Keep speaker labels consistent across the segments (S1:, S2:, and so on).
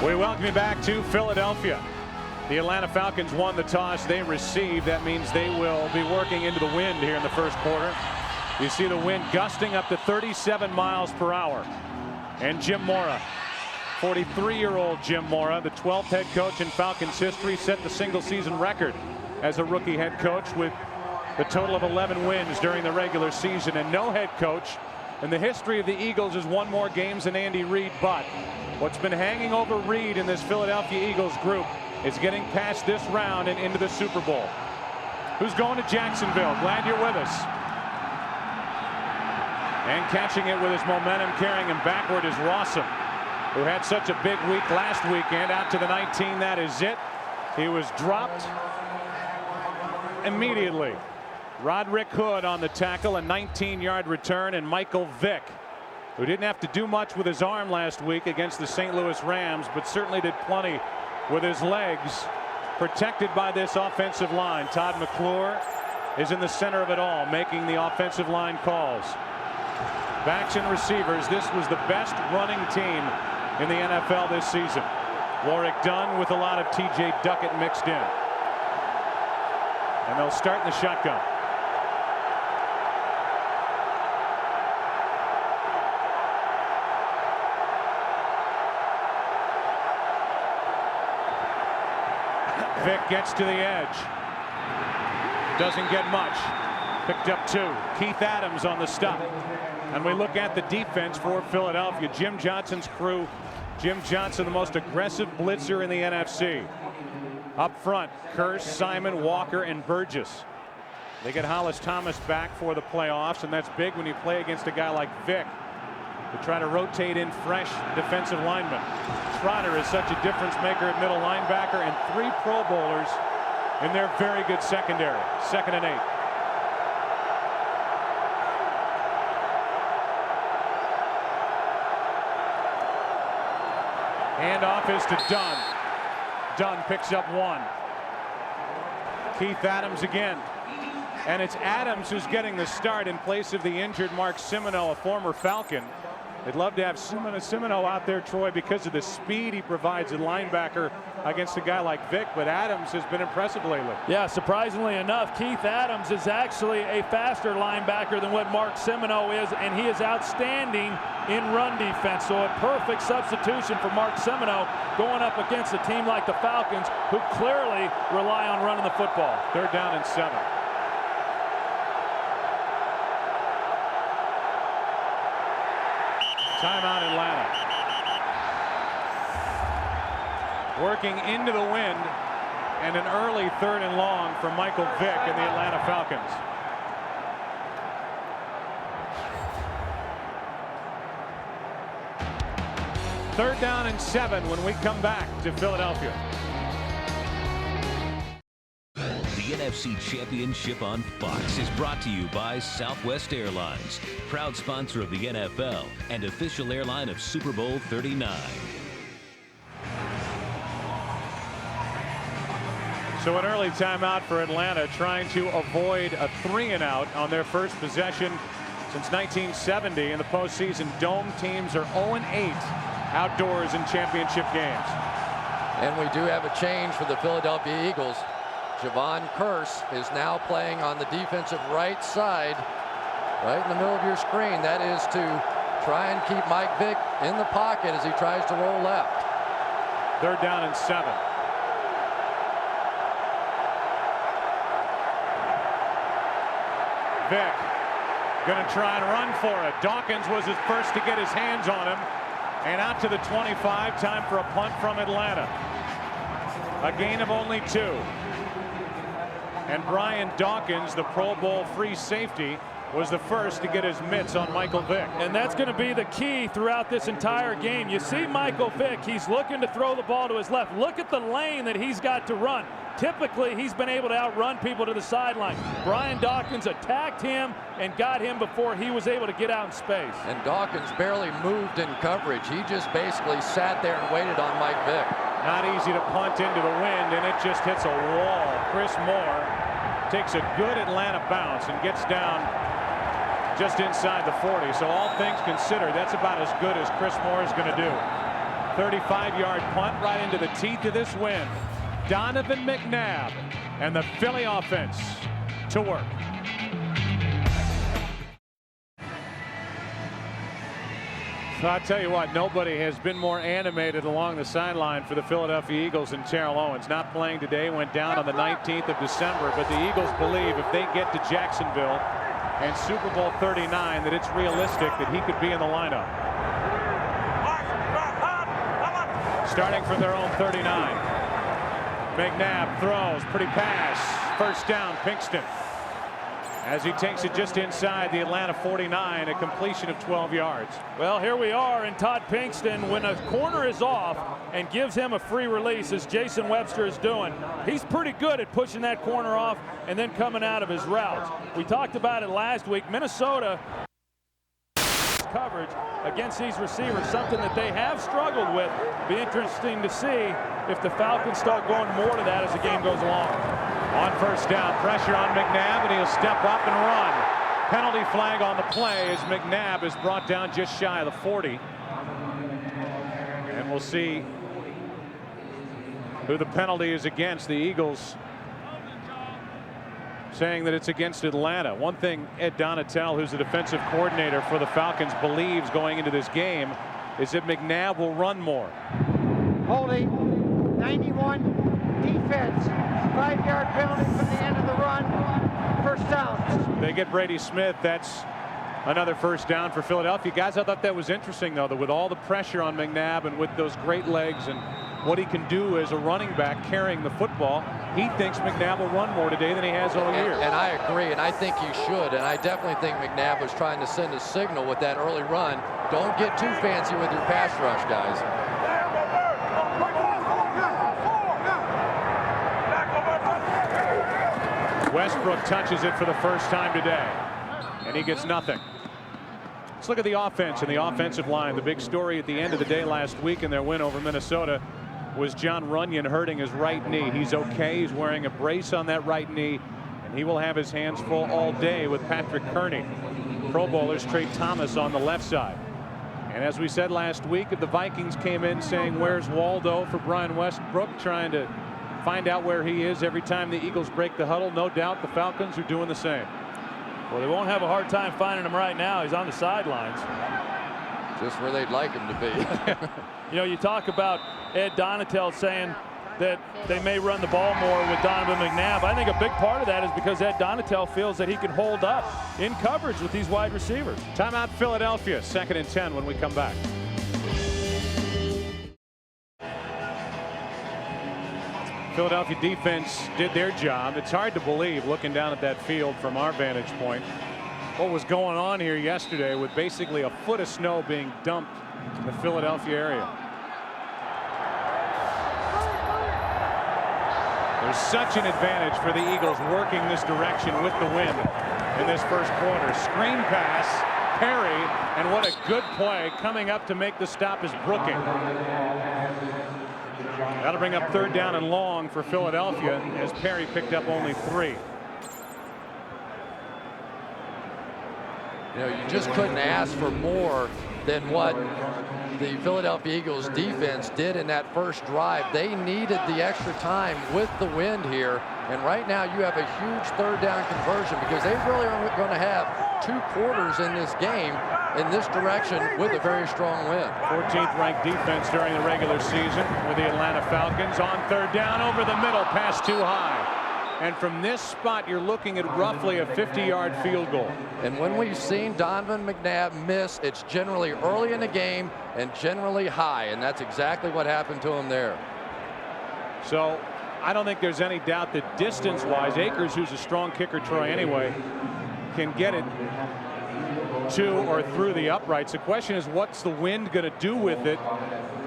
S1: We welcome you back to Philadelphia. The Atlanta Falcons won the toss. They received. That means they will be working into the wind here in the first quarter. You see the wind gusting up to 37 miles per hour. And Jim Mora, 43-year-old Jim Mora, the 12th head coach in Falcons history, set the single-season record as a rookie head coach with the total of 11 wins during the regular season. And no head coach in the history of the Eagles has won more games than Andy Reid. But what's been hanging over Reid in this Philadelphia Eagles group is getting past this round and into the Super Bowl. Who's going to Jacksonville? Glad you're with us. And catching it with his momentum, carrying him backward, is Rawson, who had such a big week last weekend. Out to the 19. That is it. He was dropped immediately. Roderick Hood on the tackle, a 19-yard return, and Michael Vick, who didn't have to do much with his arm last week against the St. Louis Rams, but certainly did plenty with his legs, protected by this offensive line. Todd McClure is in the center of it all, making the offensive line calls. Backs and receivers, this was the best running team in the NFL this season. Warrick Dunn with a lot of T.J. Duckett mixed in. And they'll start in the shotgun. Vick gets to the edge. Doesn't get much. Picked up 2. Keith Adams on the stop. And we look at the defense for Philadelphia. Jim Johnson's crew. Jim Johnson, the most aggressive blitzer in the NFC. Up front, Kearse, Simon, Walker, and Burgess. They get Hollis Thomas back for the playoffs, and that's big when you play against a guy like Vick, to try to rotate in fresh defensive linemen. Trotter is such a difference maker at middle linebacker, and 3 Pro Bowlers in their very good secondary. 2nd and 8. Handoff is to Dunn. Dunn picks up 1. Keith Adams again. And it's Adams who's getting the start in place of the injured Mark Semino, a former Falcon. They'd love to have Semino out there, Troy, because of the speed he provides at linebacker against a guy like Vick, but Adams has been impressive lately.
S2: Yeah, surprisingly enough, Keith Adams is actually a faster linebacker than what Mark Semino is, and he is outstanding in run defense. So a perfect substitution for Mark Semino going up against a team like the Falcons, who clearly rely on running the football.
S1: 3rd down and 7. Timeout Atlanta. Working into the wind, and an early 3rd and long for Michael Vick and the Atlanta Falcons. Third down and 7 when we come back to Philadelphia.
S3: The NFC Championship on Fox is brought to you by Southwest Airlines, proud sponsor of the NFL and official airline of Super Bowl 39.
S1: So an early timeout for Atlanta, trying to avoid a 3-and-out on their first possession since 1970 in the postseason. Dome teams are 0-8 outdoors in championship games.
S4: And we do have a change for the Philadelphia Eagles. Javon Kearse is now playing on the defensive right side, right in the middle of your screen. That is to try and keep Mike Vick in the pocket as he tries to roll left.
S1: 3rd down and 7. Vick going to try and run for it. Dawkins was his first to get his hands on him, and out to the 25. Time for a punt from Atlanta. A gain of only 2. And Brian Dawkins, the Pro Bowl free safety, was the first to get his mitts on Michael Vick.
S2: And that's going to be the key throughout this entire game. You see Michael Vick, he's looking to throw the ball to his left. Look at the lane that he's got to run. Typically, he's been able to outrun people to the sideline. Brian Dawkins attacked him and got him before he was able to get out in space.
S4: And Dawkins barely moved in coverage. He just basically sat there and waited on Mike Vick.
S1: Not easy to punt into the wind, and it just hits a wall. Chris Moore takes a good Atlanta bounce and gets down just inside the 40. So all things considered, that's about as good as Chris Moore is going to do. 35-yard punt right into the teeth of this wind. Donovan McNabb and the Philly offense to work. So I'll tell you what, nobody has been more animated along the sideline for the Philadelphia Eagles than Terrell Owens. Not playing today, went down on the 19th of December, but the Eagles believe if they get to Jacksonville and Super Bowl 39 that it's realistic that he could be in the lineup. Starting from their own 39. McNabb throws, pretty pass, first down, Pinkston. As he takes it just inside the Atlanta 49, a completion of 12 yards.
S2: Well, here we are, and Todd Pinkston, when a corner is off and gives him a free release, as Jason Webster is doing, he's pretty good at pushing that corner off and then coming out of his routes. We talked about it last week. Minnesota coverage against these receivers, something that they have struggled with. Be interesting to see if the Falcons start going more to that as the game goes along.
S1: On first down, pressure on McNabb, and he'll step up and run. Penalty flag on the play as McNabb is brought down just shy of the 40. And we'll see who the penalty is against. The Eagles saying that it's against Atlanta. One thing Ed Donatel, who's the defensive coordinator for the Falcons, believes going into this game is that McNabb will run more.
S5: Holding, 91, defense, 5-yard penalty from the end of the run, first down.
S1: They get Brady Smith. That's another first down for Philadelphia. Guys, I thought that was interesting, though, that with all the pressure on McNabb and with those great legs and what he can do as a running back carrying the football, he thinks McNabb will run more today than he has all year.
S4: And I agree, and I think he should. And I definitely think McNabb was trying to send a signal with that early run. Don't get too fancy with your pass rush, guys.
S1: Westbrook touches it for the first time today, and he gets nothing. Let's look at the offense and the offensive line. The big story at the end of the day last week in their win over Minnesota was John Runyon hurting his right knee. He's okay. He's wearing a brace on that right knee, and he will have his hands full all day with Patrick Kearney. Pro Bowlers Trey Thomas on the left side. And as we said last week, the Vikings came in saying, "Where's Waldo?" for Brian Westbrook, trying to find out where he is every time the Eagles break the huddle. No doubt the Falcons are doing the same.
S2: Well, they won't have a hard time finding him right now. He's on the sidelines.
S4: Just where they'd like him to be.
S2: You know, you talk about Ed Donatel saying that they may run the ball more with Donovan McNabb. I think a big part of that is because Ed Donatel feels that he can hold up in coverage with these wide receivers.
S1: Timeout Philadelphia, 2nd and 10 when we come back. Philadelphia defense did their job. It's hard to believe, looking down at that field from our vantage point, what was going on here yesterday with basically a foot of snow being dumped in the Philadelphia area. There's such an advantage for the Eagles working this direction with the wind in this first quarter. Screen pass, Perry, and what a good play coming up to make the stop is Brooking. That'll bring up 3rd down and long for Philadelphia as Perry picked up only 3.
S4: You know, you just couldn't ask for more than what the Philadelphia Eagles defense did in that first drive. They needed the extra time with the wind here. And right now you have a huge 3rd down conversion because they really are going to have 2 quarters in this game in this direction with a very strong wind.
S1: 14th ranked defense during the regular season with the Atlanta Falcons. On 3rd down, over the middle, pass too high. And from this spot, you're looking at roughly a 50-yard field goal.
S4: And when we've seen Donovan McNabb miss, it's generally early in the game and generally high. And that's exactly what happened to him there.
S1: So I don't think there's any doubt that distance-wise, Akers, who's a strong kicker, Troy, anyway, can get it to or through the uprights. The question is, what's the wind going to do with it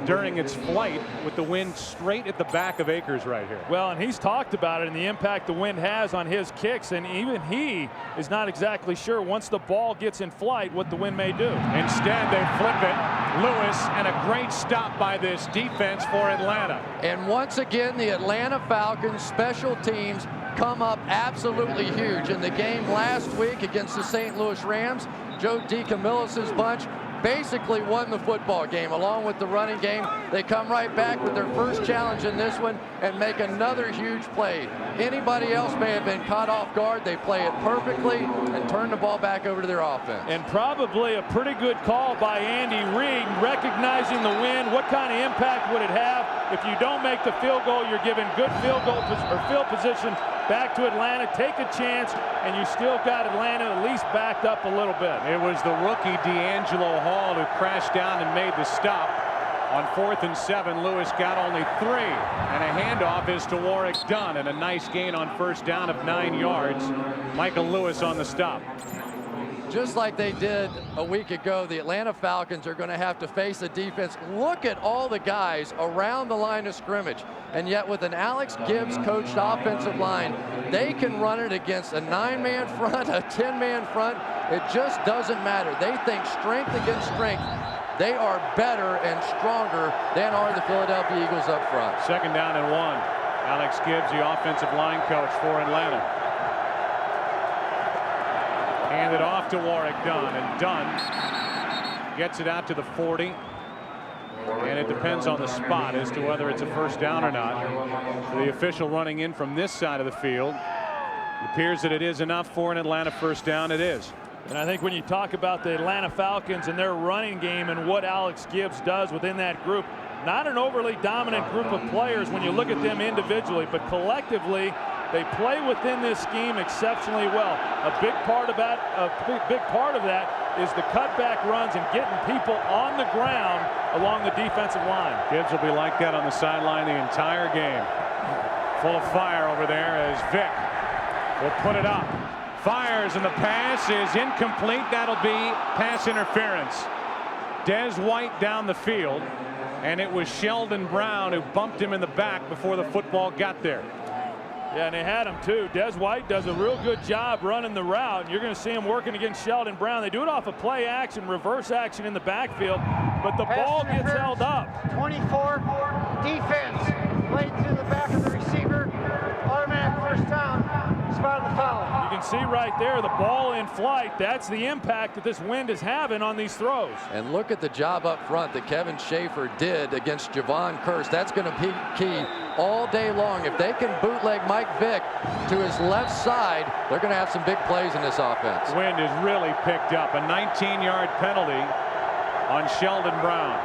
S1: during its flight, with the wind straight at the back of Akers right here?
S2: Well, and he's talked about it and the impact the wind has on his kicks, and even he is not exactly sure once the ball gets in flight what the wind may do.
S1: Instead, they flip it. Lewis, and a great stop by this defense for Atlanta.
S4: And once again, the Atlanta Falcons special teams come up absolutely huge. In the game last week against the St. Louis Rams, Joe DeCamillis' bunch basically won the football game along with the running game. They come right back with their first challenge in this one and make another huge play. Anybody else may have been caught off guard. They play it perfectly and turn the ball back over to their offense.
S2: And probably a pretty good call by Andy Reid, recognizing the win. What kind of impact would it have? If you don't make the field goal, you're given good field position back to Atlanta. Take a chance, and you still got Atlanta at least backed up a little bit.
S1: It was the rookie D'Angelo Hall who crashed down and made the stop. On 4th and 7, Lewis got only 3, and a handoff is to Warrick Dunn, and a nice gain on first down of 9 yards. Michael Lewis on the stop.
S4: Just like they did a week ago, the Atlanta Falcons are going to have to face a defense. Look at all the guys around the line of scrimmage. And yet with an Alex Gibbs coached offensive line, they can run it against a 9-man front, a 10-man front. It just doesn't matter. They think strength against strength. They are better and stronger than are the Philadelphia Eagles up front.
S1: 2nd down and 1. Alex Gibbs, the offensive line coach for Atlanta. Handed off to Warrick Dunn, and Dunn gets it out to the 40. And it depends on the spot as to whether it's a first down or not. The official running in from this side of the field. It appears that it is enough for an Atlanta first down. It is.
S2: And I think when you talk about the Atlanta Falcons and their running game and what Alex Gibbs does within that group, not an overly dominant group of players when you look at them individually, but collectively they play within this scheme exceptionally well. A big part of that is the cutback runs and getting people on the ground along the defensive line.
S1: Gibbs will be like that on the sideline the entire game. Full of fire over there as Vick will put it up. Fires, and the pass is incomplete. That'll be pass interference. Des White down the field, and it was Sheldon Brown who bumped him in the back before the football got there.
S2: Yeah, and they had him too. Des White does a real good job running the route. You're going to see him working against Sheldon Brown. They do it off a play action, reverse action in the backfield, but the ball gets held up.
S5: 24, defense, played to the back of the receiver, automatic first down, spot of the foul.
S2: You can see right there the ball in flight. That's the impact that this wind is having on these throws.
S4: And look at the job up front that Kevin Schaefer did against Javon Curse. That's going to be key all day long. If they can bootleg Mike Vick to his left side, they're going to have some big plays in this offense.
S1: Wind is really picked up. A 19-yard penalty on Sheldon Brown.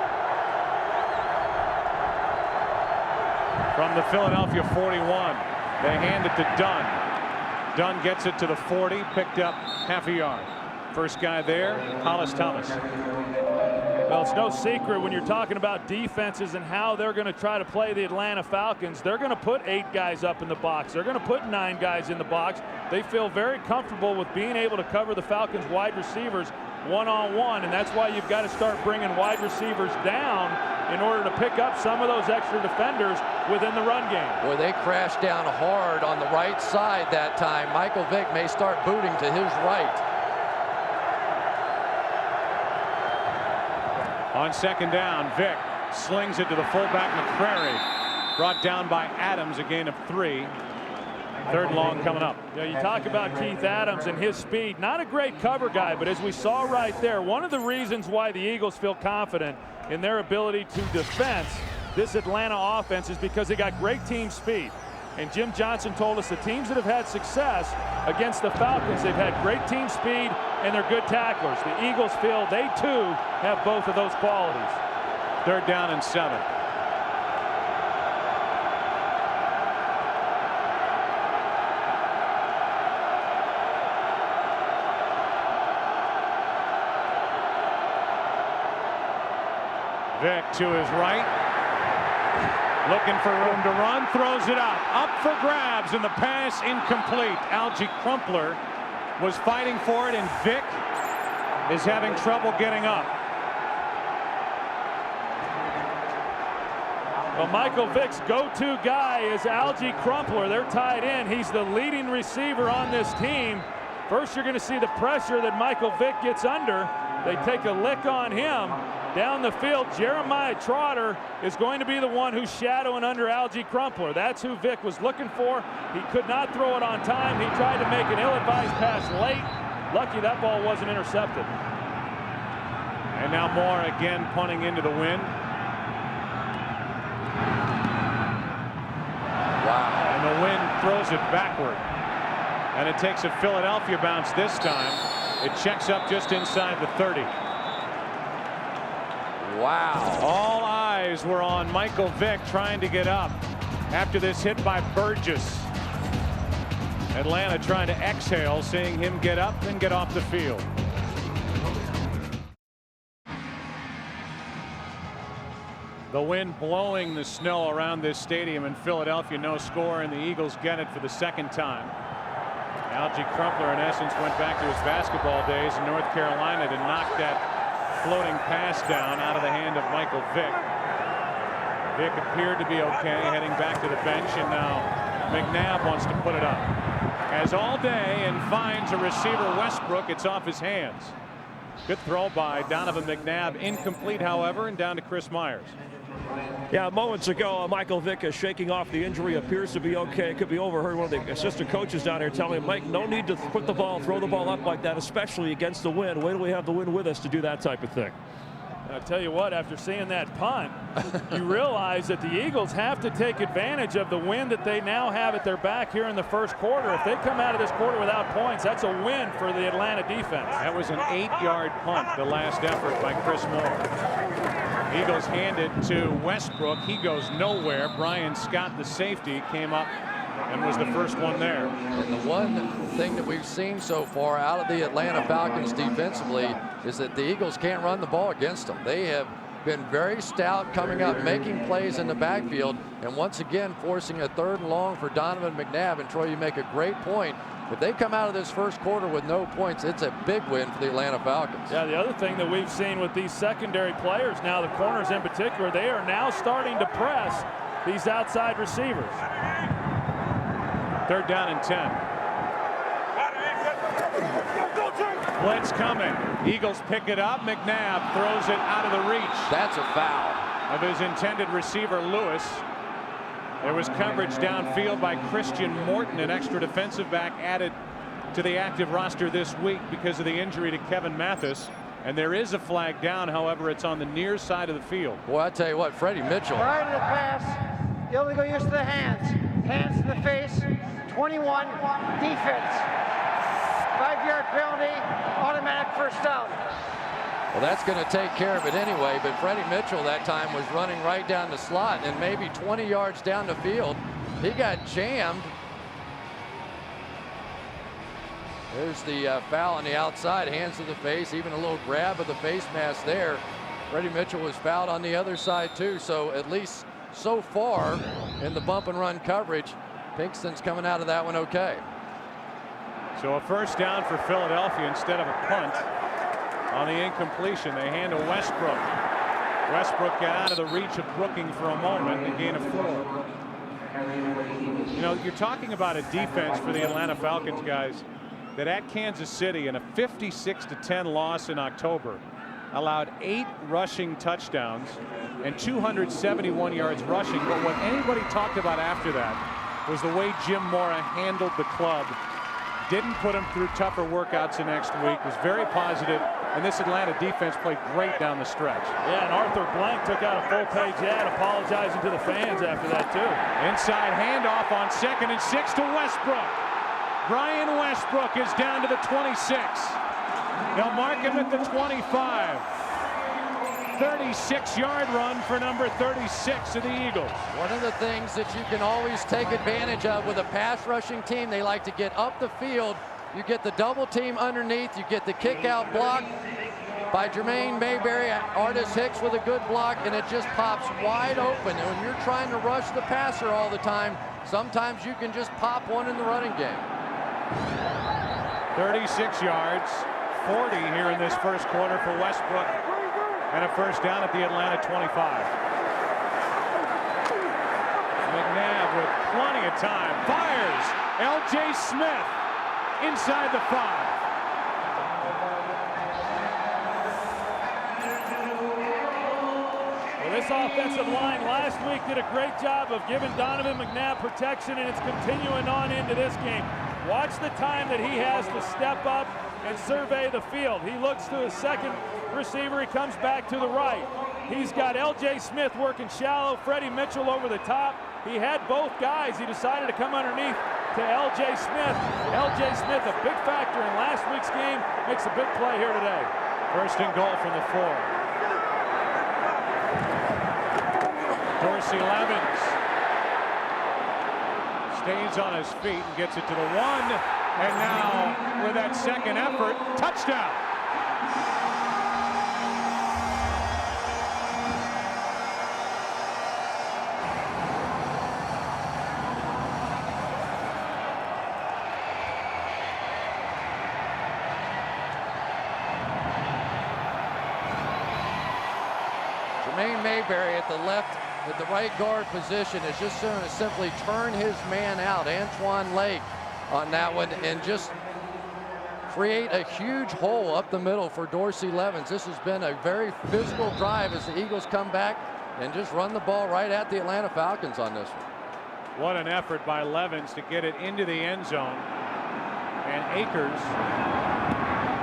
S1: From the Philadelphia 41, they hand it to Dunn. Dunn gets it to the 40, picked up half a yard. First guy there, Hollis Thomas.
S2: Well, it's no secret when you're talking about defenses and how they're going to try to play the Atlanta Falcons. They're going to put 8 guys up in the box. They're going to put 9 guys in the box. They feel very comfortable with being able to cover the Falcons wide receivers one-on-one, and that's why you've got to start bringing wide receivers down in order to pick up some of those extra defenders within the run game.
S4: Boy, they crashed down hard on the right side that time. Michael Vick may start booting to his right.
S1: On 2nd down, Vick slings it to the fullback McCrary. Brought down by Adams, a gain of 3. 3rd long coming up.
S2: You know, you talk about Keith Adams and his speed. Not a great cover guy, but as we saw right there, one of the reasons why the Eagles feel confident in their ability to defense this Atlanta offense is because they got great team speed. And Jim Johnson told us the teams that have had success against the Falcons, they've had great team speed and they're good tacklers. The Eagles feel they too have both of those qualities.
S1: 3rd down and 7. Vick to his right, looking for room to run, throws it up for grabs, and the pass incomplete. Algie Crumpler was fighting for it, and Vick is having trouble getting up.
S2: Well, Michael Vick's go-to guy is Algie Crumpler. They're tied in. He's the leading receiver on this team. First, you're going to see the pressure that Michael Vick gets under. They take a lick on him. Down the field, Jeremiah Trotter is going to be the one who's shadowing under Algie Crumpler. That's who Vick was looking for. He could not throw it on time. He tried to make an ill-advised pass late. Lucky that ball wasn't intercepted.
S1: And And now Moore again punting into the wind.
S4: Wow.
S1: And the wind throws it backward. And it takes a Philadelphia bounce this time. It checks up just inside the 30.
S4: Wow.
S1: All eyes were on Michael Vick trying to get up after this hit by Burgess. Atlanta trying to exhale, seeing him get up and get off the field. The wind blowing the snow around this stadium in Philadelphia. No score, and the Eagles get it for the second time. Algie Crumpler, in essence, went back to his basketball days in North Carolina to knock that floating pass down out of the hand of Michael Vick. Vick appeared to be okay, heading back to the bench, and now McNabb wants to put it up. As all day, and finds a receiver, Westbrook. It's off his hands. Good throw by Donovan McNabb. Incomplete, however, and down to Chris Myers.
S6: Yeah, moments ago, Michael Vick is shaking off the injury, appears to be okay. Could be overheard one of the assistant coaches down here telling him, Mike, no need to put the ball, throw the ball up like that, especially against the wind. Wait till we have the wind with us to do that type of thing.
S2: I'll tell you what, after seeing that punt, you realize that the Eagles have to take advantage of the wind that they now have at their back here in the first quarter. If they come out of this quarter without points, that's a win for the Atlanta defense.
S1: That was an 8-yard punt, the last effort by Chris Moore. Eagles hand it to Westbrook. He goes nowhere. Brian Scott, the safety, came up and was the first one there.
S4: And the one thing that we've seen so far out of the Atlanta Falcons defensively is that the Eagles can't run the ball against them. They have been very stout coming up, making plays in the backfield, and once again forcing a 3rd and long for Donovan McNabb. And Troy, you make a great point. If they come out of this first quarter with no points, it's a big win for the Atlanta Falcons.
S2: Yeah, the other thing that we've seen with these secondary players now, the corners in particular, they are now starting to press these outside receivers.
S1: 3rd down and 10. Blitz coming. Eagles pick it up. McNabb throws it out of the reach
S4: That's a foul
S1: of his intended receiver, Lewis. There was coverage downfield by Christian Morton, an extra defensive back added to the active roster this week because of the injury to Kevin Mathis. And there is a flag down, however, it's on the near side of the field.
S4: Boy, I tell you what, Freddie Mitchell.
S5: Prior to the pass, illegal use of the hands. Hands to the face, 21, defense. 5-yard penalty, automatic first down.
S4: Well, that's going to take care of it anyway, but Freddie Mitchell that time was running right down the slot, and maybe 20 yards down the field. He got jammed. There's the foul on the outside, hands to the face, even a little grab of the face mask there. Freddie Mitchell was fouled on the other side too, so at least so far in the bump and run coverage, Pinkston's coming out of that one okay.
S1: So a first down for Philadelphia instead of a punt. On the incompletion, they hand to Westbrook. Westbrook got out of the reach of Brooking for a moment and gain of 4. You know, you're talking about a defense for the Atlanta Falcons, guys, that at Kansas City in a 56-10 loss in October allowed 8 rushing touchdowns and 271 yards rushing. But what anybody talked about after that was the way Jim Mora handled the club. Didn't put him through tougher workouts the next week. Was very positive, and this Atlanta defense played great down the stretch.
S2: Yeah, and Arthur Blank took out a full-page ad apologizing to the fans after that too.
S1: Inside handoff on 2nd and 6 to Westbrook. Brian Westbrook is down to the 26. They'll mark him at the 25. 36-yard run for number 36 of the Eagles.
S4: One of the things that you can always take advantage of with a pass rushing team, they like to get up the field. You get the double team underneath, you get the kick out block by Jermaine Mayberry, Artis Hicks with a good block, and it just pops wide open. And when you're trying to rush the passer all the time, sometimes you can just pop one in the running game.
S1: 36 yards, 40 here in this first quarter for Westbrook. And a first down at the Atlanta 25. McNabb with plenty of time. Fires. L.J. Smith inside the 5.
S2: Well, this offensive line last week did a great job of giving Donovan McNabb protection, and it's continuing on into this game. Watch the time that he has to step up and survey the field. He looks to his second receiver. He comes back to the right. He's got L.J. Smith working shallow, Freddie Mitchell over the top. He had both guys. He decided to come underneath to L.J. Smith. L.J. Smith, a big factor in last week's game, makes a big play here today.
S1: First and goal from the 4. Dorsey Levens stays on his feet and gets it to the 1. And now, with that second effort, touchdown.
S4: Mayberry at the left, at the right guard position is just going to simply turn his man out, Antoine Lake, on that one, and just create a huge hole up the middle for Dorsey Levens. This has been a very physical drive as the Eagles come back and just run the ball right at the Atlanta Falcons on this one.
S1: What an effort by Levens to get it into the end zone. And Akers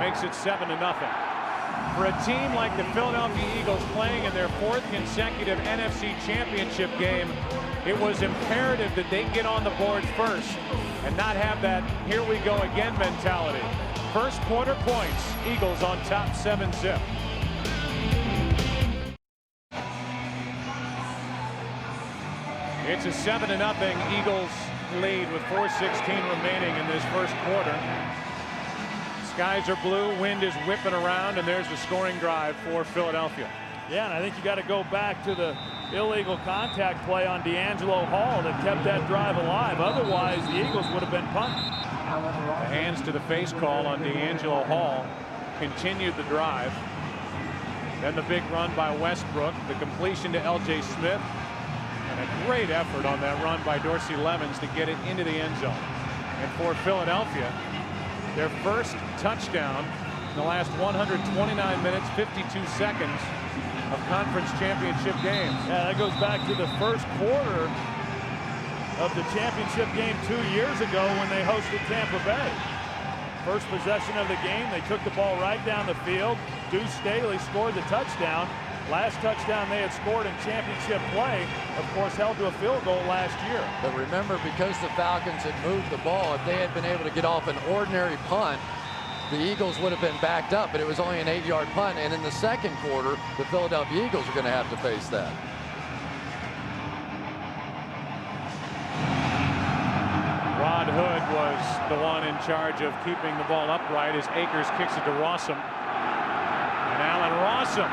S1: makes it 7-0. For a team like the Philadelphia Eagles playing in their 4th consecutive NFC Championship game, it was imperative that they get on the board first and not have that here we go again mentality. First quarter points, Eagles on top 7-zip. It's a 7-0 Eagles lead with 4:16 remaining in this first quarter. Skies are blue, wind is whipping around, and there's the scoring drive for Philadelphia.
S2: Yeah, and I think you got to go back to the illegal contact play on D'Angelo Hall that kept that drive alive. Otherwise, the Eagles would have been punting.
S1: The hands to the face call on D'Angelo Hall continued the drive. Then the big run by Westbrook, the completion to L.J. Smith, and a great effort on that run by Dorsey Levens to get it into the end zone. And for Philadelphia, their first touchdown in the last 129 minutes, 52 seconds of conference championship games.
S2: Yeah, that goes back to the first quarter of the championship game 2 years ago when they hosted Tampa Bay. First possession of the game, they took the ball right down the field. Deuce Staley scored the touchdown. Last touchdown they had scored in championship play, of course, held to a field goal last year.
S4: But remember, because the Falcons had moved the ball, if they had been able to get off an ordinary punt, the Eagles would have been backed up, but it was only an 8-yard punt. And in the second quarter, the Philadelphia Eagles are going to have to face that.
S1: Rod Hood was the one in charge of keeping the ball upright as Akers kicks it to Rossum. And Allen Rossum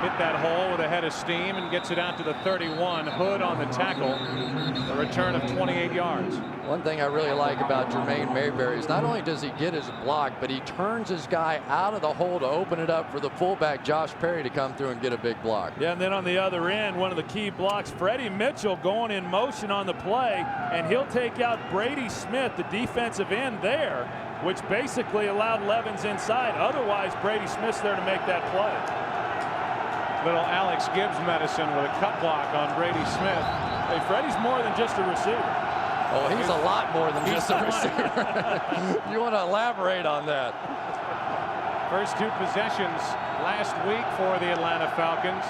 S1: hit that hole with a head of steam and gets it out to the 31. Hood on the tackle. A return of 28 yards.
S4: One thing I really like about Jermaine Mayberry is not only does he get his block, but he turns his guy out of the hole to open it up for the fullback Josh Perry to come through and get a big block.
S2: Yeah, and then on the other end, one of the key blocks, Freddie Mitchell going in motion on the play, and he'll take out Brady Smith, the defensive end there, which basically allowed Levens inside. Otherwise, Brady Smith's there to make that play.
S1: Little Alex Gibbs medicine with a cut block on Brady Smith.
S2: Hey, Freddie's more than just a receiver.
S4: Oh, he's a lot more than just a receiver. You want to elaborate on that?
S1: First 2 possessions last week for the Atlanta Falcons.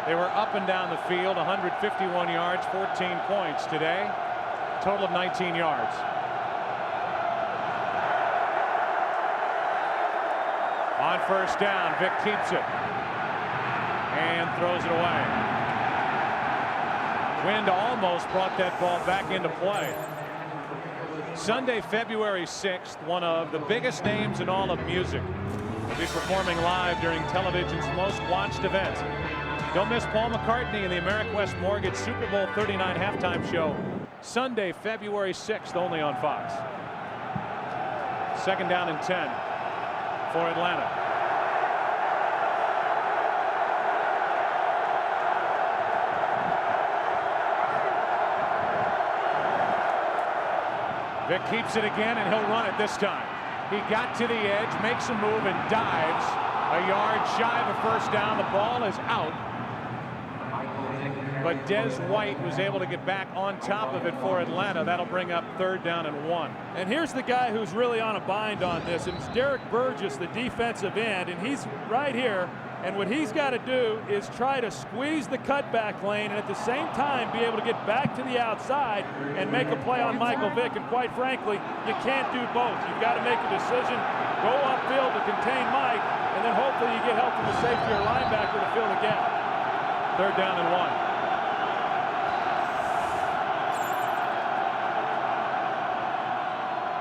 S1: They were up and down the field, 151 yards, 14 points today. Total of 19 yards. On first down, Vic keeps it and throws it away. Wind almost brought that ball back into play. Sunday, February 6th, one of the biggest names in all of music will be performing live during television's most watched event. Don't miss Paul McCartney in the AmeriQuest Mortgage Super Bowl 39 halftime show. Sunday, February 6th, only on Fox. Second down and 10 for Atlanta. Vic keeps it again, and he'll run it this time. He got to the edge, makes a move, and dives. A yard shy of a first down. The ball is out. but Des White was able to get back on top of it for Atlanta. That'll bring up 3rd down and 1.
S2: And here's the guy who's really on a bind on this, and it's Derek Burgess, the defensive end, and he's right here. And what he's got to do is try to squeeze the cutback lane and at the same time be able to get back to the outside and make a play on Michael Vick. And quite frankly, you can't do both. You've got to make a decision, go upfield to contain Mike, and then hopefully you get help from the safety or linebacker to fill the gap.
S1: 3rd down and 1.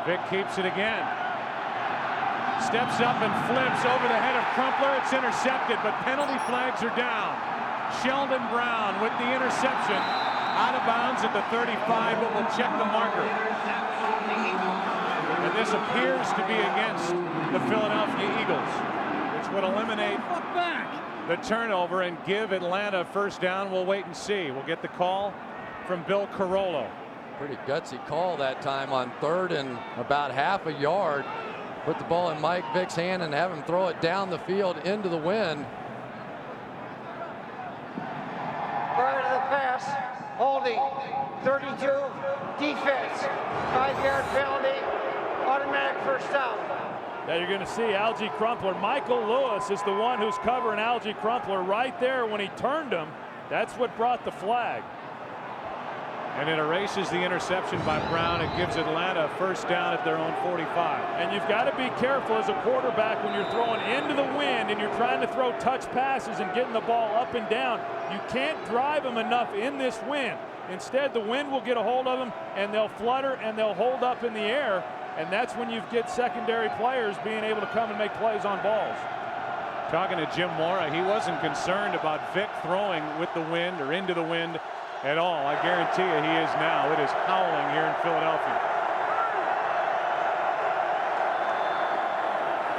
S1: Vick keeps it again. Steps up and flips over the head of Crumpler. It's intercepted, but penalty flags are down. Sheldon Brown with the interception. Out of bounds at the 35, but we'll check the marker. And this appears to be against the Philadelphia Eagles, which would eliminate the turnover and give Atlanta 1st down. We'll wait and see. We'll get the call from Bill Carollo.
S4: Pretty gutsy call that time on 3rd and about half a yard. Put the ball in Mike Vick's hand and have him throw it down the field into the wind.
S5: Prior to the pass, holding, 32, defense, 5-yard penalty, automatic 1st down.
S2: Now you're going to see Algie Crumpler. Michael Lewis is the one who's covering Algie Crumpler right there when he turned him. That's what brought the flag.
S1: And it erases the interception by Brown. It gives Atlanta 1st down at their own 45.
S2: And you've got to be careful as a quarterback when you're throwing into the wind and you're trying to throw touch passes and getting the ball up and down. You can't drive them enough in this wind. Instead, the wind will get a hold of them and they'll flutter and they'll hold up in the air. And that's when you get secondary players being able to come and make plays on balls.
S1: Talking to Jim Mora, he wasn't concerned about Vick throwing with the wind or into the wind at all. I guarantee you he is now. It is howling here in Philadelphia.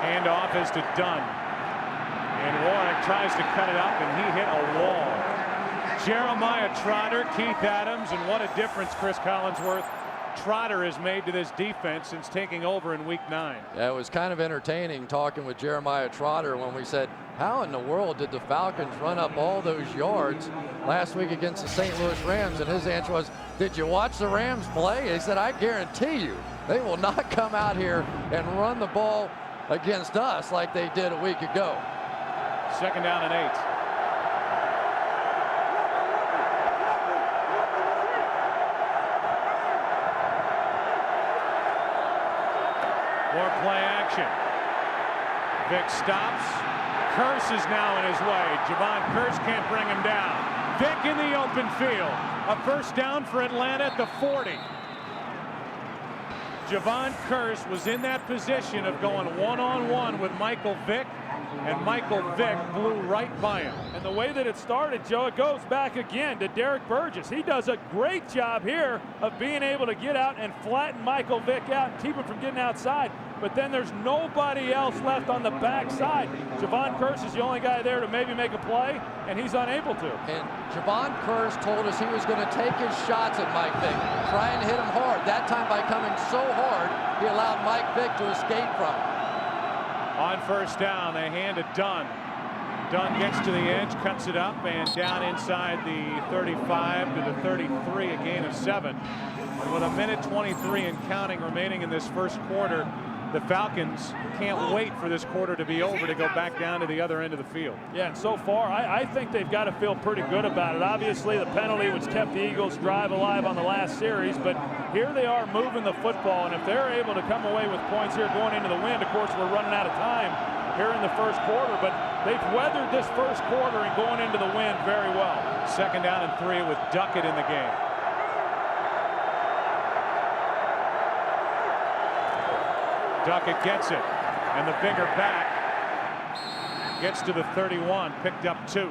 S1: Handoff is to Dunn. And Warwick tries to cut it up, and he hit a wall. Jeremiah Trotter, Keith Adams, and what a difference Chris Collinsworth Trotter has made to this defense since taking over in week 9.
S4: Yeah, it was kind of entertaining talking with Jeremiah Trotter when we said, how in the world did the Falcons run up all those yards last week against the St. Louis Rams? And his answer was, did you watch the Rams play? He said, I guarantee you they will not come out here and run the ball against us like they did a week ago.
S1: 2nd down and 8. More play action. Vick stops. Curse is now in his way. Javon Curse can't bring him down. Vick in the open field. A 1st down for Atlanta at the 40. Javon Curse was in that position of going one-on-one with Michael Vick, and Michael Vick blew right by him.
S2: And the way that it started, Joe, it goes back again to Derek Burgess. He does a great job here of being able to get out and flatten Michael Vick out and keep him from getting outside. But then there's nobody else left on the backside. Javon Curse is the only guy there to maybe make a play, and he's unable to.
S4: And Javon Curse told us he was going to take his shots at Mike Vick, try and hit him hard. That time by coming so hard, he allowed Mike Vick to escape from him.
S1: On 1st down, they hand it Dunn. Dunn gets to the edge, cuts it up, and down inside the 35 to the 33, a gain of 7. And with 1:23 and counting remaining in this 1st quarter, the Falcons can't wait for this quarter to be over to go back down to the other end of the field.
S2: Yeah, and so far, I think they've got to feel pretty good about it. Obviously, the penalty which kept the Eagles' drive alive on the last series, but here they are moving the football, and if they're able to come away with points here going into the wind, of course, we're running out of time here in the 1st quarter, but they've weathered this 1st quarter and going into the wind very well.
S1: 2nd down and 3 with Duckett in the game. Duckett gets it, and the bigger back gets to the 31, picked up 2.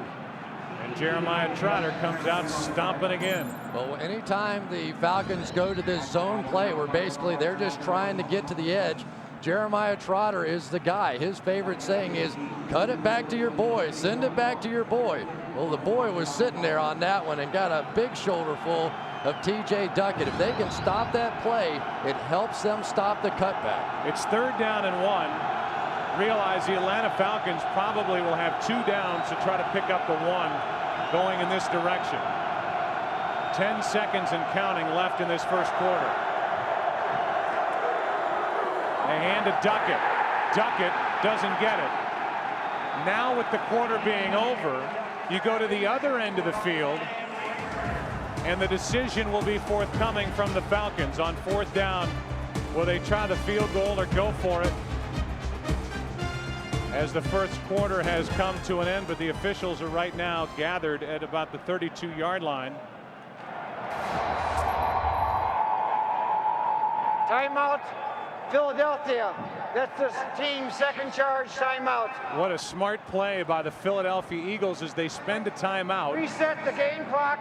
S1: And Jeremiah Trotter comes out stomping again.
S4: Well, anytime the Falcons go to this zone play where basically they're just trying to get to the edge, Jeremiah Trotter is the guy. His favorite saying is, cut it back to your boy, send it back to your boy. Well, the boy was sitting there on that one and got a big shoulder full of TJ Duckett. If they can stop that play, it helps them stop the cutback.
S1: It's 3rd down and 1. Realize the Atlanta Falcons probably will have 2 downs to try to pick up the 1 going in this direction. 10 seconds and counting left in this first quarter. They hand to Duckett. Duckett doesn't get it. Now with the quarter being over, you go to the other end of the field, and the decision will be forthcoming from the Falcons on 4th down. Will they try the field goal or go for it? As the first quarter has come to an end, but the officials are right now gathered at about the 32-yard line.
S5: Timeout, Philadelphia. That's the team's second charge timeout.
S1: What a smart play by the Philadelphia Eagles as they spend a timeout.
S5: Reset the game clock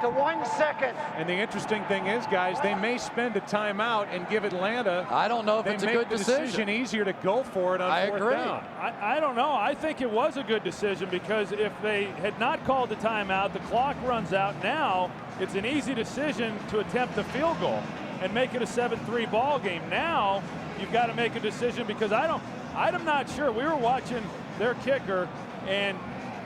S5: to 1 second.
S1: And the interesting thing is, guys, they may spend a timeout and give Atlanta.
S4: I don't know if it's a good decision.
S1: Easier to go for it on 4th down.
S2: I don't know. I think it was a good decision because if they had not called the timeout, the clock runs out. Now it's an easy decision to attempt the field goal and make it a 7-3 ball game. Now you've got to make a decision because I'm not sure. We were watching their kicker, and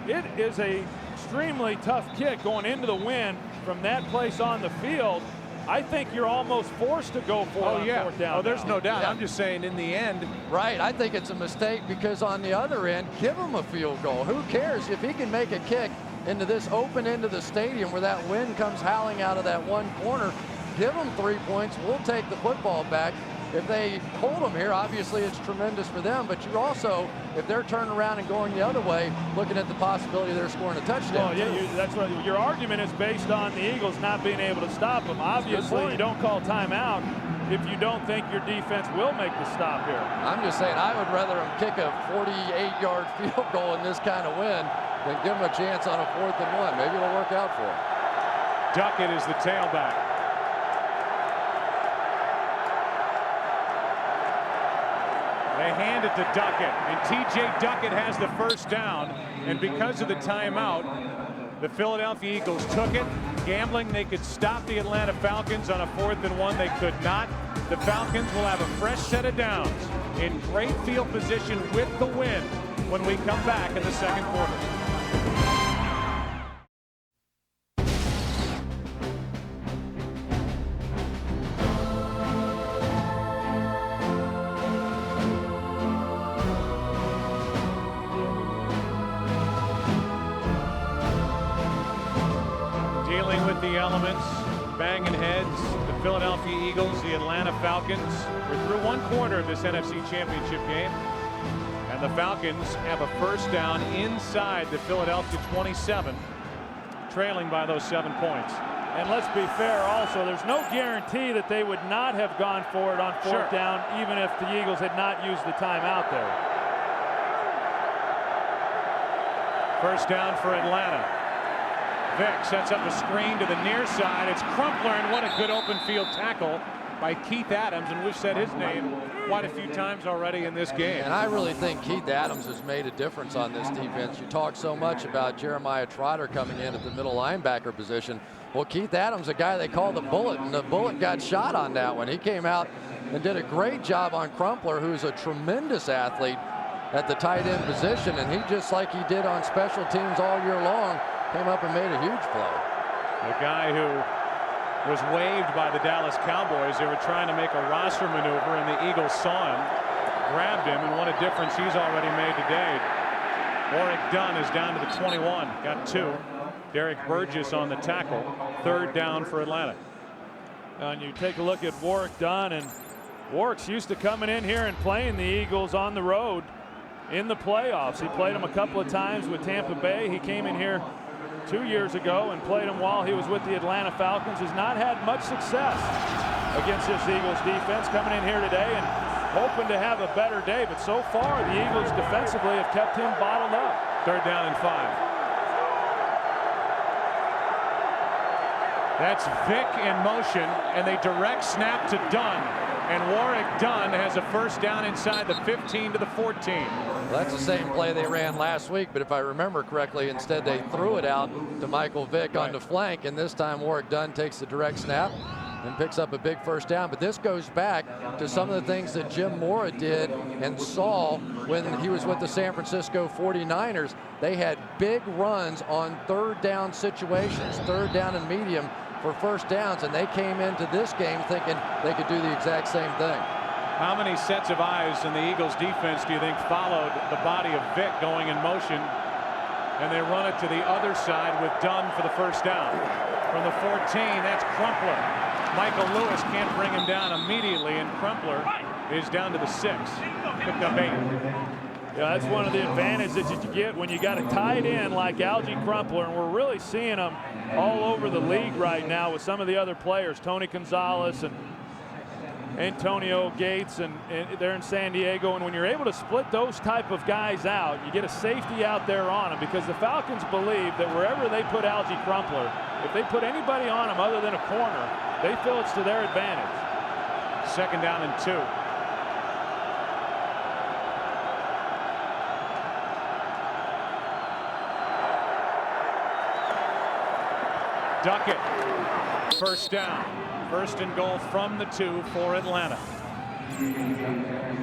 S2: it is a extremely tough kick going into the wind from that place on the field. I think you're almost forced to go for it on 4th down.
S1: Oh, there's
S2: now.
S1: no doubt.
S4: Yeah.
S1: I'm just saying in the end.
S4: Right, I think it's a mistake because on the other end, give him a field goal. Who cares if he can make a kick into this open end of the stadium where that wind comes howling out of that one corner? Give them 3 points. We'll take the football back. If they hold them here, obviously it's tremendous for them, but you're also, if they're turning around and going the other way, looking at the possibility they're scoring a touchdown.
S2: Well, yeah, that's what your argument is based on the Eagles not being able to stop them. Obviously, you don't call timeout if you don't think your defense will make the stop here.
S4: I'm just saying I would rather them kick a 48-yard field goal in this kind of wind than give them a chance on a 4th and 1. Maybe it'll work out for them.
S1: Duckett is the tailback. They hand it to Duckett, and T.J. Duckett has the first down. And because of the timeout, the Philadelphia Eagles took it, gambling they could stop the Atlanta Falcons on a 4th and 1. They could not. The Falcons will have a fresh set of downs in great field position with the win when we come back in the second quarter. The elements, banging heads, the Philadelphia Eagles, the Atlanta Falcons. We're through one quarter of this NFC Championship game, and the Falcons have a first down inside the Philadelphia 27, trailing by those 7 points.
S2: And let's be fair also, there's no guarantee that they would not have gone for it on 4th down even if the Eagles had not used the timeout there.
S1: First down for Atlanta. Vick sets up a screen to the near side. It's Crumpler, and what a good open field tackle by Keith Adams, and we've said his name quite a few times already in this game.
S4: And I really think Keith Adams has made a difference on this defense. You talk so much about Jeremiah Trotter coming in at the middle linebacker position. Well, Keith Adams, a guy they call the Bullet, and the Bullet got shot on that one. He came out and did a great job on Crumpler, who's a tremendous athlete at the tight end position, and he, just like he did on special teams all year long, came up and made a huge play.
S1: The guy who was waived by the Dallas Cowboys. They were trying to make a roster maneuver, and the Eagles saw him, grabbed him, and what a difference he's already made today. Warrick Dunn is down to the 21, got 2. Derek Burgess on the tackle. 3rd down for Atlanta.
S2: And you take a look at Warrick Dunn, and Warrick's used to coming in here and playing the Eagles on the road in the playoffs. He played them a couple of times with Tampa Bay. He came in here 2 years ago and played him while he was with the Atlanta Falcons. Has not had much success against this Eagles defense. Coming in here today and hoping to have a better day, but so far the Eagles defensively have kept him bottled up.
S1: 3rd down and 5. That's Vick in motion, and they direct snap to Dunn. And Warrick Dunn has a first down inside the 15 to the 14.
S4: Well, that's the same play they ran last week, but if I remember correctly, instead they threw it out to Michael Vick on the flank, and this time Warrick Dunn takes the direct snap. and picks up a big first down. But this goes back to some of the things that Jim Mora did and saw when he was with the San Francisco 49ers. They had big runs on third down situations, third down and medium for first downs, and they came into this game thinking they could do the exact same thing.
S1: How many sets of eyes in the Eagles defense do you think followed the body of Vick going in motion, and they run it to the other side with Dunn for the first down? From the 14, that's Crumpler. Michael Lewis can't bring him down immediately, and Crumpler is down to the 6. Picked up 8.
S2: Yeah, that's one of the advantages that you get when you got a tight end like Algie Crumpler, and we're really seeing them all over the league right now with some of the other players, Tony Gonzalez and Antonio Gates, and they're in San Diego. And when you're able to split those type of guys out, you get a safety out there on them, because the Falcons believe that wherever they put Algie Crumpler, if they put anybody on him other than a corner, they feel it's to their advantage.
S1: Second down and 2. Duckett, first down. First and goal from the 2 for Atlanta.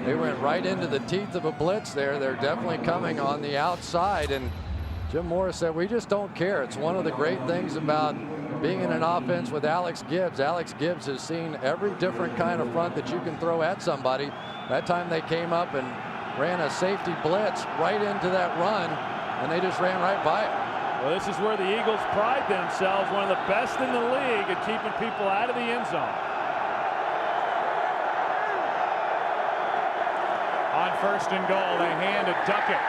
S4: They went right into the teeth of a blitz there. They're definitely coming on the outside, and Jim Morris said, we just don't care. It's one of the great things about being in an offense with Alex Gibbs. Alex Gibbs has seen every different kind of front that you can throw at somebody. That time they came up and ran a safety blitz right into that run, and they just ran right by it.
S2: Well, this is where the Eagles pride themselves, one of the best in the league at keeping people out of the end zone.
S1: On first and goal, they hand to Duckett.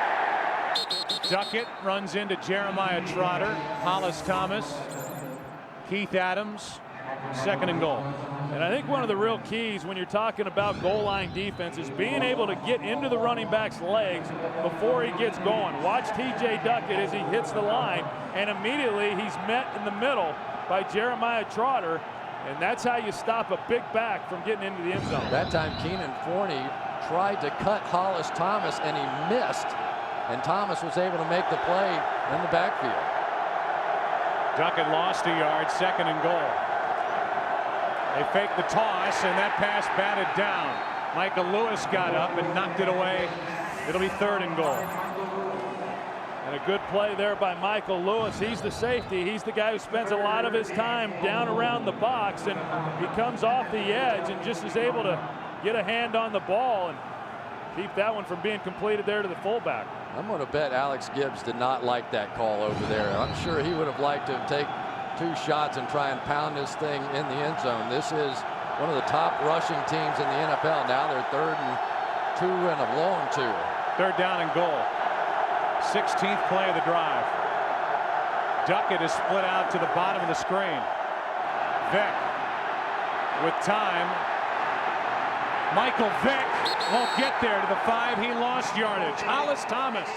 S1: Duckett runs into Jeremiah Trotter, Hollis Thomas, Keith Adams. Second and goal.
S2: And I think one of the real keys when you're talking about goal line defense is being able to get into the running back's legs before he gets going. Watch TJ Duckett as he hits the line, and immediately he's met in the middle by Jeremiah Trotter, and that's how you stop a big back from getting into the end zone.
S4: That time Keenan Forney tried to cut Hollis Thomas, and he missed, and Thomas was able to make the play in the backfield.
S1: Duckett lost a yard, second and goal. They faked the toss, and that pass batted down. Michael Lewis got up and knocked it away. It'll be third and goal.
S2: And a good play there by Michael Lewis. He's the safety. He's the guy who spends a lot of his time down around the box, and he comes off the edge and just is able to get a hand on the ball and keep that one from being completed there to the fullback.
S4: I'm going to bet Alex Gibbs did not like that call over there. I'm sure he would have liked to take 2 shots and try and pound this thing in the end zone. This is one of the top rushing teams in the NFL. Now they're 3rd and 2 and a long 2.
S1: Third down and goal. 16th play of the drive. Duckett is split out to the bottom of the screen. Vick with time. Michael Vick won't get there to the 5. He lost yardage. Hollis Thomas.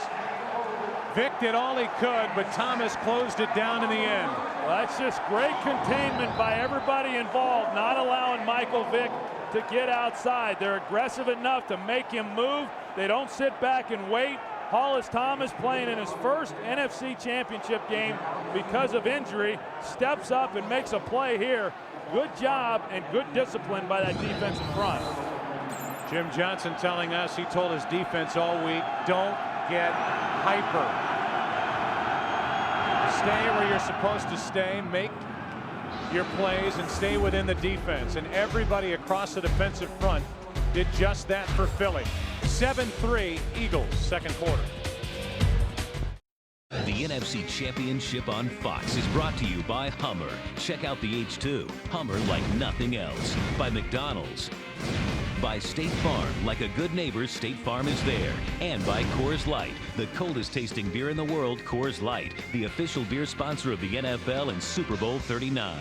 S1: Vick did all he could, but Thomas closed it down in the end.
S2: Well, that's just great containment by everybody involved, not allowing Michael Vick to get outside. They're aggressive enough to make him move. They don't sit back and wait. Hollis Thomas, playing in his first NFC Championship game because of injury, steps up and makes a play here. Good job and good discipline by that defensive front.
S1: Jim Johnson telling us, he told his defense all week, don't get hyper. Stay where you're supposed to stay, make your plays, and stay within the defense. And everybody across the defensive front did just that for Philly. 7-3 Eagles, second quarter.
S3: The NFC Championship on Fox is brought to you by Hummer. Check out the H2. Hummer like nothing else. By McDonald's. By State Farm. Like a good neighbor, State Farm is there. And by Coors Light. The coldest tasting beer in the world, Coors Light. The official beer sponsor of the NFL and Super Bowl 39.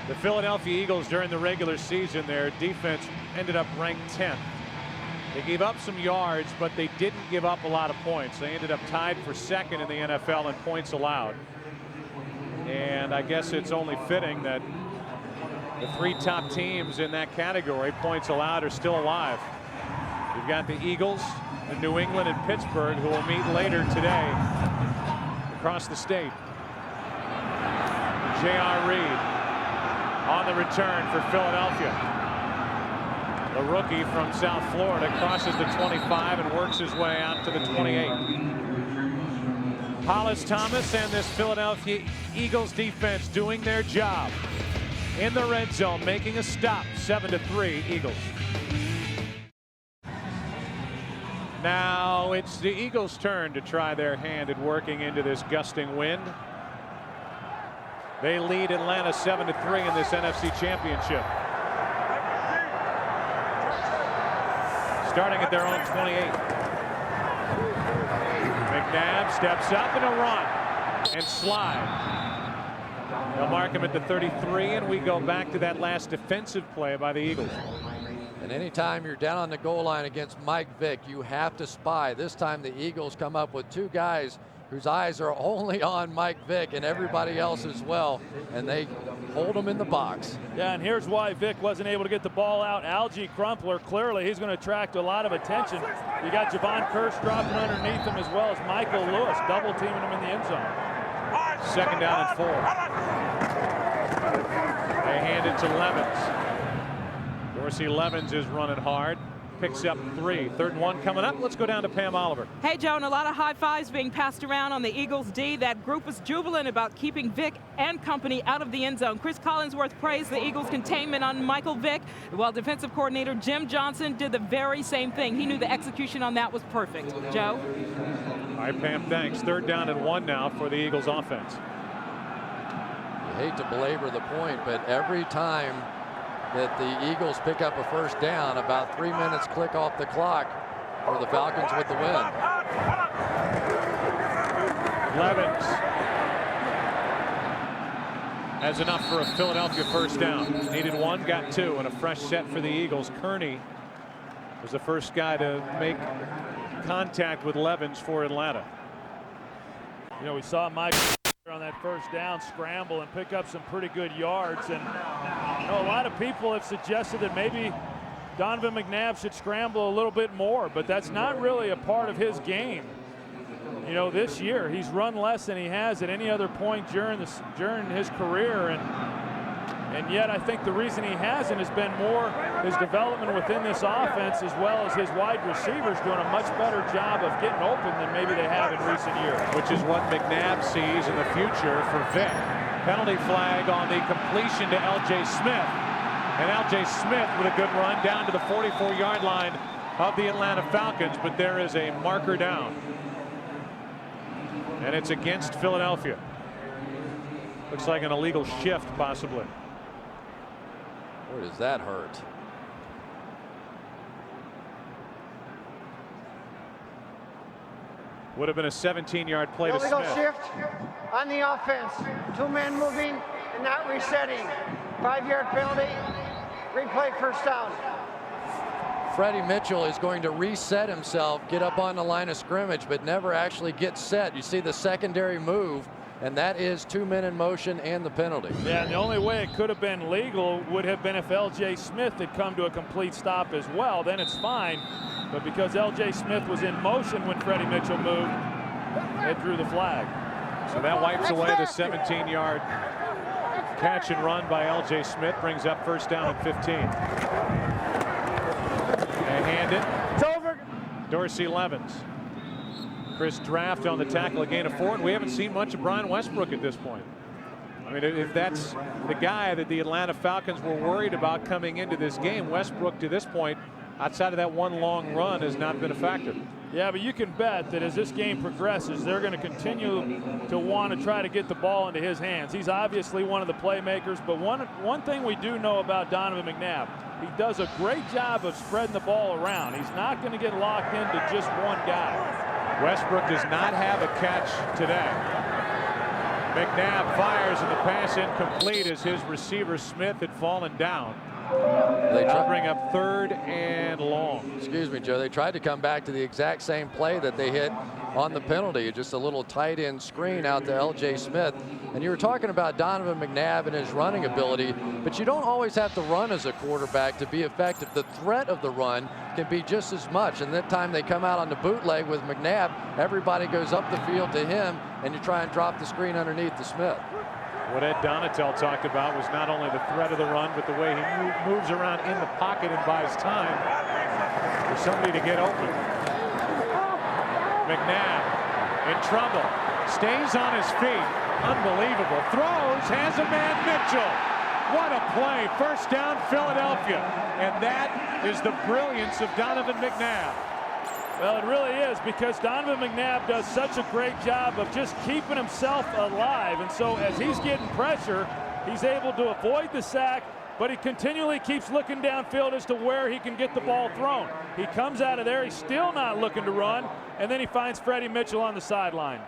S1: The Philadelphia Eagles during the regular season, their defense ended up ranked 10th. They gave up some yards, but they didn't give up a lot of points. They ended up tied for second in the NFL in points allowed. And I guess it's only fitting that the 3 top teams in that category, points allowed, are still alive. You've got the Eagles, the New England, and Pittsburgh, who will meet later today across the state. J.R. Reed on the return for Philadelphia. The rookie from South Florida crosses the 25 and works his way out to the 28. Hollis Thomas and this Philadelphia Eagles defense doing their job in the red zone, making a stop. 7-3 Eagles. Now it's the Eagles' turn to try their hand at working into this gusting wind. They lead Atlanta 7-3 in this NFC Championship. Starting at their own 28. McNabb steps up in a run and slide. They'll mark him at the 33, and we go back to that last defensive play by the Eagles.
S4: And anytime you're down on the goal line against Mike Vick, you have to spy. This time the Eagles come up with two guys whose eyes are only on Mike Vick and everybody else as well, and they hold him in the box.
S2: Yeah, and here's why Vick wasn't able to get the ball out. Algie Crumpler, clearly he's going to attract a lot of attention. You got Javon Curse dropping underneath him, as well as Michael Lewis double teaming him in the end zone.
S1: 2nd down and 4. They hand it to Levens. Dorsey Levens is running hard. Picks up 3. 3rd and 1 coming up. Let's go down to Pam Oliver.
S7: Hey, Joe, and a lot of high fives being passed around on the Eagles D. That group was jubilant about keeping Vick and company out of the end zone. Chris Collinsworth praised the Eagles' containment on Michael Vick, while defensive coordinator Jim Johnson did the very same thing. He knew the execution on that was perfect. Joe?
S1: All right, Pam, thanks. 3rd down and 1 now for the Eagles offense.
S4: You hate to belabor the point, but every time that the Eagles pick up a 1st down, about 3 minutes click off the clock for the Falcons with the win.
S1: Levens has enough for a Philadelphia 1st down. Needed 1, got 2, and a fresh set for the Eagles. Kearney was the first guy to make contact with Levens for Atlanta.
S2: You know, we saw Mike on that 1st down scramble and pick up some pretty good yards, and you know, a lot of people have suggested that maybe Donovan McNabb should scramble a little bit more, but that's not really a part of his game. You know, this year he's run less than he has at any other point during his career, and yet I think the reason he hasn't has been more his development within this offense, as well as his wide receivers doing a much better job of getting open than maybe they have in recent years.
S1: Which is what McNabb sees in the future for Vick. Penalty flag on the completion to L.J. Smith. And L.J. Smith with a good run down to the 44-yard line of the Atlanta Falcons, but there is a marker down. And it's against Philadelphia. Looks like an illegal shift, possibly.
S4: Where does that hurt?
S1: Would have been a 17-yard play to
S5: Illegal
S1: Smith.
S5: shift on the offense. 2 men moving and not resetting. 5-yard penalty. Replay 1st down.
S4: Freddie Mitchell is going to reset himself, get up on the line of scrimmage, but never actually get set. You see the secondary move, and that is 2 men in motion and the penalty.
S2: Yeah, and the only way it could have been legal would have been if L.J. Smith had come to a complete stop as well. Then it's fine. But because L.J. Smith was in motion when Freddie Mitchell moved, it drew the flag.
S1: So that wipes away the 17-yard catch and run by L.J. Smith. Brings up 1st down and 15. They hand it.
S5: It's over.
S1: Dorsey Levens. Chris Draft on the tackle, a gain of 4. And we haven't seen much of Brian Westbrook at this point. I mean, if that's the guy that the Atlanta Falcons were worried about coming into this game, Westbrook to this point, outside of that one long run, has not been a factor.
S2: Yeah, but you can bet that as this game progresses, they're going to continue to want to try to get the ball into his hands. He's obviously one of the playmakers, but one thing we do know about Donovan McNabb, he does a great job of spreading the ball around. He's not going to get locked into just one guy.
S1: Westbrook does not have a catch today. McNabb fires and the pass incomplete as his receiver Smith had fallen down.
S4: They
S1: They'll bring up 3rd and long.
S4: Excuse me, Joe. They tried to come back to the exact same play that they hit on the penalty. Just a little tight end screen out to L.J. Smith. And you were talking about Donovan McNabb and his running ability, but you don't always have to run as a quarterback to be effective. The threat of the run can be just as much. And that time they come out on the bootleg with McNabb, everybody goes up the field to him, and you try and drop the screen underneath to Smith.
S1: What Ed Donatel talked about was not only the threat of the run, but the way he moves around in the pocket and buys time for somebody to get open. McNabb in trouble, stays on his feet. Unbelievable. Throws, has a man, Mitchell. What a play. First down, Philadelphia. And that is the brilliance of Donovan McNabb.
S2: Well, it really is, because Donovan McNabb does such a great job of just keeping himself alive. And so as he's getting pressure, he's able to avoid the sack, but he continually keeps looking downfield as to where he can get the ball thrown. He comes out of there, he's still not looking to run, and then he finds Freddie Mitchell on the sideline.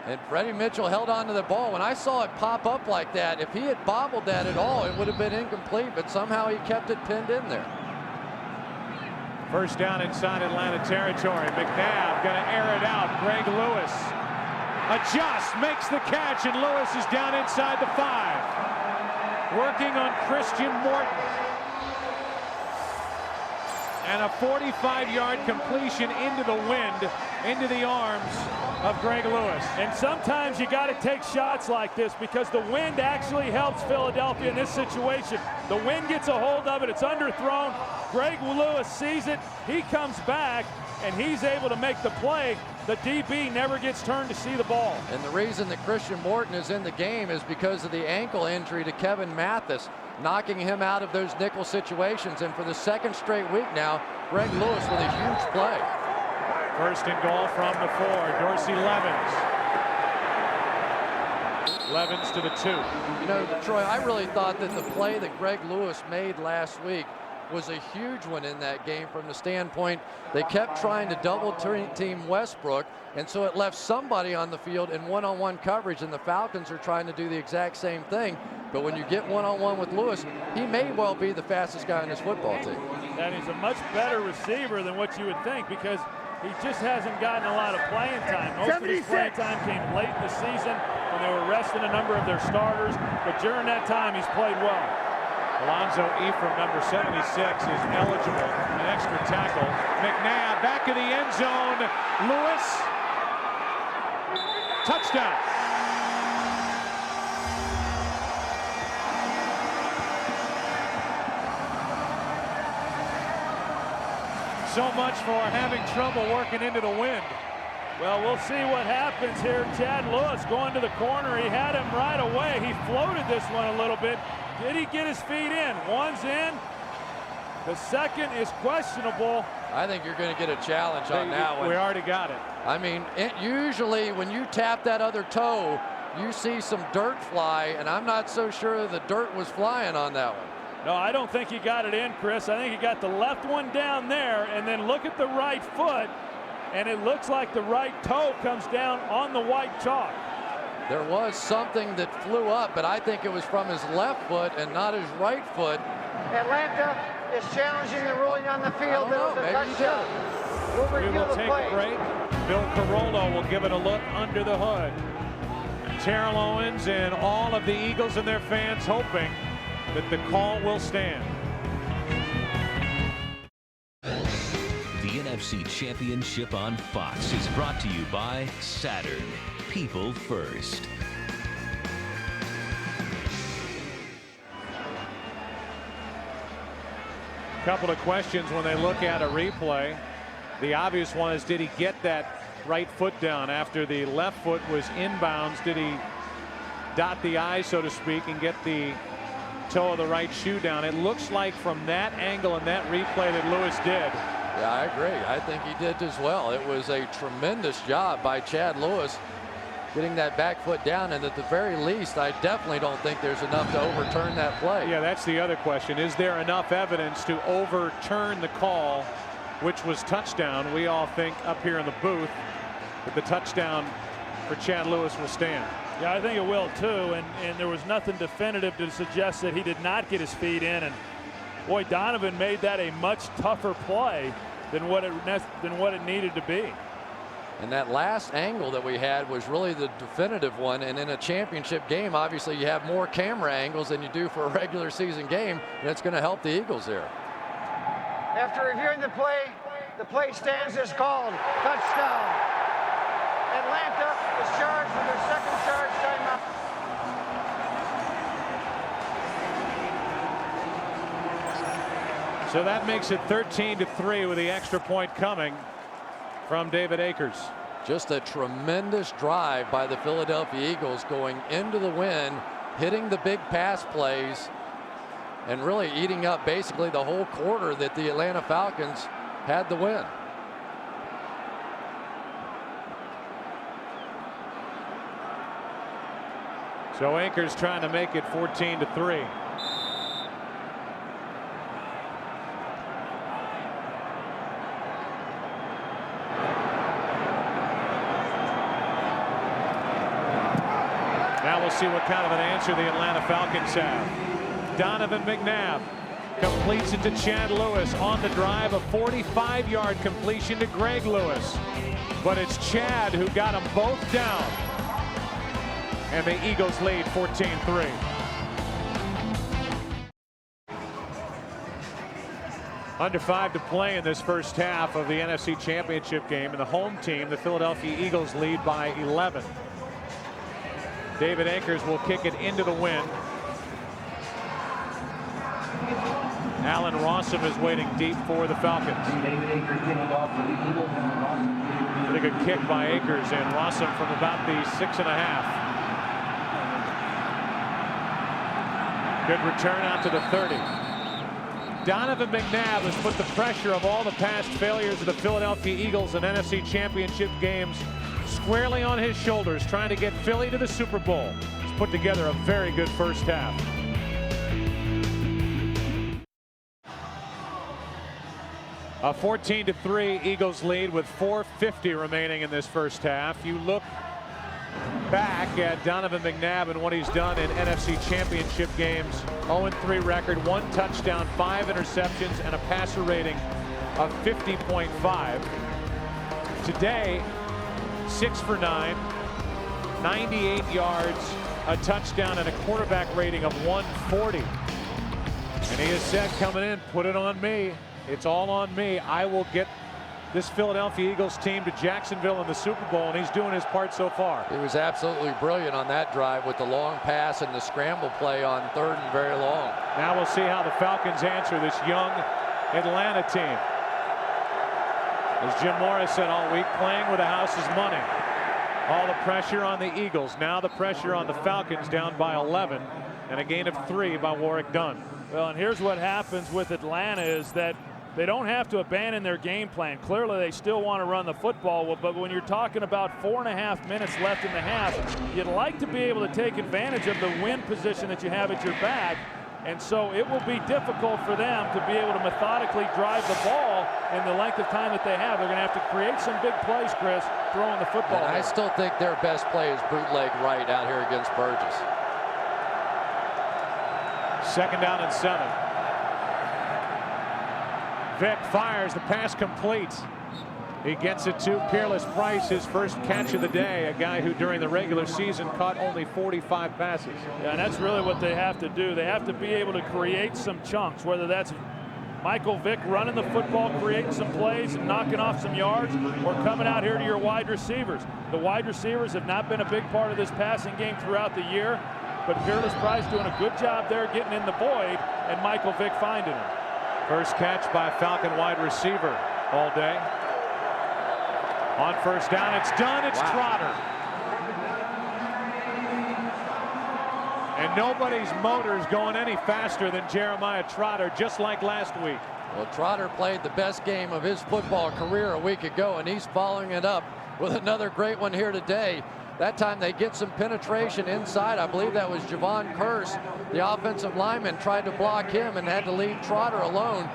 S4: And Freddie Mitchell held on to the ball. When I saw it pop up like that, if he had bobbled that at all, it would have been incomplete, but somehow he kept it pinned in there.
S1: First down inside Atlanta territory. McNabb going to air it out. Greg Lewis adjusts, makes the catch, and Lewis is down inside the 5. Working on Christian Morton. And a 45-yard completion into the wind, into the arms of Greg Lewis.
S2: And sometimes you got to take shots like this, because the wind actually helps Philadelphia in this situation. The wind gets a hold of it, it's underthrown. Greg Lewis sees it, he comes back, and he's able to make the play. The DB never gets turned to see the ball.
S4: And the reason that Christian Morton is in the game is because of the ankle injury to Kevin Mathis, knocking him out of those nickel situations. And for the second straight week now, Greg Lewis with a huge play.
S1: First and goal from the 4. Dorsey Levens. Levens to the 2.
S4: You know, Troy, I really thought that the play that Greg Lewis made last week was a huge one in that game, from the standpoint they kept trying to double team Westbrook, and so it left somebody on the field in one-on-one coverage, and the Falcons are trying to do the exact same thing. But when you get one-on-one with Lewis, he may well be the fastest guy on this football team.
S2: And he's a much better receiver than what you would think, because he just hasn't gotten a lot of playing time. Most of his playing time came late in the season when they were resting a number of their starters, but during that time he's played well.
S1: Alonzo Ephraim, number 76, is eligible. An extra tackle. McNabb back in the end zone. Lewis. Touchdown. So much for having trouble working into the wind.
S2: Well, we'll see what happens here. Chad Lewis going to the corner. He had him right away. He floated this one a little bit. Did he get his feet in? One's in. The second is questionable.
S4: I think you're going to get a challenge on that one.
S1: We already got it.
S4: I mean, usually when you tap that other toe, you see some dirt fly, and I'm not so sure the dirt was flying on that one.
S2: No, I don't think he got it in, Chris. I think he got the left one down there, and then look at the right foot, and it looks like the right toe comes down on the white chalk.
S4: There was something that flew up, but I think it was from his left foot and not his right foot.
S5: Atlanta is challenging the ruling on the field. There was a touchdown.
S1: We will take a break. Bill Carollo will give it a look under the hood. Terrell Owens and all of the Eagles and their fans hoping that the call will stand.
S3: The NFC Championship on Fox is brought to you by Saturn. People first.
S1: Couple of questions when they look at a replay. The obvious one is, did he get that right foot down after the left foot was inbounds? Did he dot the I, so to speak, and get the toe of the right shoe down? It looks like from that angle and that replay that Lewis did.
S4: Yeah, I agree. I think he did as well. It was a tremendous job by Chad Lewis getting that back foot down, and at the very least, I definitely don't think there's enough to overturn that play.
S1: Yeah, that's the other question. Is there enough evidence to overturn the call, which was touchdown? We all think up here in the booth that the touchdown for Chad Lewis will stand.
S2: Yeah, I think it will too, and there was nothing definitive to suggest that he did not get his feet in, and boy, Donovan made that a much tougher play than what it needed to be.
S4: And that last angle that we had was really the definitive one, and in a championship game, obviously you have more camera angles than you do for a regular season game, and it's going to help the Eagles here.
S5: After reviewing the play stands as called. Touchdown. Atlanta is charged with their second charge timeout.
S1: So that makes it 13-3 with the extra point coming from David Akers.
S4: Just a tremendous drive by the Philadelphia Eagles going into the win, hitting the big pass plays, and really eating up basically the whole quarter that the Atlanta Falcons had the win.
S1: So Akers trying to make it 14-3. Now we'll see what kind of an answer the Atlanta Falcons have. Donovan McNabb completes it to Chad Lewis on the drive, a 45-yard completion to Greg Lewis. But it's Chad who got them both down. And the Eagles lead 14-3. Under 5 to play in this first half of the NFC Championship game. And the home team, the Philadelphia Eagles, lead by 11. David Akers will kick it into the wind. Allen Rossum is waiting deep for the Falcons. Pretty good kick by Akers, and Rossum from about the 6.5. Good return out to the 30. Donovan McNabb has put the pressure of all the past failures of the Philadelphia Eagles in NFC Championship games squarely on his shoulders, trying to get Philly to the Super Bowl. He's put together a very good first half. A 14-3 Eagles lead with 4:50 remaining in this first half. You look back at Donovan McNabb and what he's done in NFC Championship games. 0-3 record, 1 touchdown, 5 interceptions, and a passer rating of 50.5. Today, 6 for 9, 98 yards, a touchdown, and a quarterback rating of 140. And he has said coming in, put it on me. It's all on me. I will get this Philadelphia Eagles team to Jacksonville in the Super Bowl, and he's doing his part so far.
S4: He was absolutely brilliant on that drive with the long pass and the scramble play on 3rd and very long.
S1: Now we'll see how the Falcons answer this young Atlanta team. As Jim Morris said all week, playing with the house's money. All the pressure on the Eagles. Now the pressure on the Falcons, down by 11, and a gain of 3 by Warrick Dunn.
S2: Well, and here's what happens with Atlanta is that they don't have to abandon their game plan. Clearly, they still want to run the football, but when you're talking about 4.5 minutes left in the half, you'd like to be able to take advantage of the win position that you have at your back. And so it will be difficult for them to be able to methodically drive the ball in the length of time that they have. They're going to have to create some big plays, Chris, throwing the football.
S4: And I still think their best play is bootleg right out here against Burgess.
S1: 2nd down and 7. Vick fires, the pass complete. He gets it to Peerless Price, his first catch of the day, a guy who during the regular season caught only 45 passes.
S2: Yeah, and that's really what they have to do. They have to be able to create some chunks, whether that's Michael Vick running the football, creating some plays and knocking off some yards, or coming out here to your wide receivers. The wide receivers have not been a big part of this passing game throughout the year, but Peerless Price doing a good job there getting in the void, and Michael Vick finding him.
S1: First catch by Falcon wide receiver all day. On 1st down, it's done. It's Trotter. And nobody's motor's going any faster than Jeremiah Trotter, just like last week.
S4: Well, Trotter played the best game of his football career a week ago, and he's following it up with another great one here today. That time they get some penetration inside. I believe that was Javon Curse, the offensive lineman, tried to block him and had to leave Trotter alone.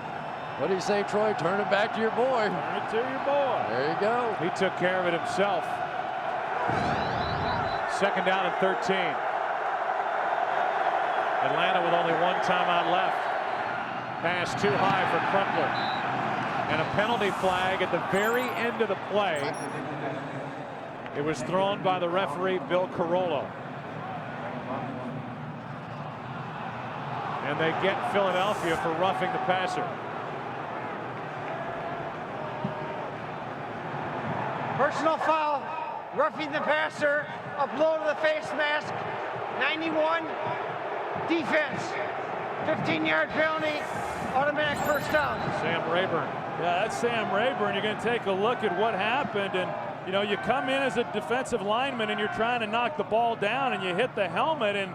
S4: What do you say, Troy? Turn it back to your boy.
S2: Turn it to your boy.
S4: There you go.
S1: He took care of it himself. 2nd down and 13. Atlanta with only 1 timeout left. Pass too high for Crumpler. And a penalty flag at the very end of the play. It was thrown by the referee, Bill Carollo. And they get Philadelphia for roughing the passer.
S5: Personal foul, roughing the passer, a blow to the face mask, 91, defense, 15-yard penalty, Automatic first down.
S1: Sam Rayburn.
S2: Yeah, that's Sam Rayburn. You're going to take a look at what happened, and you know, you come in as a defensive lineman and you're trying to knock the ball down and you hit the helmet, and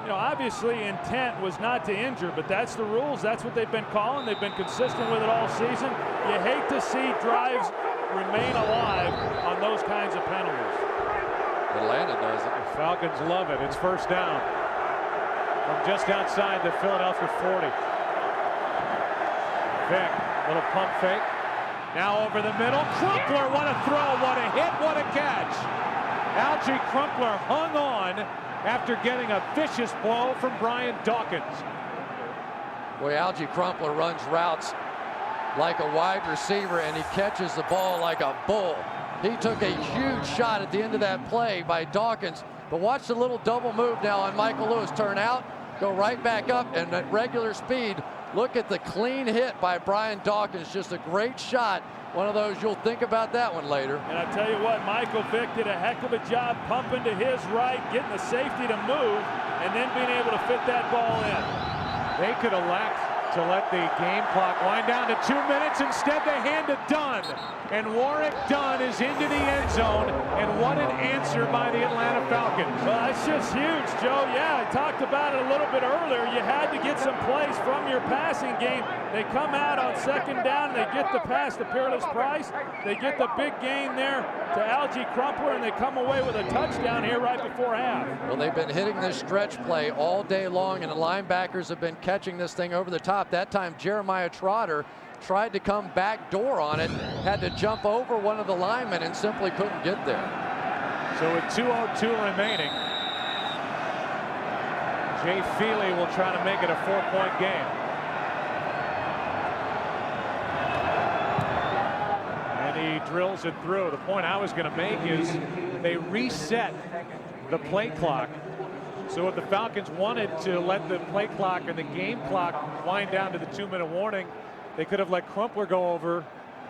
S2: you know, obviously intent was not to injure, but that's the rules. That's what they've been calling. They've been consistent with it all season. You hate to see drives remain alive on those kinds of penalties.
S4: Atlanta does it.
S1: The Falcons love it. It's first down from just outside the Philadelphia 40. Vick, little pump fake. Now over the middle. Crumpler, what a throw, what a hit, what a catch. Algie Crumpler hung on after getting a vicious blow from Brian Dawkins.
S4: Boy, Algie Crumpler runs routes like a wide receiver, and he catches the ball like a bull. He took a huge shot at the end of that play by Dawkins, but watch the little double move now on Michael Lewis. Turn out, go right back up, and at regular speed, look at the clean hit by Brian Dawkins. Just a great shot. One of those you'll think about that one later.
S2: And I tell you what, Michael Vick did a heck of a job pumping to his right, getting the safety to move, and then being able to fit that ball in.
S1: They could elect to let the game clock wind down to 2 minutes. Instead, they hand to Dunn. And Warwick Dunn is into the end zone. And what an answer by the Atlanta Falcons.
S2: Well, that's just huge, Joe. Yeah, I talked about it a little bit earlier. You had to get some plays from your passing game. They come out on second down, and they get the pass to Peerless Price. They get the big gain there to Algie Crumpler, and they come away with a touchdown here right before half.
S4: Well, they've been hitting this stretch play all day long, and the linebackers have been catching this thing over the top. That time, Jeremiah Trotter tried to come back door on it, had to jump over one of the linemen and simply couldn't get there.
S1: So with 2:02 remaining, Jay Feely will try to make it a 4-point game. And he drills it through. The point I was going to make is they reset the play clock. So if the Falcons wanted to let the play clock and the game clock wind down to the 2-minute warning, they could have let Crumpler go over,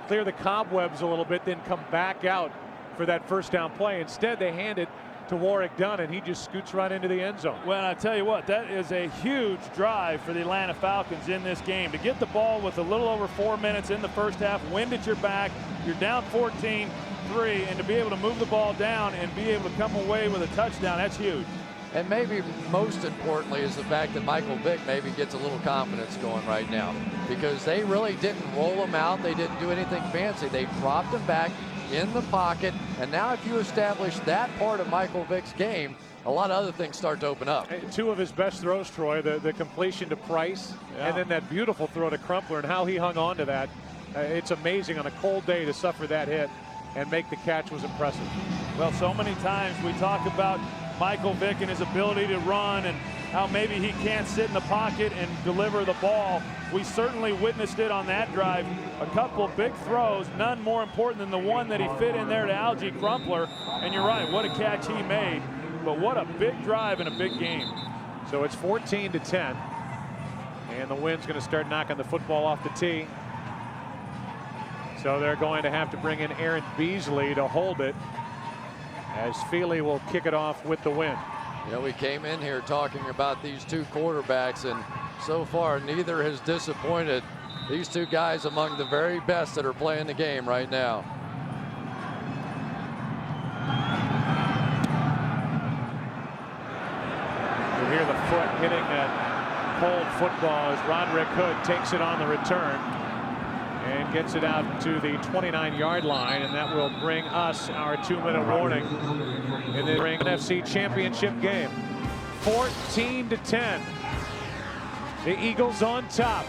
S1: clear the cobwebs a little bit, then come back out for that first down play. Instead, they hand it to Warwick Dunn, and he just scoots right into the end zone.
S2: Well, I tell you what, that is a huge drive for the Atlanta Falcons in this game. To get the ball with a little over 4 minutes in the first half, wind at your back, you're down 14-3, and to be able to move the ball down and be able to come away with a touchdown, that's huge.
S4: And maybe most importantly is the fact that Michael Vick maybe gets a little confidence going right now, because they really didn't roll him out. They didn't do anything fancy. They dropped him back in the pocket. And now if you establish that part of Michael Vick's game, a lot of other things start to open up.
S1: Two of his best throws, Troy, the completion to Price, and then that beautiful throw to Crumpler, and how he hung on to that. It's amazing on a cold day to suffer that hit and make the catch was impressive.
S2: Well, so many times we talk about Michael Vick and his ability to run and how maybe he can't sit in the pocket and deliver the ball. We certainly witnessed it on that drive. A couple big throws, none more important than the one that he fit in there to Algie Crumpler. And you're right, what a catch he made. But what a big drive and a big game.
S1: So it's 14-10. And the wind's going to start knocking the football off the tee. So they're going to have to bring in Aaron Beasley to hold it, as Feely will kick it off with the win.
S4: You know, we came in here talking about these two quarterbacks, and so far neither has disappointed. These two guys among the very best that are playing the game right now.
S1: You hear the foot hitting that cold football as Roderick Hood takes it on the return and gets it out to the 29-yard line, and that will bring us our 2-minute warning in the NFC Championship game. 14-10. The Eagles on top.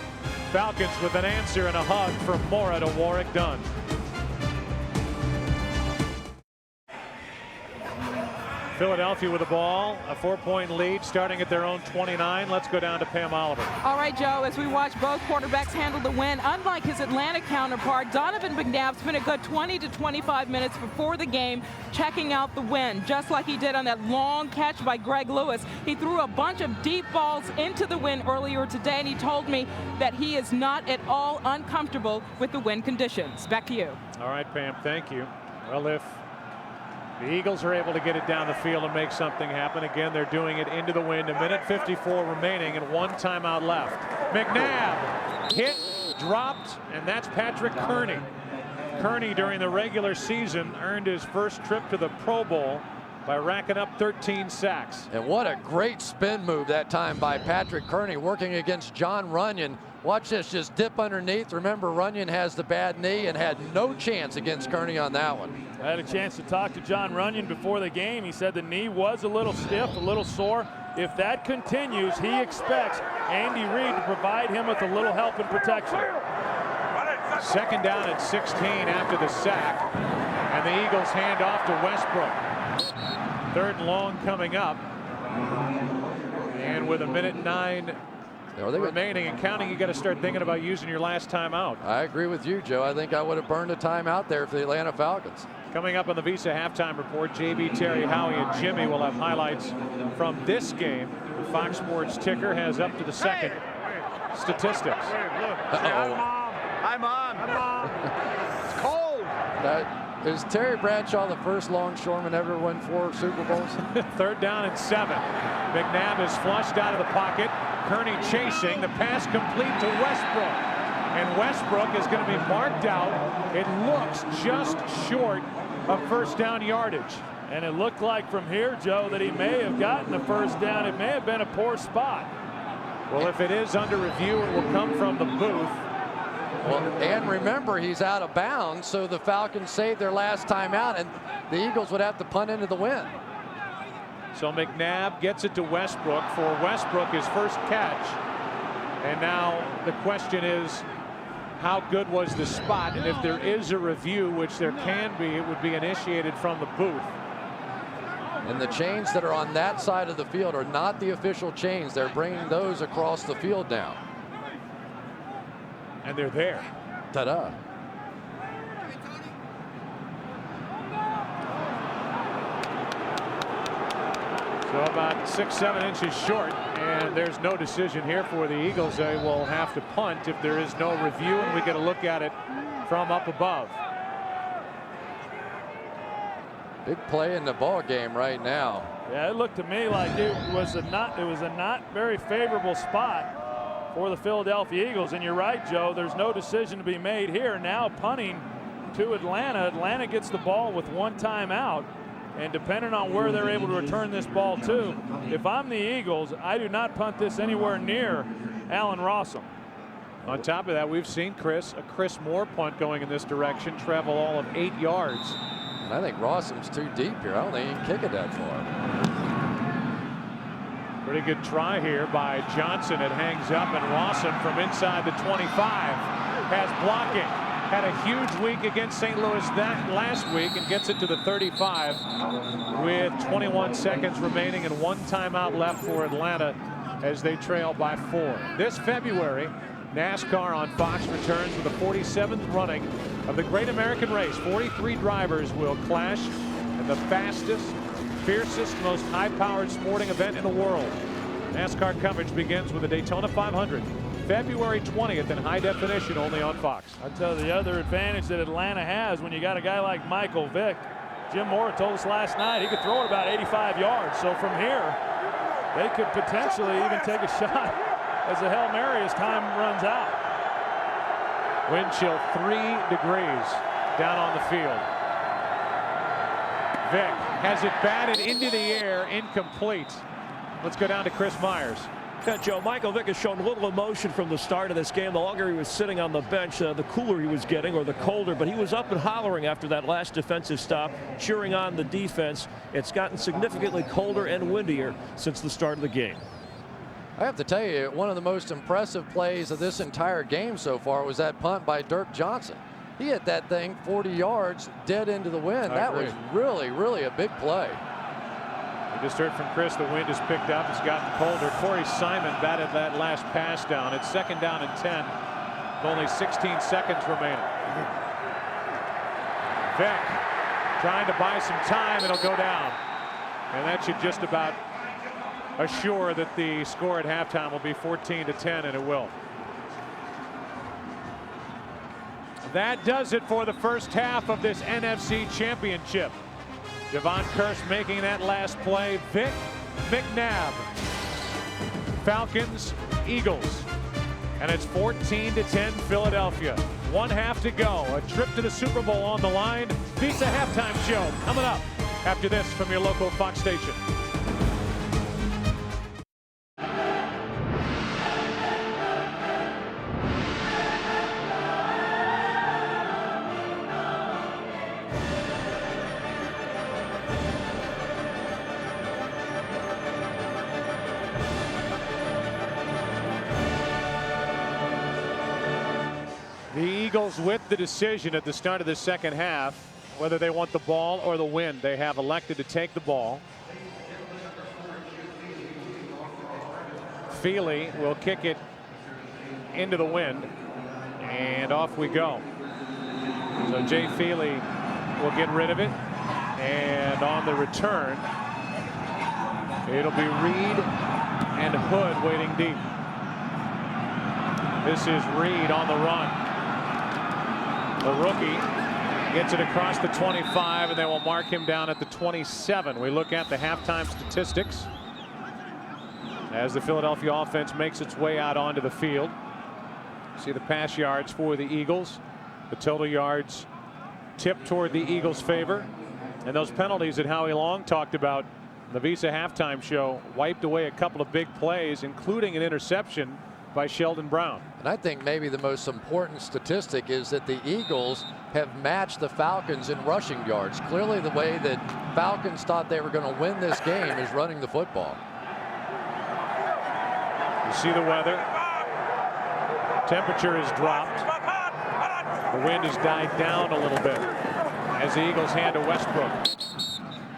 S1: Falcons with an answer and a hug from Mora to Warwick Dunn. Philadelphia with the ball, a 4-point lead starting at their own 29. Let's go down to Pam Oliver.
S7: All right, Joe, as we watch both quarterbacks handle the win, unlike his Atlanta counterpart, Donovan McNabb spent a good 20 to 25 minutes before the game checking out the wind, just like he did on that long catch by Greg Lewis. He threw a bunch of deep balls into the wind earlier today, and he told me that he is not at all uncomfortable with the wind conditions. Back to you.
S1: All right, Pam, thank you. Well, if The Eagles are able to get it down the field and make something happen. Again, they're doing it into the wind. 1:54 remaining and 1 timeout left. McNabb hit, dropped, and that's Patrick Kearney. Kearney during the regular season earned his first trip to the Pro Bowl by racking up 13 sacks.
S4: And what a great spin move that time by Patrick Kearney working against John Runyon. Watch this, just dip underneath. Remember, Runyon has the bad knee and had no chance against Kearney on that one.
S2: I had a chance to talk to John Runyon before the game. He said the knee was a little stiff, a little sore. If that continues, he expects Andy Reid to provide him with a little help and protection.
S1: 2nd down and 16 after the sack, and the Eagles hand off to Westbrook. 3rd and long coming up, and with 1:09 remaining and counting, you got to start thinking about using your last timeout.
S4: I agree with you, Joe. I think I would have burned a timeout there for the Atlanta Falcons.
S1: Coming up on the Visa halftime report, JB, Terry, Howie, and Jimmy will have highlights from this game. The Fox Sports ticker has up to the second statistics.
S8: Hi, Mom. It's cold.
S4: Is Terry Bradshaw the first longshoreman ever win 4 Super Bowls?
S1: 3rd down and 7. McNabb is flushed out of the pocket. Kearney chasing. The pass complete to Westbrook. And Westbrook is going to be marked out. It looks just short of 1st down yardage.
S2: And it looked like from here, Joe, that he may have gotten the 1st down. It may have been a poor spot.
S1: Well, if it is under review, it will come from the booth.
S4: Well, and remember, he's out of bounds, so the Falcons saved their last time out, and the Eagles would have to punt into the wind.
S1: So McNabb gets it to Westbrook for Westbrook, his first catch. And now the question is, how good was the spot? And if there is a review, which there can be, it would be initiated from the booth.
S4: And the chains that are on that side of the field are not the official chains. They're bringing those across the field now.
S1: And they're there.
S4: Ta-da.
S1: So about 6-7 inches short, and there's no decision here for the Eagles. They will have to punt if there is no review, and we get a look at it from up above.
S4: Big play in the ball game right now.
S2: Yeah, it looked to me like it was a not very favorable spot for the Philadelphia Eagles. And you're right, Joe, there's no decision to be made here. Now punting to Atlanta. Atlanta gets the ball with 1 timeout. And depending on where they're able to return this ball to, if I'm the Eagles, I do not punt this anywhere near Allen Rossum.
S1: On top of that, we've seen a Chris Moore punt going in this direction, travel all of 8 yards.
S4: And I think Rossum's too deep here. I don't think he can kick it that far.
S1: Pretty good try here by Johnson. It hangs up, and Rossum from inside the 25 has blocking. Had a huge week against St. Louis last week and gets it to the 35 with 21 seconds remaining and 1 timeout left for Atlanta as they trail by 4. This February, NASCAR on Fox returns with the 47th running of the Great American Race. 43 drivers will clash in the fastest, fiercest, most high-powered sporting event in the world. NASCAR coverage begins with the Daytona 500, February 20th in high definition, only on Fox.
S2: I tell you, the other advantage that Atlanta has when you got a guy like Michael Vick, Jim Mora told us last night he could throw it about 85 yards. So from here, they could potentially even take a shot as a Hail Mary as time runs out.
S1: Wind chill 3 degrees down on the field. Vick has it batted into the air, incomplete. Let's go down to Chris Myers.
S6: Yeah, Joe, Michael Vick has shown little emotion from the start of this game. The longer he was sitting on the bench, the cooler he was getting, or the colder. But he was up and hollering after that last defensive stop, cheering on the defense. It's gotten significantly colder and windier since the start of the game.
S4: I have to tell you, one of the most impressive plays of this entire game so far was that punt by Dirk Johnson. He hit that thing 40 yards dead into the wind. That was really, really a big play.
S1: We just heard from Chris, the wind has picked up. It's gotten colder. Corey Simon batted that last pass down. It's 2nd down and 10. With only 16 seconds remaining. Vick trying to buy some time. It'll go down. And that should just about assure that the score at halftime will be 14-10, and it will. That does it for the first half of this NFC Championship. Javon Curse making that last play. Vic McNabb. Falcons, Eagles. And it's 14-10 Philadelphia. 1/2 to go. A trip to the Super Bowl on the line. Visa halftime show coming up after this from your local Fox station. The Eagles with the decision at the start of the second half, whether they want the ball or the win. They have elected to take the ball. Feely will kick it into the wind, and off we go. So Jay Feely will get rid of it, and on the return, it'll be Reed and Hood waiting deep. This is Reed on the run. The rookie gets it across the 25, and they will mark him down at the 27. We look at the halftime statistics as the Philadelphia offense makes its way out onto the field. See the pass yards for the Eagles. The total yards tipped toward the Eagles' favor. And those penalties that Howie Long talked about in the Visa halftime show wiped away a couple of big plays, including an interception by Sheldon Brown.
S4: And I think maybe the most important statistic is that the Eagles have matched the Falcons in rushing yards. Clearly the way that Falcons thought they were going to win this game is running the football.
S1: You see the weather. Temperature has dropped. The wind has died down a little bit as the Eagles hand to Westbrook.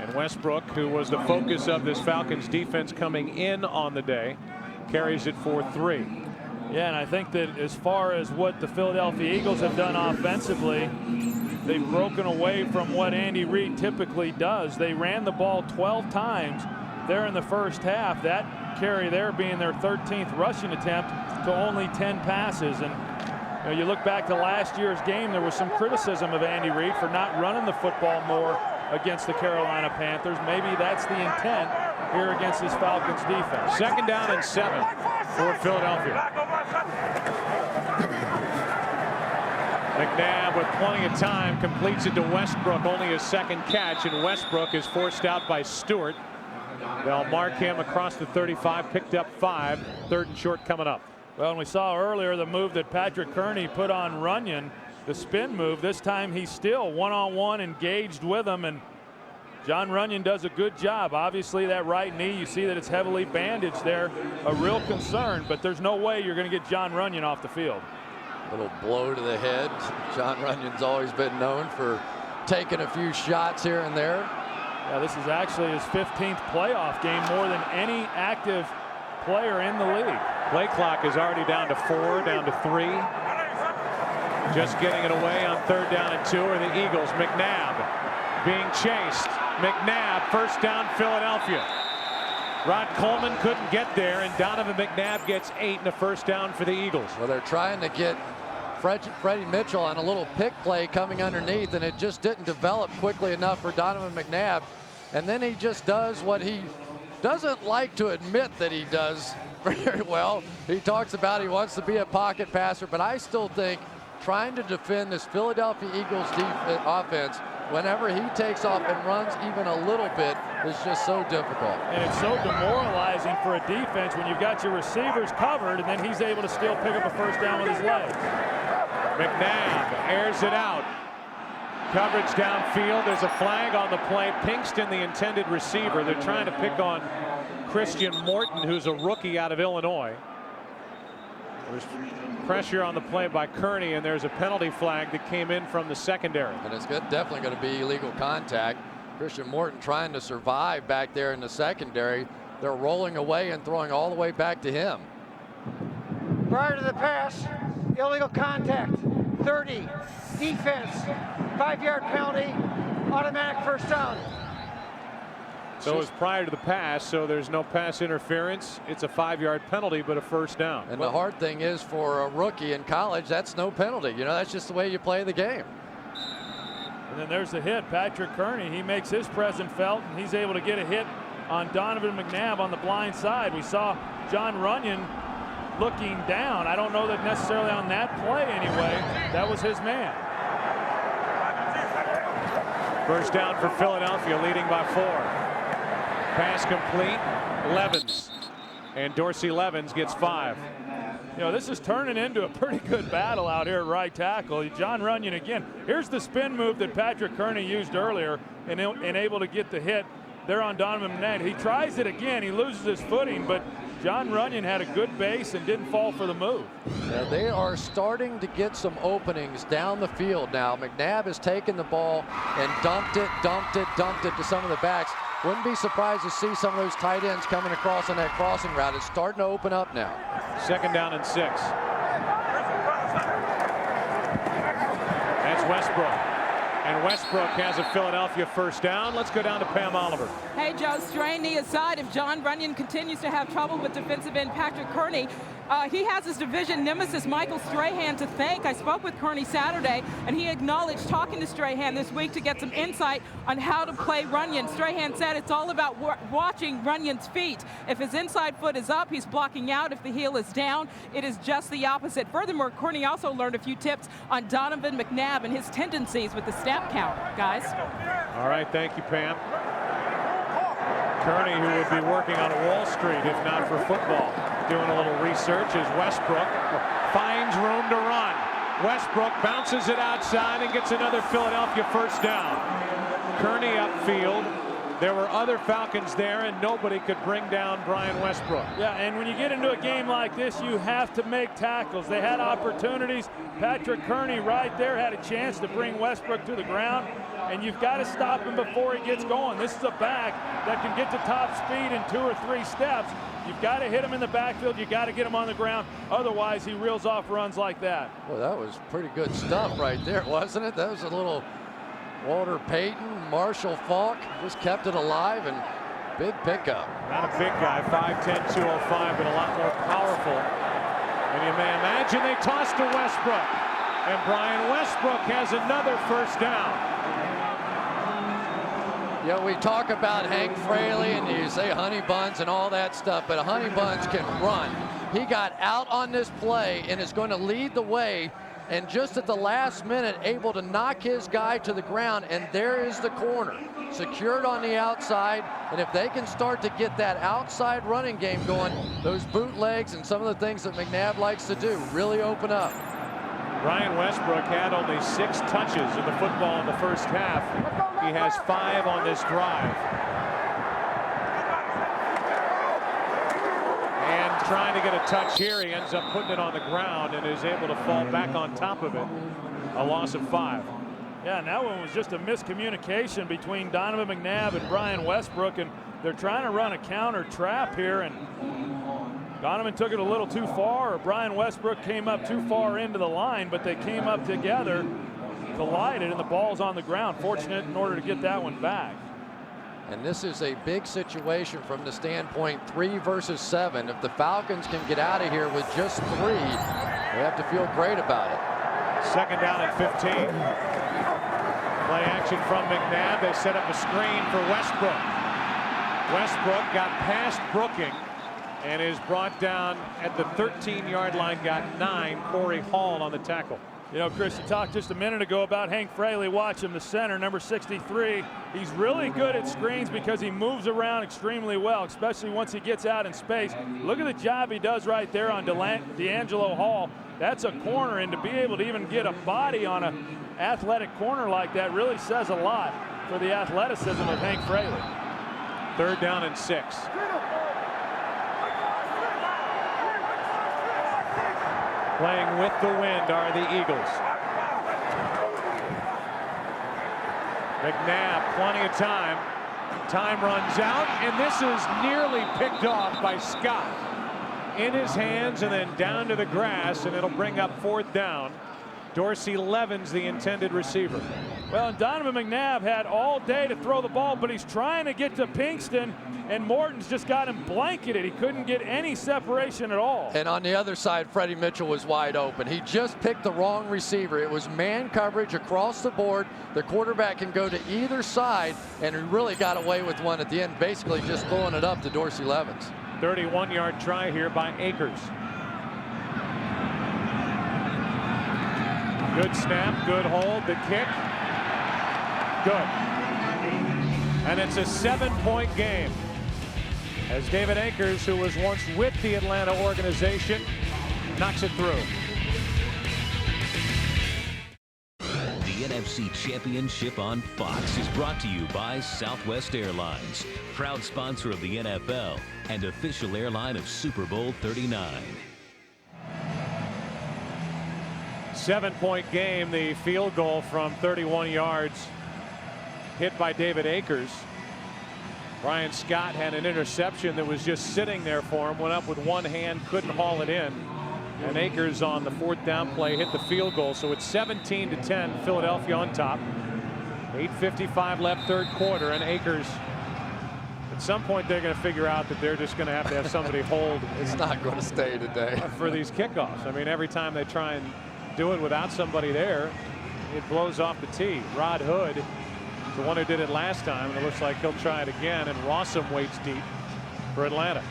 S1: And Westbrook, who was the focus of this Falcons defense coming in on the day, carries it for 3.
S2: Yeah, and I think that as far as what the Philadelphia Eagles have done offensively, they've broken away from what Andy Reid typically does. They ran the ball 12 times there in the first half. That carry there being their 13th rushing attempt to only 10 passes. And you know, you look back to last year's game, there was some criticism of Andy Reid for not running the football more against the Carolina Panthers. Maybe that's the intent here against this Falcons defense.
S1: 2nd down and 7 for Philadelphia. McNabb with plenty of time completes it to Westbrook, only his 2nd catch, and Westbrook is forced out by Stewart. They'll mark him across the 35, picked up 5, 3rd and short coming up.
S2: Well, and we saw earlier the move that Patrick Kearney put on Runyon, the spin move. This time he's still one-on-one engaged with him, and John Runyon does a good job. Obviously that right knee, you see that it's heavily bandaged there, a real concern, but there's no way you're going to get John Runyon off the field.
S4: A little blow to the head. John Runyon's always been known for taking a few shots here and there.
S2: Yeah, this is actually his 15th playoff game, more than any active player in the league.
S1: Play clock is already down to 4, down to 3. Just getting it away on 3rd down and 2 are the Eagles. McNabb being chased. McNabb, 1st down Philadelphia. Rod Coleman couldn't get there, and Donovan McNabb gets 8 and a 1st down for the Eagles.
S4: Well, they're trying to get Freddie Mitchell on a little pick play coming underneath, and it just didn't develop quickly enough for Donovan McNabb. And then he just does what he doesn't like to admit that he does very well. He talks about he wants to be a pocket passer, but I still think trying to defend this Philadelphia Eagles offense whenever he takes off and runs even a little bit is just so difficult.
S2: And it's so demoralizing for a defense when you've got your receivers covered and then he's able to still pick up a 1st down with his legs.
S1: McNabb airs it out. Coverage downfield. There's a flag on the play. Pinkston, the intended receiver. They're trying to pick on Christian Morton, who's a rookie out of Illinois. There's pressure on the play by Kearney, and there's a penalty flag that came in from the secondary.
S4: And it's definitely going to be illegal contact. Christian Morton trying to survive back there in the secondary. They're rolling away and throwing all the way back to him.
S5: Prior to the pass, illegal contact, 30, defense, 5-yard penalty, automatic 1st down.
S1: So it's prior to the pass, so there's no pass interference. It's a 5-yard penalty, but a 1st down.
S4: And the hard thing is for a rookie in college, that's no penalty. You know, that's just the way you play the game.
S2: And then there's the hit. Patrick Kearney, he makes his presence felt, and he's able to get a hit on Donovan McNabb on the blind side. We saw John Runyon looking down. I don't know that necessarily on that play anyway. That was his man.
S1: First down for Philadelphia, leading by 4. Pass complete. Levens. And Dorsey Levens gets 5.
S2: You know, this is turning into a pretty good battle out here at right tackle. John Runyon again. Here's the spin move that Patrick Kearney used earlier and able to get the hit there on Donovan McNabb. He tries it again. He loses his footing, but John Runyon had a good base and didn't fall for the move.
S4: Yeah, they are starting to get some openings down the field now. McNabb has taken the ball and dumped it to some of the backs. Wouldn't be surprised to see some of those tight ends coming across on that crossing route. It's starting to open up now.
S1: Second down and 6. That's Westbrook. And Westbrook has a Philadelphia first down. Let's go down to Pam Oliver.
S7: Hey, Joe, strain knee aside, if John Runyon continues to have trouble with defensive end Patrick Kearney, he has his division nemesis Michael Strahan to thank. I spoke with Kearney Saturday, and he acknowledged talking to Strahan this week to get some insight on how to play Runyon. Strahan said it's all about watching Runyon's feet. If his inside foot is up, he's blocking out. If the heel is down, it is just the opposite. Furthermore, Kearney also learned a few tips on Donovan McNabb and his tendencies with the snap count, guys.
S1: All right, thank you, Pam. Kearney, who would be working on Wall Street if not for football, doing a little research as Westbrook finds room to run. Westbrook bounces it outside and gets another Philadelphia first down. Kearney upfield. There were other Falcons there, and nobody could bring down Brian Westbrook.
S2: Yeah, and when you get into a game like this, you have to make tackles. They had opportunities. Patrick Kearney right there had a chance to bring Westbrook to the ground, and you've got to stop him before he gets going. This is a back that can get to top speed in 2 or 3 steps. You've got to hit him in the backfield. You've got to get him on the ground. Otherwise, he reels off runs like that.
S4: Well, that was pretty good stuff right there, wasn't it? That was a little Walter Payton, Marshall Faulk, just kept it alive, and big pickup.
S1: Not a big guy, 5'10", 205, but a lot more powerful. And you may imagine they toss to Westbrook. And Brian Westbrook has another first down.
S4: Yeah, we talk about Hank Fraley and you say Honey Buns and all that stuff, but Honey Buns can run. He got out on this play and is going to lead the way, and just at the last minute able to knock his guy to the ground, and there is the corner secured on the outside. And if they can start to get that outside running game going, those bootlegs and some of the things that McNabb likes to do really open up.
S1: Brian Westbrook had only 6 touches in the football in the first half. He has 5 on this drive. And trying to get a touch here, he ends up putting it on the ground and is able to fall back on top of it. A loss of 5.
S2: Yeah, and that one was just a miscommunication between Donovan McNabb and Brian Westbrook, and they're trying to run a counter trap here, and Donovan took it a little too far, or Brian Westbrook came up too far into the line, but they came up together, collided, and the ball's on the ground. Fortunate in order to get that one back.
S4: And this is a big situation from the standpoint 3 versus 7. If the Falcons can get out of here with just 3, they have to feel great about it.
S1: Second down and 15. Play action from McNabb. They set up a screen for Westbrook. Westbrook got past Brooking and is brought down at the 13-yard line, got 9. Corey Hall on the tackle.
S2: You know, Chris, you talked just a minute ago about Hank Fraley. Watch him, the center, number 63. He's really good at screens because he moves around extremely well, especially once he gets out in space. Look at the job he does right there on D'Angelo Hall. That's a corner, and to be able to even get a body on an athletic corner like that really says a lot for the athleticism of Hank Fraley.
S1: Third down and 6. Playing with the wind are the Eagles. McNabb, plenty of time. Time runs out, and this is nearly picked off by Scott. In his hands and then down to the grass, and it'll bring up 4th down. Dorsey Levens, the intended receiver.
S2: Well, and Donovan McNabb had all day to throw the ball, but he's trying to get to Pinkston, and Morton's just got him blanketed. He couldn't get any separation at all.
S4: And on the other side, Freddie Mitchell was wide open. He just picked the wrong receiver. It was man coverage across the board. The quarterback can go to either side, and he really got away with one at the end, basically just throwing it up to Dorsey Levens.
S1: 31-yard try here by Akers. Good snap, good hold, the kick. Good. And it's a 7-point game as David Akers, who was once with the Atlanta organization, knocks it through.
S3: The NFC Championship on Fox is brought to you by Southwest Airlines, proud sponsor of the NFL and official airline of Super Bowl 39.
S1: 7-point game, the field goal from 31 yards hit by David Akers. Brian Scott had an interception that was just sitting there for him, went up with one hand, couldn't haul it in. And Akers on the 4th down play hit the field goal. So it's 17-10, Philadelphia on top. 8:55 left, 3rd quarter, and Akers, at some point they're going to figure out that they're just going to have somebody hold.
S4: It's not going to stay today.
S1: For these kickoffs. I mean, every time they try and do it without somebody there, it blows off the tee. Rod Hood, the one who did it last time, and it looks like he'll try it again, and Rossum waits deep for Atlanta.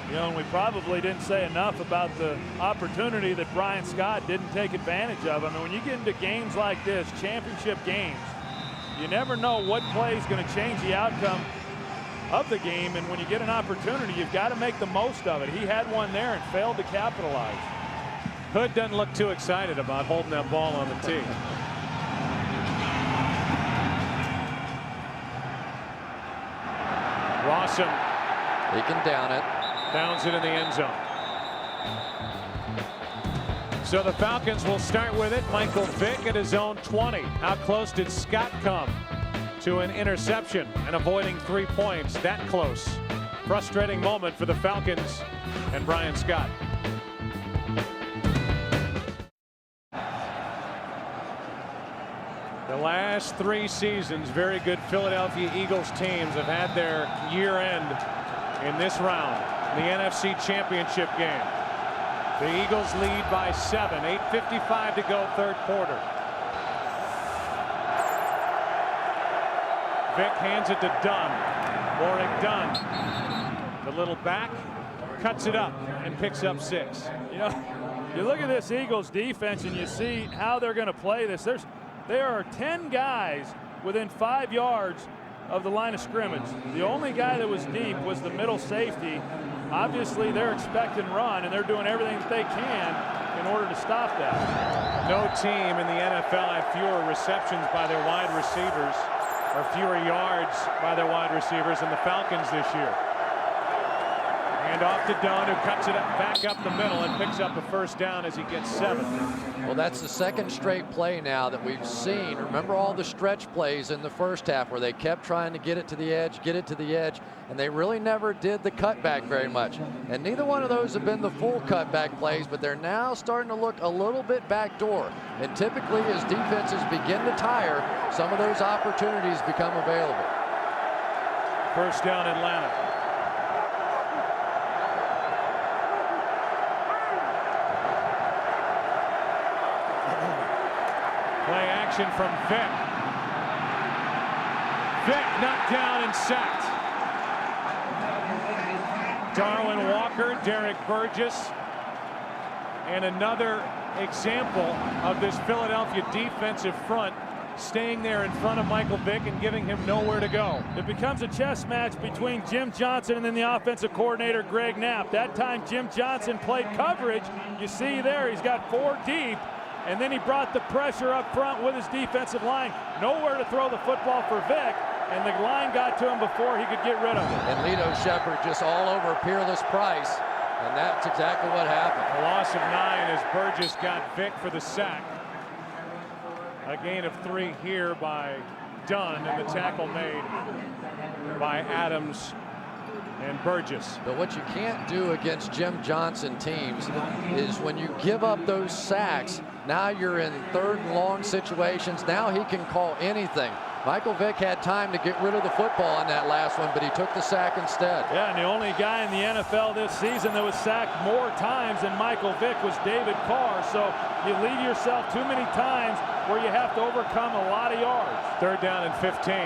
S2: You know, and we probably didn't say enough about the opportunity that Brian Scott didn't take advantage of. I mean, when you get into games like this, championship games, you never know what play is going to change the outcome of the game, and when you get an opportunity, you've got to make the most of it. He had one there and failed to capitalize.
S1: Hood doesn't look too excited about holding that ball on the tee. Rossum.
S4: He can down it.
S1: Downs it in the end zone. So the Falcons will start with it. Michael Vick at his own 20. How close did Scott come to an interception and avoiding 3 points? That close. Frustrating moment for the Falcons and Brian Scott. The last 3 seasons, very good Philadelphia Eagles teams have had their year end in this round, the NFC Championship game. The Eagles lead by 7, 8:55 to go, 3rd quarter. Vick hands it to Dunn. Warwick Dunn, the little back, cuts it up and picks up 6.
S2: You know, you look at this Eagles defense and you see how they're going to play this. There are 10 guys within 5 yards of the line of scrimmage. The only guy that was deep was the middle safety. Obviously, they're expecting run, and they're doing everything that they can in order to stop that.
S1: No team in the NFL had fewer receptions by their wide receivers or fewer yards by their wide receivers than the Falcons this year. And off to Dunn, who cuts it back up the middle and picks up a 1st down as he gets 7.
S4: Well, that's the 2nd straight play now that we've seen. Remember all the stretch plays in the 1st half where they kept trying to get it to the edge, and they really never did the cutback very much. And neither one of those have been the full cutback plays, but they're now starting to look a little bit backdoor. And typically, as defenses begin to tire, some of those opportunities become available.
S1: 1st down, Atlanta. Play action from Vick. Vick knocked down and sacked. Darwin Walker, Derek Burgess, and another example of this Philadelphia defensive front staying there in front of Michael Vick and giving him nowhere to go.
S2: It becomes a chess match between Jim Johnson and then the offensive coordinator, Greg Knapp. That time, Jim Johnson played coverage. You see there, he's got 4 deep. And then he brought the pressure up front with his defensive line. Nowhere to throw the football for Vick, and the line got to him before he could get rid of it.
S4: And Lito Shepherd just all over Peerless Price, and that's exactly what happened.
S1: A loss of 9 as Burgess got Vick for the sack. A gain of 3 here by Dunn, and the tackle made by Adams and Burgess.
S4: But what you can't do against Jim Johnson teams is when you give up those sacks, Now you're in third and long situations. Now he can call anything. Michael Vick had time to get rid of the football on that last one, but he took the sack instead.
S2: Yeah, and the only guy in the NFL this season that was sacked more times than Michael Vick was David Carr. So you leave yourself too many times where you have to overcome a lot of yards.
S1: 3rd down and 15.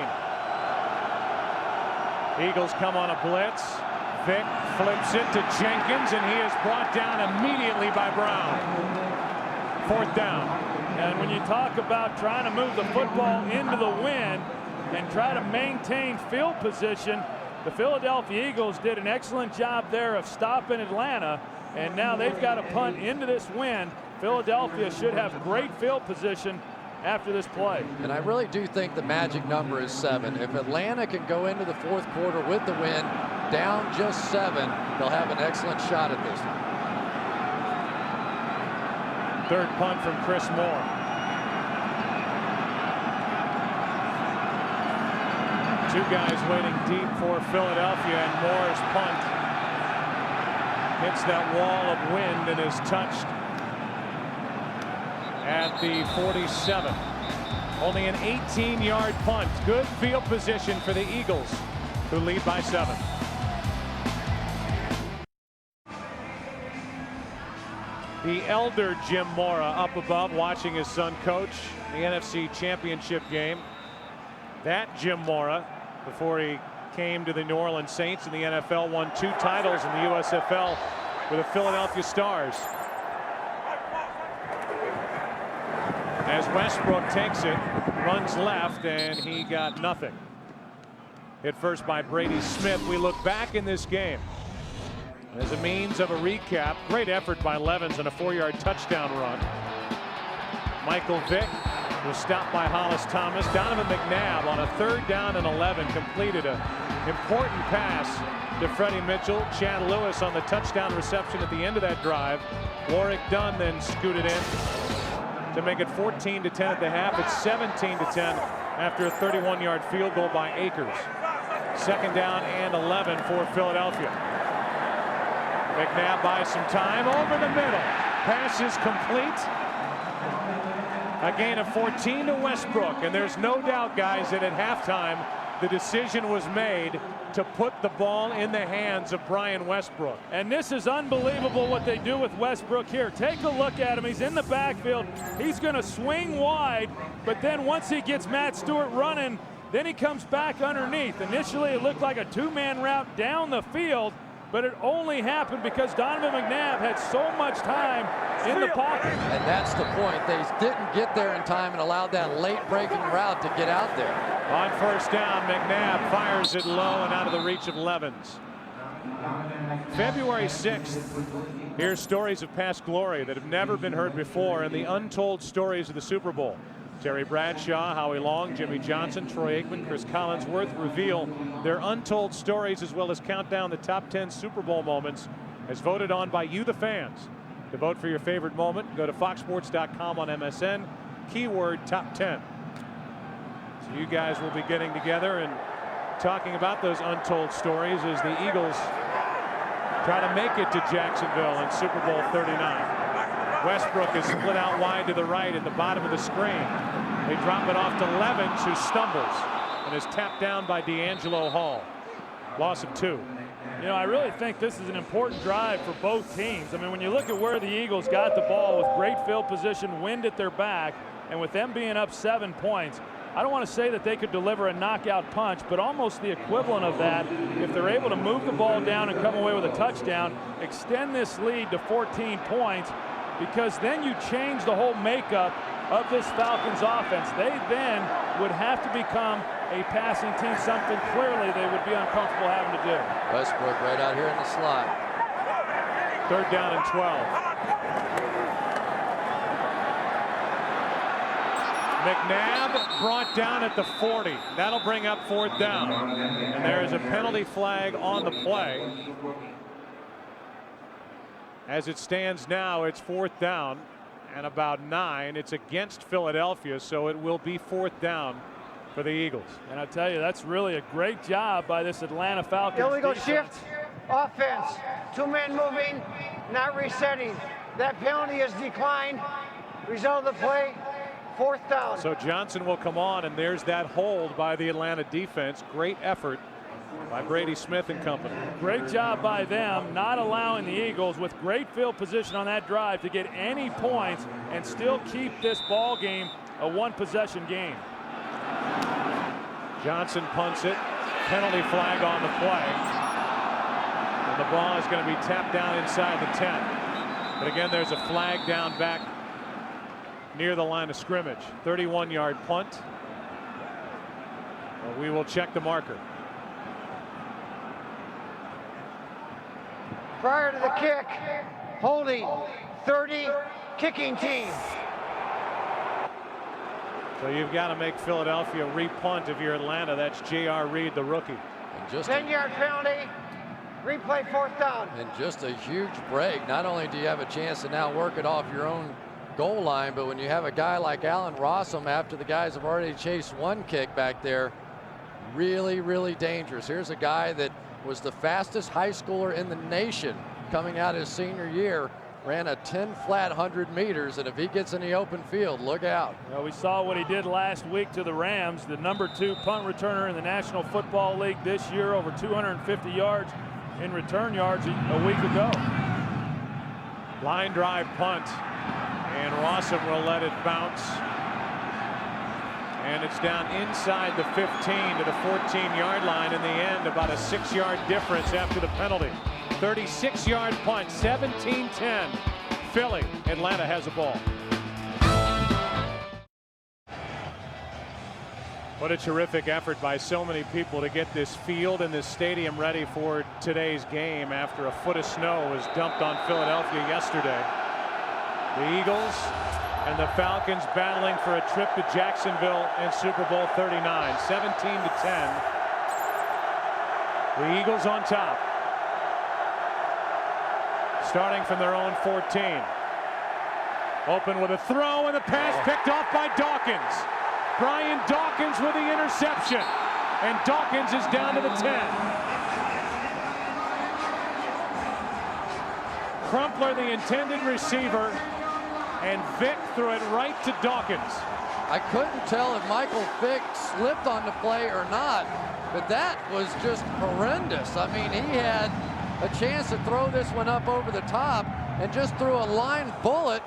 S1: Eagles come on a blitz. Vick flips it to Jenkins, and he is brought down immediately by Brown. 4th down.
S2: And when you talk about trying to move the football into the wind and try to maintain field position, the Philadelphia Eagles did an excellent job there of stopping Atlanta, and now they've got to punt into this wind. Philadelphia should have great field position after this play.
S4: And I really do think the magic number is 7. If Atlanta can go into the 4th quarter with the win, down just 7, they'll have an excellent shot at this one.
S1: 3rd punt from Chris Moore. Two guys waiting deep for Philadelphia, and Moore's punt hits that wall of wind and is touched at the 47. Only an 18-yard punt. Good field position for the Eagles, who lead by 7. The elder Jim Mora up above watching his son coach the NFC Championship game. That Jim Mora, before he came to the New Orleans Saints in the NFL, won 2 titles in the USFL with the Philadelphia Stars. As Westbrook takes it, runs left, and he got nothing. Hit first by Brady Smith. We look back in this game. As a means of a recap, great effort by Levens on a 4-yard touchdown run. Michael Vick was stopped by Hollis Thomas. Donovan McNabb on a 3rd down and 11 completed an important pass to Freddie Mitchell. Chad Lewis on the touchdown reception at the end of that drive. Warwick Dunn then scooted in to make it 14-10 at the half. It's 17-10 after a 31-yard field goal by Akers. 2nd down and 11 for Philadelphia. McNabb buys some time over the middle. Pass is complete. A gain of 14 to Westbrook, and there's no doubt, guys, that at halftime the decision was made to put the ball in the hands of Brian Westbrook.
S2: And this is unbelievable what they do with Westbrook here. Take a look at him. He's in the backfield. He's going to swing wide, but then once he gets Matt Stewart running, then he comes back underneath. Initially, it looked like a 2-man route down the field, but it only happened because Donovan McNabb had so much time in the pocket.
S4: And that's the point. They didn't get there in time and allowed that late breaking route to get out there.
S1: On 1st down, McNabb fires it low and out of the reach of Levens. February 6th, here's stories of past glory that have never been heard before and the untold stories of the Super Bowl. Terry Bradshaw, Howie Long, Jimmy Johnson, Troy Aikman, Chris Collinsworth reveal their untold stories as well as count down the top 10 Super Bowl moments as voted on by you, the fans. To vote for your favorite moment, go to foxsports.com on MSN, keyword top 10. So you guys will be getting together and talking about those untold stories as the Eagles try to make it to Jacksonville in Super Bowl 39. Westbrook is split out wide to the right at the bottom of the screen. They drop it off to Levens, who stumbles and is tapped down by D'Angelo Hall. Loss of 2.
S2: You know, I really think this is an important drive for both teams. I mean, when you look at where the Eagles got the ball with great field position, wind at their back, and with them being up 7 points, I don't want to say that they could deliver a knockout punch, but almost the equivalent of that if they're able to move the ball down and come away with a touchdown, extend this lead to 14 points, because then you change the whole makeup of this Falcons offense. They then would have to become a passing team, something clearly they would be uncomfortable having to do.
S4: Westbrook right out here in the slot.
S1: 3rd down and 12. McNabb brought down at the 40. That'll bring up 4th down. And there is a penalty flag on the play. As it stands now, it's 4th down and about 9. It's against Philadelphia, so it will be 4th down for the Eagles.
S2: And I tell you, that's really a great job by this Atlanta Falcons
S5: Illegal
S2: defense.
S5: shift, offense, 2 men moving, not resetting. That penalty is declined. Result of the play, 4th down.
S1: So Johnson will come on, and there's that hold by the Atlanta defense. Great effort by Brady Smith and company.
S2: Great job by them, not allowing the Eagles with great field position on that drive to get any points and still keep this ball game a one-possession game.
S1: Johnson punts it. Penalty flag on the play. And the ball is going to be tapped down inside the 10. But again, there's a flag down back near the line of scrimmage. 31-yard punt. Well, we will check the marker.
S5: Prior to the kick, holding 30, kicking team.
S1: So you've got to make Philadelphia repunt if you're Atlanta. That's J.R. Reed, the rookie.
S4: And just
S5: 10-yard penalty, replay 4th down.
S4: And just a huge break. Not only do you have a chance to now work it off your own goal line, but when you have a guy like Allen Rossum, after the guys have already chased one kick back there, really, really dangerous. Here's a guy that was the fastest high schooler in the nation coming out his senior year, ran a 10 flat 100 meters, and if he gets in the open field, look out.
S2: Well, we saw what he did last week to the Rams, the #2 punt returner in the National Football League this year, over 250 yards in return yards a week ago.
S1: Line drive punt, and Rossum will let it bounce. And it's down inside the 15 to the 14-yard line. In the end, about a 6-yard difference after the penalty. 36-yard punt, 17-10. Philly. Atlanta has the ball. What a terrific effort by so many people to get this field and this stadium ready for today's game after a foot of snow was dumped on Philadelphia yesterday. The Eagles and the Falcons battling for a trip to Jacksonville in Super Bowl 39, 17-10. The Eagles on top. Starting from their own 14. Open with a throw, and the pass picked off by Dawkins. Brian Dawkins with the interception. And Dawkins is down to the 10. Crumpler, the intended receiver, and Vick threw it right to Dawkins.
S4: I couldn't tell if Michael Vick slipped on the play or not, but that was just horrendous. I mean, he had a chance to throw this one up over the top and just threw a line bullet.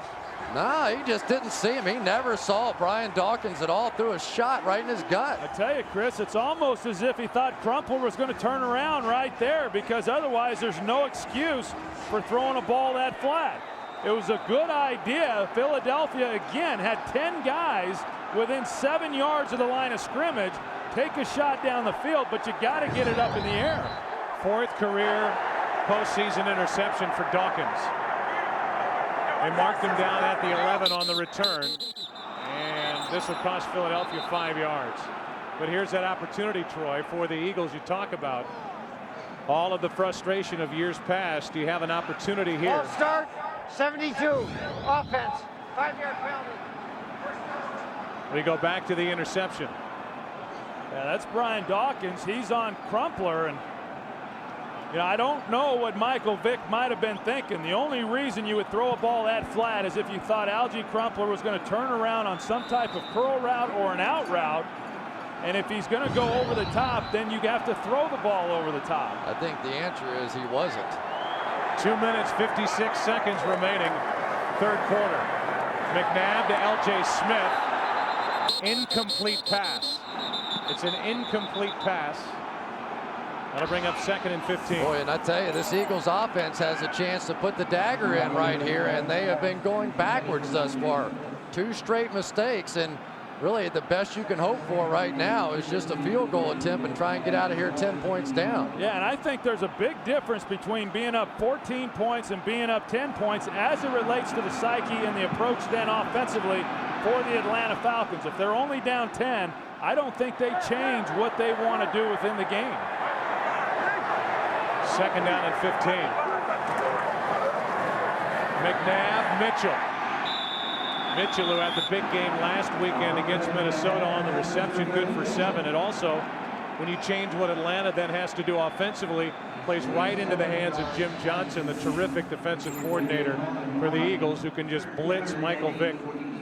S4: No, he just didn't see him. He never saw Brian Dawkins at all. Threw a shot right in his gut.
S2: I tell you, Chris, it's almost as if he thought Crumpler was going to turn around right there, because otherwise there's no excuse for throwing a ball that flat. It was a good idea. Philadelphia again had 10 guys within 7 yards of the line of scrimmage. Take a shot down the field, but you got to get it up in the air.
S1: 4th career postseason interception for Dawkins. They marked him down at the 11 on the return, and this will cost Philadelphia 5 yards. But here's that opportunity, Troy, for the Eagles you talk about. All of the frustration of years past, you have an opportunity here.
S5: Ball start, 72, offense, 5-yard penalty.
S1: We go back to the interception.
S2: Yeah, that's Brian Dawkins. He's on Crumpler, and you know, I don't know what Michael Vick might have been thinking. The only reason you would throw a ball that flat is if you thought Algie Crumpler was going to turn around on some type of curl route or an out route. And if he's going to go over the top, then you have to throw the ball over the top.
S4: I think the answer is he wasn't.
S1: 2 minutes, 56 seconds remaining, 3rd quarter. McNabb to L.J. Smith. Incomplete pass. It's an incomplete pass. That'll bring up 2nd and 15.
S4: Boy, and I tell you, this Eagles offense has a chance to put the dagger in right here, and they have been going backwards thus far. 2 straight mistakes, and really the best you can hope for right now is just a field goal attempt and try and get out of here 10 points down.
S2: Yeah, and I think there's a big difference between being up 14 points and being up 10 points as it relates to the psyche and the approach then offensively for the Atlanta Falcons. If they're only down 10, I don't think they change what they want to do within the game.
S1: 2nd down and 15. McNabb, Mitchell. Mitchell, who had the big game last weekend against Minnesota on the reception, good for 7. It also, when you change what Atlanta then has to do offensively, plays right into the hands of Jim Johnson, the terrific defensive coordinator for the Eagles, who can just blitz Michael Vick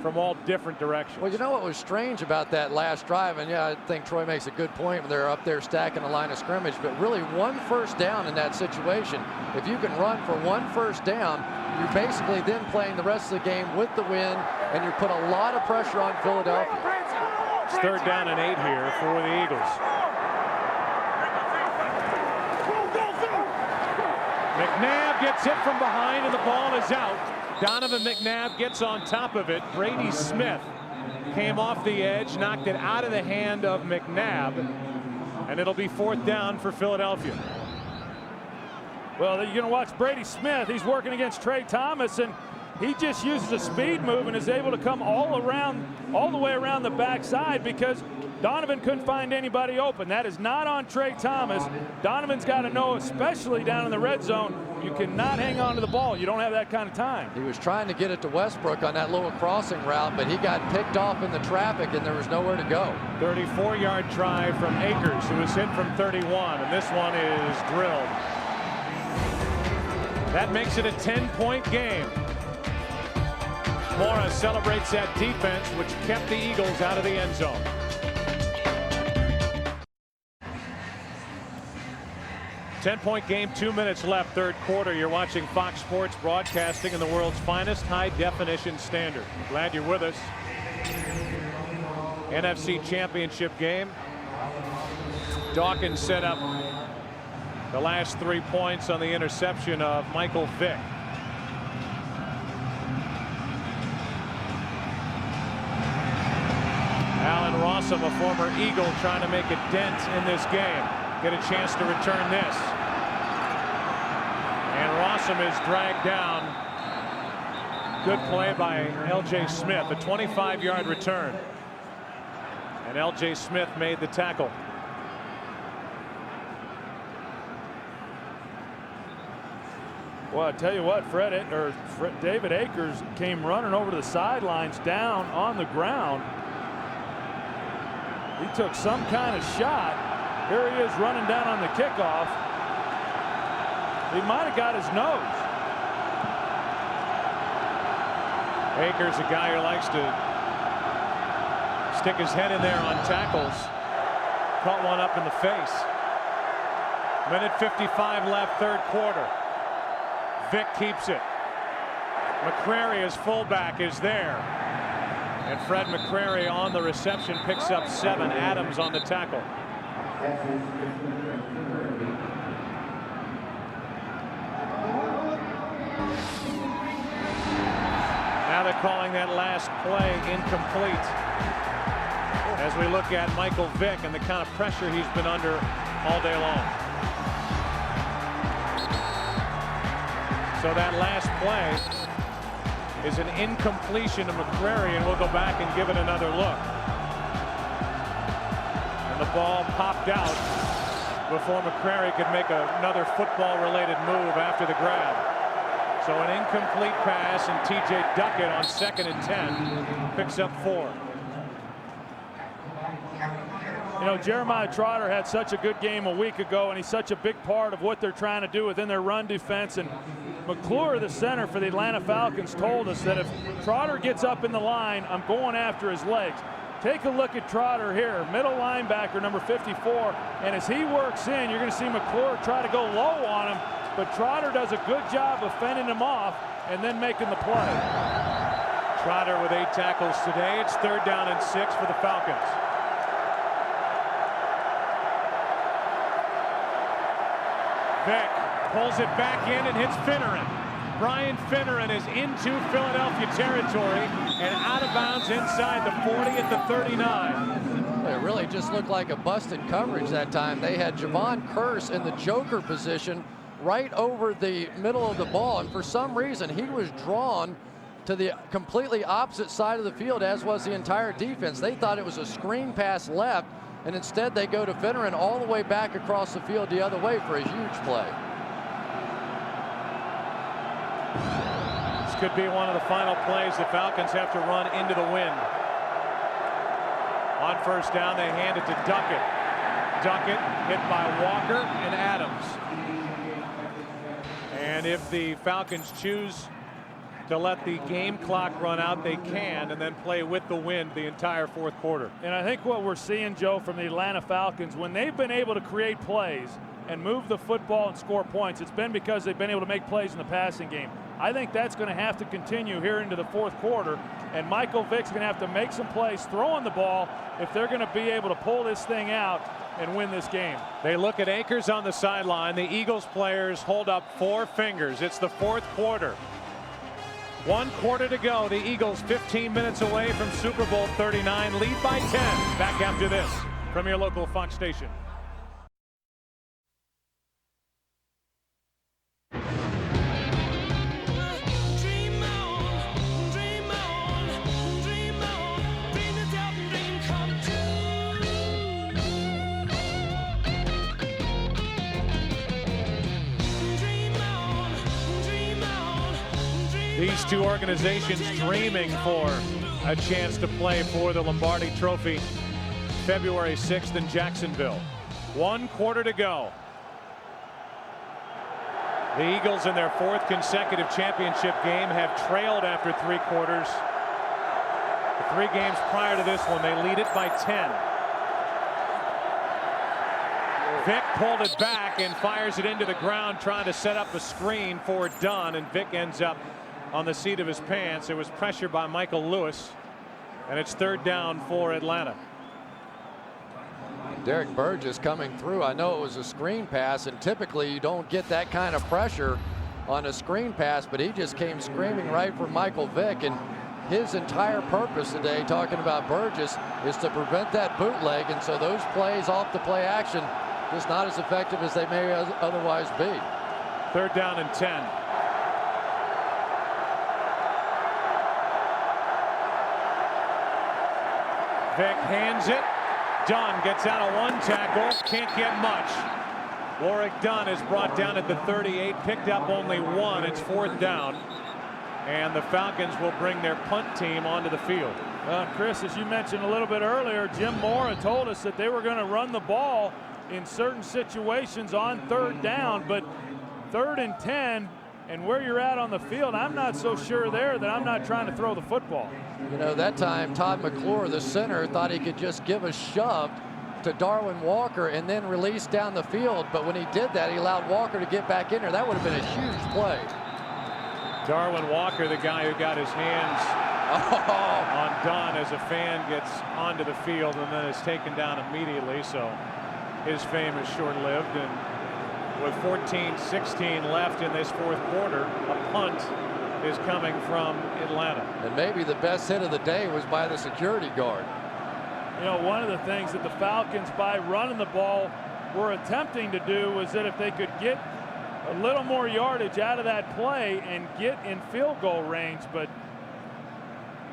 S1: from all different directions.
S4: Well, you know what was strange about that last drive, and yeah, I think Troy makes a good point when they're up there stacking the line of scrimmage, but really 1 first down in that situation. If you can run for 1 first down, you're basically then playing the rest of the game with the win, and you put a lot of pressure on Philadelphia.
S1: It's 3rd down and 8 here for the Eagles. McNabb gets hit from behind and the ball is out. Donovan McNabb gets on top of it. Brady Smith came off the edge, knocked it out of the hand of McNabb, and it'll be 4th down for Philadelphia.
S2: Well, you're going to watch Brady Smith. He's working against Trey Thomas, and he just uses a speed move and is able to come all the way around the backside because Donovan couldn't find anybody open. That is not on Trey Thomas. Donovan's got to know, especially down in the red zone, you cannot hang on to the ball. You don't have that kind of time.
S4: He was trying to get it to Westbrook on that little crossing route, but he got picked off in the traffic and there was nowhere to go.
S1: 34-yard try from Akers, who was hit from 31, and this one is drilled. That makes it a 10-point game. Mora celebrates that defense, which kept the Eagles out of the end zone. Ten-point game, 2 minutes left, 3rd quarter. You're watching Fox Sports Broadcasting in the world's finest high-definition standard. Glad you're with us. NFC Championship game. Dawkins set up the last 3 points on the interception of Michael Vick. Allen Rossum, a former Eagle, trying to make a dent in this game. Get a chance to return this. And Rossum is dragged down. Good play by L.J. Smith, a 25-yard return. And L.J. Smith made the tackle.
S2: Well, I tell you what, David Akers came running over to the sidelines down on the ground. He took some kind of shot. Here he is running down on the kickoff. He might have got his nose.
S1: Akers, a guy who likes to stick his head in there on tackles. Caught one up in the face. 1:55 left, 3rd quarter. Vick keeps it. McCrary, as fullback, is there. And Fred McCrary on the reception picks up 7. Adams on the tackle. Now they're calling that last play incomplete. As we look at Michael Vick and the kind of pressure he's been under all day long. So that last play is an incompletion to McCrary, and we'll go back and give it another look. And the ball popped out before McCrary could make another football-related move after the grab. So an incomplete pass, and T.J. Duckett on 2nd and 10 picks up 4.
S2: You know, Jeremiah Trotter had such a good game a week ago, and he's such a big part of what they're trying to do within their run defense. And McClure, the center for the Atlanta Falcons, told us that if Trotter gets up in the line, I'm going after his legs. Take a look at Trotter here, middle linebacker, number 54. And as he works in, you're going to see McClure try to go low on him. But Trotter does a good job of fending him off and then making the play.
S1: Trotter with 8 tackles today. It's 3rd down and 6 for the Falcons. Vick pulls it back in and hits Finneran. Brian Finneran is into Philadelphia territory and out of bounds inside the 40 at the 39.
S4: It really just looked like a busted coverage that time. They had Javon Curse in the joker position right over the middle of the ball, and for some reason he was drawn to the completely opposite side of the field, as was the entire defense. They thought it was a screen pass left, and instead they go to Finneran all the way back across the field the other way for a huge play.
S1: This could be one of the final plays the Falcons have to run into the wind. On 1st down, they hand it to Duckett. Duckett hit by Walker and Adams. And if the Falcons choose to let the game clock run out, they can, and then play with the wind the entire fourth quarter.
S2: And I think what we're seeing, Joe, from the Atlanta Falcons, when they've been able to create plays and move the football and score points, it's been because they've been able to make plays in the passing game. I think that's going to have to continue here into the fourth quarter, and Michael Vick's going to have to make some plays throwing the ball if they're going to be able to pull this thing out and win this game.
S1: They look at Akers on the sideline. The Eagles players hold up 4 fingers. It's the fourth quarter. 1 quarter to go. The Eagles 15 minutes away from Super Bowl 39, lead by 10. Back after this from your local Fox station. These two organizations dreaming for a chance to play for the Lombardi Trophy February 6th in Jacksonville. 1 quarter to go. The Eagles in their 4th consecutive championship game have trailed after 3 quarters. The 3 games prior to this one, they lead it by 10. Vick pulled it back and fires it into the ground, trying to set up a screen for Dunn, and Vick ends up on the seat of his pants. There was pressure by Michael Lewis, and it's 3rd down for Atlanta.
S4: Derek Burgess coming through. I know it was a screen pass, and typically you don't get that kind of pressure on a screen pass, but he just came screaming right for Michael Vick, and his entire purpose today, talking about Burgess, is to prevent that bootleg, and so those plays off the play action just not as effective as they may otherwise be.
S1: 3rd down and 10. Vick hands it. Dunn gets out of 1 tackle. Can't get much. Warrick Dunn is brought down at the 38. Picked up only 1. It's 4th down. And the Falcons will bring their punt team onto the field.
S2: Chris, as you mentioned a little bit earlier, Jim Mora told us that they were going to run the ball in certain situations on 3rd down. But 3rd and 10, and where you're at on the field, I'm not so sure there that I'm not trying to throw the football.
S4: You know, that time Todd McClure, the center, thought he could just give a shove to Darwin Walker and then release down the field. But when he did that, he allowed Walker to get back in there. That would have been a huge play.
S1: Darwin Walker, the guy who got his hands on Dunn as a fan gets onto the field and then is taken down immediately. So his fame is short-lived. And with 14-16 left in this fourth quarter, a punt is coming from Atlanta.
S4: And maybe the best hit of the day was by the security guard.
S2: You know, one of the things that the Falcons, by running the ball, were attempting to do was that if they could get a little more yardage out of that play and get in field goal range, but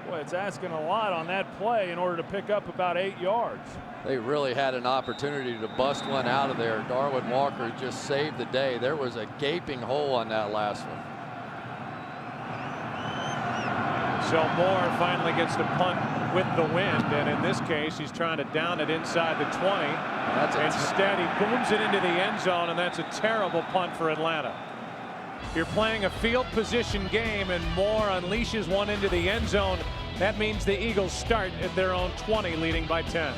S2: boy, it's asking a lot on that play in order to pick up about 8 yards.
S4: They really had an opportunity to bust one out of there. Darwin Walker just saved the day. There was a gaping hole on that last one.
S1: So Moore finally gets to punt with the wind, and in this case he's trying to down it inside the 20. Instead he booms it into the end zone, and that's a terrible punt for Atlanta. You're playing a field position game and Moore unleashes one into the end zone. That means the Eagles start at their own 20, leading by 10.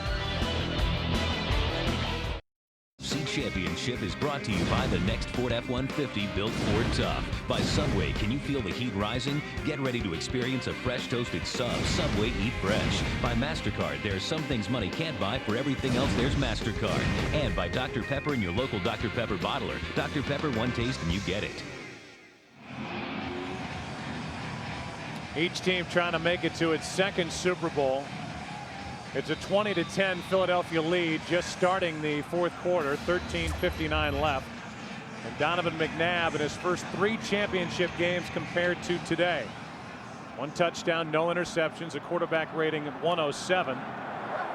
S3: Championship is brought to you by the next Ford F-150 built Ford Tough. By Subway, can you feel the heat rising? Get ready to experience a fresh toasted sub. Subway Eat Fresh. By MasterCard, there are some things money can't buy. For everything else, there's MasterCard. And by Dr. Pepper and your local Dr. Pepper bottler. Dr. Pepper, one taste and you get it.
S1: Each team trying to make it to its second Super Bowl. It's a 20-10 Philadelphia lead just starting the fourth quarter. 13:59 left. And Donovan McNabb in his first 3 championship games compared to today. 1 touchdown, no interceptions, a quarterback rating of 107.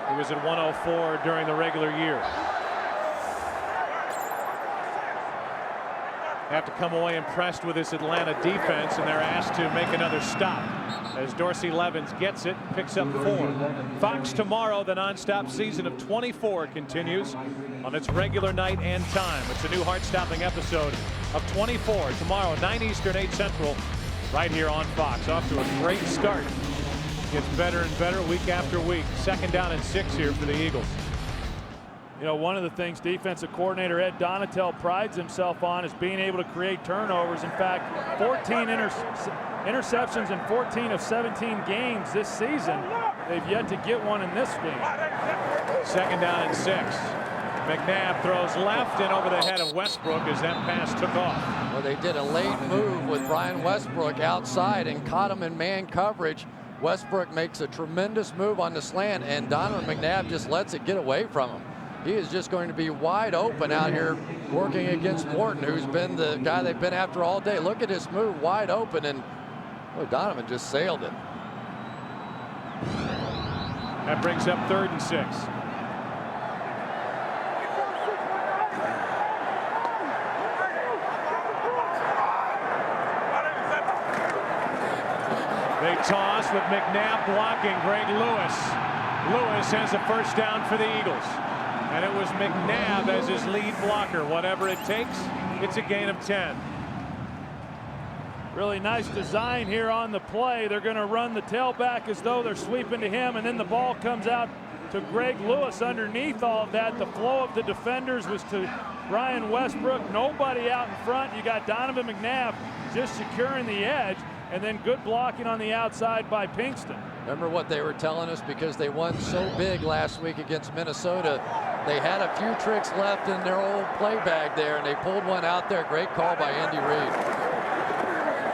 S1: He was at 104 during the regular year. Have to come away impressed with this Atlanta defense, and they're asked to make another stop as Dorsey Levens gets it, picks up 4. Fox tomorrow, the nonstop season of 24 continues on its regular night and time. It's a new heart-stopping episode of 24 tomorrow, 9 Eastern, 8 Central, right here on Fox. Off to a great start. Gets better and better week after week. 2nd down and 6 here for the Eagles.
S2: You know, one of the things defensive coordinator Ed Donatel prides himself on is being able to create turnovers. In fact, 14 interceptions in 14 of 17 games this season. They've yet to get one in this game.
S1: 2nd down and 6. McNabb throws left and over the head of Westbrook as that pass took off.
S4: Well, they did a late move with Brian Westbrook outside and caught him in man coverage. Westbrook makes a tremendous move on the slant, and Donovan McNabb just lets it get away from him. He is just going to be wide open out here working against Morton, who's been the guy they've been after all day. Look at this move, wide open, and Donovan just sailed it.
S1: That brings up 3rd and 6. They toss with McNabb blocking Greg Lewis. Lewis has a 1st down for the Eagles. And it was McNabb as his lead blocker. Whatever it takes, it's a gain of 10.
S2: Really nice design here on the play. They're going to run the tailback as though they're sweeping to him, and then the ball comes out to Greg Lewis. Underneath all of that, the flow of the defenders was to Brian Westbrook. Nobody out in front. You got Donovan McNabb just securing the edge, and then good blocking on the outside by Pinkston.
S4: Remember what they were telling us, because they won so big last week against Minnesota. They had a few tricks left in their old play bag there, and they pulled one out there. Great call by Andy Reid.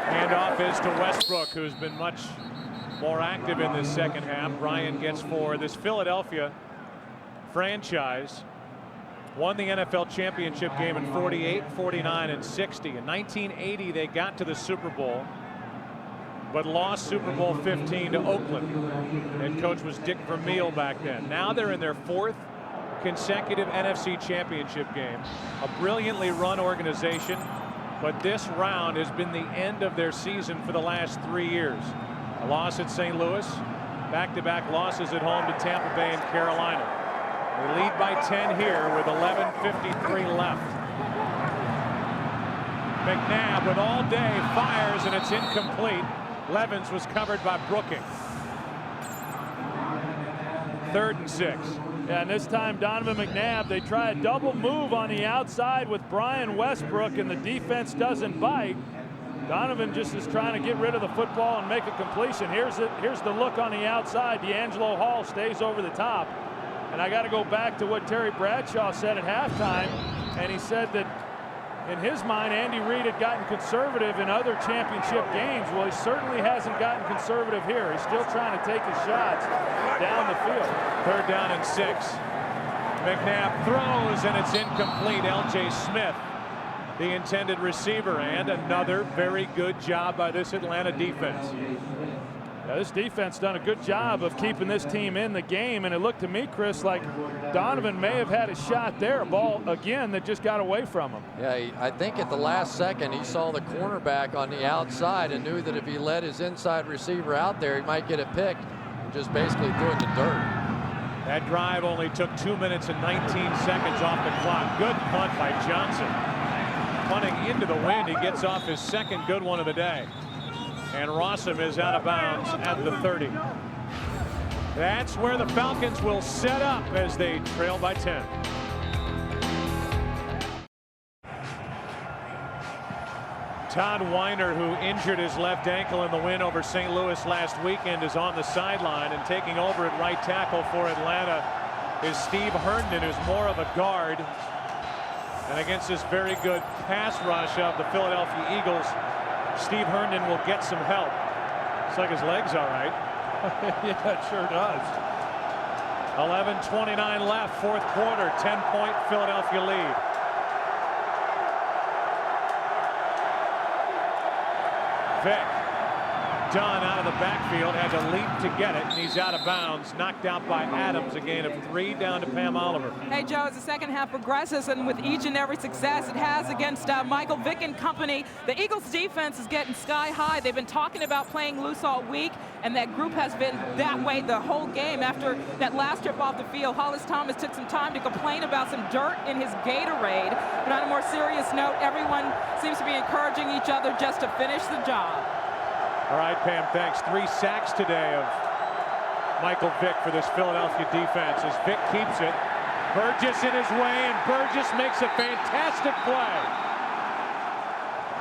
S1: Handoff is to Westbrook, who's been much more active in this 2nd half. Brian gets 4. This Philadelphia franchise won the NFL championship game in 48, 49, and 60. In 1980, they got to the Super Bowl, but lost Super Bowl 15 to Oakland. Head coach was Dick Vermeil back then. Now they're in their 4th consecutive NFC championship game. A brilliantly run organization, but this round has been the end of their season for the last 3 years. A loss at St. Louis, back-to-back losses at home to Tampa Bay and Carolina. They lead by 10 here with 11:53 left. McNabb with all day fires, and it's incomplete. Levens was covered by Brooking. 3rd and 6.
S2: Yeah, and this time Donovan McNabb, they try a double move on the outside with Brian Westbrook, and the defense doesn't bite. Donovan just is trying to get rid of the football and make a completion. Here's the look on the outside. D'Angelo Hall stays over the top. And I got to go back to what Terry Bradshaw said at halftime, and he said that in his mind, Andy Reid had gotten conservative in other championship games. Well, he certainly hasn't gotten conservative here. He's still trying to take his shots down the field.
S1: 3rd down and 6. McNabb throws, and it's incomplete. L.J. Smith, the intended receiver, and another very good job by this Atlanta defense.
S2: Yeah, this defense done a good job of keeping this team in the game, and it looked to me, Chris, like Donovan may have had a shot there, a ball again that just got away from him.
S4: Yeah, I think at the last second he saw the cornerback on the outside and knew that if he let his inside receiver out there, he might get it picked, and just basically threw it in the dirt.
S1: That drive only took 2 minutes and 19 seconds off the clock. Good punt by Johnson. Punting into the wind, he gets off his 2nd good one of the day. And Rossum is out of bounds at the 30. That's where the Falcons will set up as they trail by 10. Todd Weiner, who injured his left ankle in the win over St. Louis last weekend, is on the sideline, and taking over at right tackle for Atlanta is Steve Herndon, who's more of a guard. And against this very good pass rush of the Philadelphia Eagles, Steve Herndon will get some help. Looks like his leg's all right.
S2: Yeah, it sure does.
S1: 11:29 left, 4th quarter, 10-point Philadelphia lead. Vick, Dunn out of the backfield, had to leap to get it, and he's out of bounds, knocked out by Adams, a gain of 3 down to Pam Oliver.
S7: Hey, Joe, as the 2nd half progresses, and with each and every success it has against Michael Vick and company, the Eagles defense is getting sky high. They've been talking about playing loose all week, and that group has been that way the whole game. After that last trip off the field, Hollis Thomas took some time to complain about some dirt in his Gatorade. But on a more serious note, everyone seems to be encouraging each other just to finish the job.
S1: All right, Pam, thanks. 3 sacks today of Michael Vick for this Philadelphia defense as Vick keeps it. Burgess in his way, and Burgess makes a fantastic play.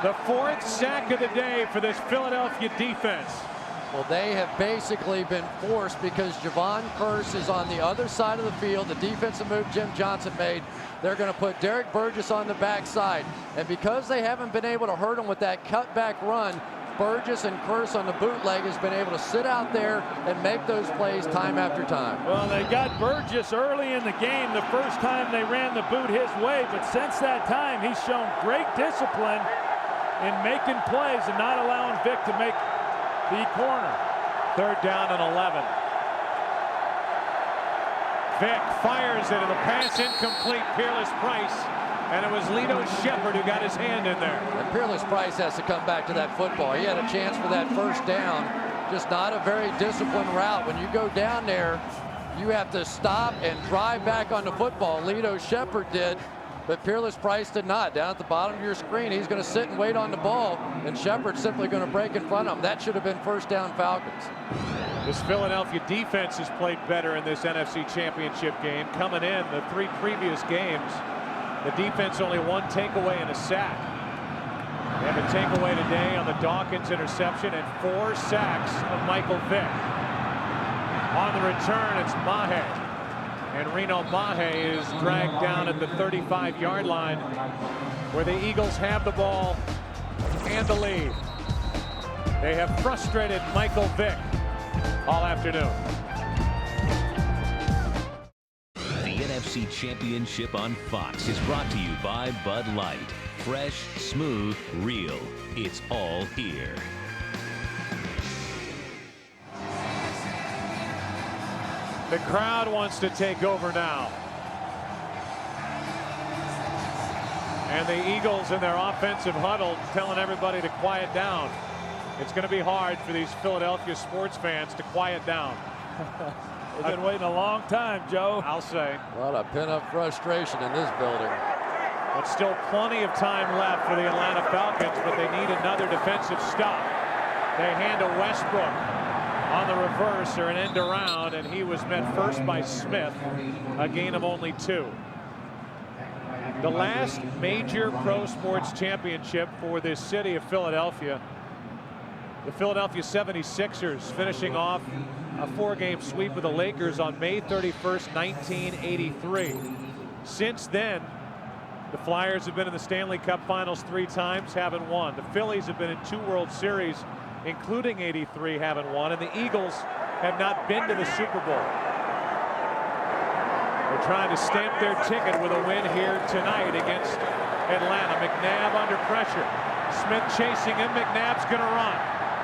S1: The 4th sack of the day for this Philadelphia defense.
S4: Well, they have basically been forced because Javon Curse is on the other side of the field. The defensive move Jim Johnson made, they're going to put Derek Burgess on the backside. And because they haven't been able to hurt him with that cutback run, Burgess and Curse on the bootleg has been able to sit out there and make those plays time after time.
S2: Well, they got Burgess early in the game the first time they ran the boot his way, but since that time he's shown great discipline in making plays and not allowing Vick to make the corner.
S1: 3rd down and 11. Vick fires it, and the pass incomplete. Peerless Price, and it was Lito Shepherd who got his hand in there.
S4: And Peerless Price has to come back to that football. He had a chance for that first down. Just not a very disciplined route. When you go down there, you have to stop and drive back on the football. Lito Shepherd did, but Peerless Price did not. Down at the bottom of your screen, he's going to sit and wait on the ball, and Shepherd's simply going to break in front of him. That should have been 1st down Falcons.
S1: This Philadelphia defense has played better in this NFC Championship game. Coming in the 3 previous games, the defense only 1 takeaway and a sack. They have a takeaway today on the Dawkins interception and 4 sacks of Michael Vick. On the return, it's Mahe. And Reno Mahe is dragged down at the 35-yard line, where the Eagles have the ball and the lead. They have frustrated Michael Vick all afternoon.
S3: The NFC Championship on Fox is brought to you by Bud Light. Fresh, smooth, real. It's all here.
S1: The crowd wants to take over now. And the Eagles in their offensive huddle telling everybody to quiet down. It's going to be hard for these Philadelphia sports fans to quiet down.
S2: They've been waiting a long time, Joe.
S1: I'll say.
S4: A lot of pent-up frustration in this building.
S1: But still plenty of time left for the Atlanta Falcons, but they need another defensive stop. They hand to Westbrook on the reverse, or an end around, and he was met first by Smith, a gain of only 2. The last major pro sports championship for this city of Philadelphia, the Philadelphia 76ers finishing off a 4-game sweep with the Lakers on May 31st, 1983. Since then, the Flyers have been in the Stanley Cup Finals 3 times, haven't won. The Phillies have been in 2 World Series, including 83, haven't won, and the Eagles have not been to the Super Bowl. They're trying to stamp their ticket with a win here tonight against Atlanta. McNabb under pressure. Smith chasing him. McNabb's going to run.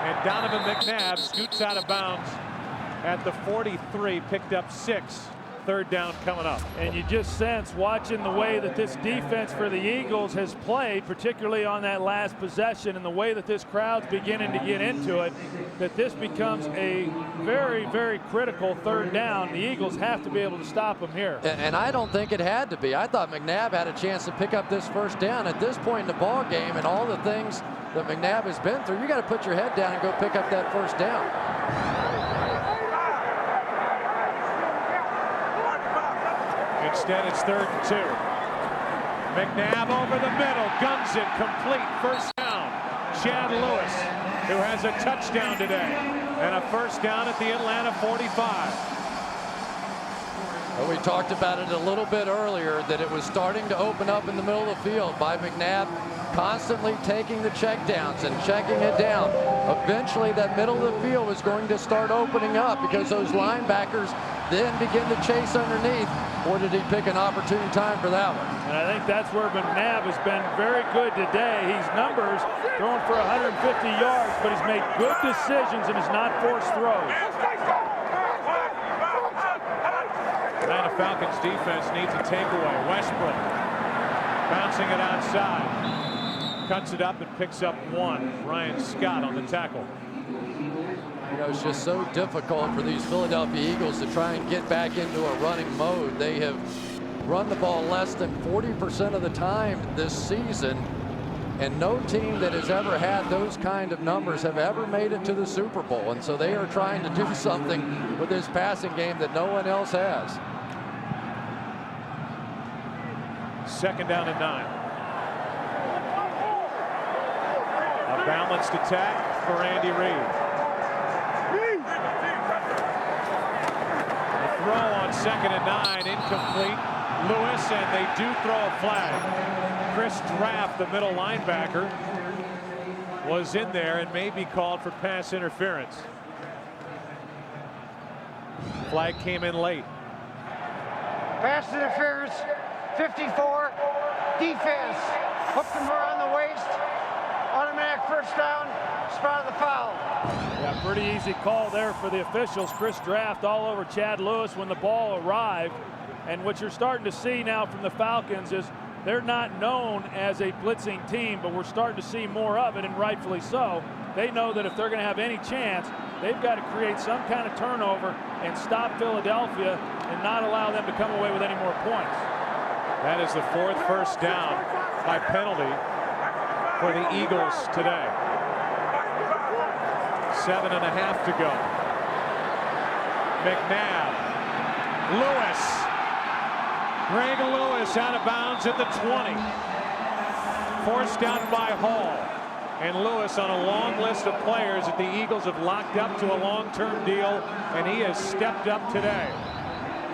S1: And Donovan McNabb scoots out of bounds at the 43, picked up 6. 3rd down coming up.
S2: And you just sense, watching the way that this defense for the Eagles has played, particularly on that last possession, and the way that this crowd's beginning to get into it, that this becomes a very, very critical 3rd down. The Eagles have to be able to stop them here.
S4: And I don't think it had to be. I thought McNabb had a chance to pick up this 1st down. At this point in the ball game and all the things that McNabb has been through, you got to put your head down and go pick up that 1st down.
S1: Instead, it's 3rd and 2. McNabb over the middle, guns it, complete, 1st down. Chad Lewis, who has a touchdown today, and a 1st down at the Atlanta 45.
S4: Well, we talked about it a little bit earlier, that it was starting to open up in the middle of the field by McNabb constantly taking the checkdowns and checking it down. Eventually, that middle of the field was going to start opening up because those linebackers then begin to chase underneath. Or did he pick an opportune time for that one?
S2: And I think that's where McNabb has been very good today. He's numbers throwing for 150 yards, but he's made good decisions and has not forced throws.
S1: Atlanta Falcons defense needs a takeaway. Westbrook bouncing it outside. Cuts it up and picks up 1. Ryan Scott on the tackle.
S4: You know, it's just so difficult for these Philadelphia Eagles to try and get back into a running mode. They have run the ball less than 40% of the time this season. And no team that has ever had those kind of numbers have ever made it to the Super Bowl. And so they are trying to do something with this passing game that no one else has.
S1: 2nd down and 9. A balanced attack for Andy Reid. The throw on 2nd and 9, incomplete. Lewis, and they do throw a flag. Chris Draft, the middle linebacker, was in there and may be called for pass interference. Flag came in late.
S5: Pass interference, 54. Defense, hooked him around the waist. Automatic first down, spot of the foul.
S2: Yeah, pretty easy call there for the officials. Chris Draft all over Chad Lewis when the ball arrived. And what you're starting to see now from the Falcons is they're not known as a blitzing team, but we're starting to see more of it, and rightfully so. They know that if they're going to have any chance, they've got to create some kind of turnover and stop Philadelphia and not allow them to come away with any more points.
S1: That is the 4th first down by penalty for the Eagles today. 7.5 to go. McNabb. Lewis. Greg Lewis out of bounds at the 20. Forced down by Hall. And Lewis on a long list of players that the Eagles have locked up to a long-term deal, and he has stepped up today.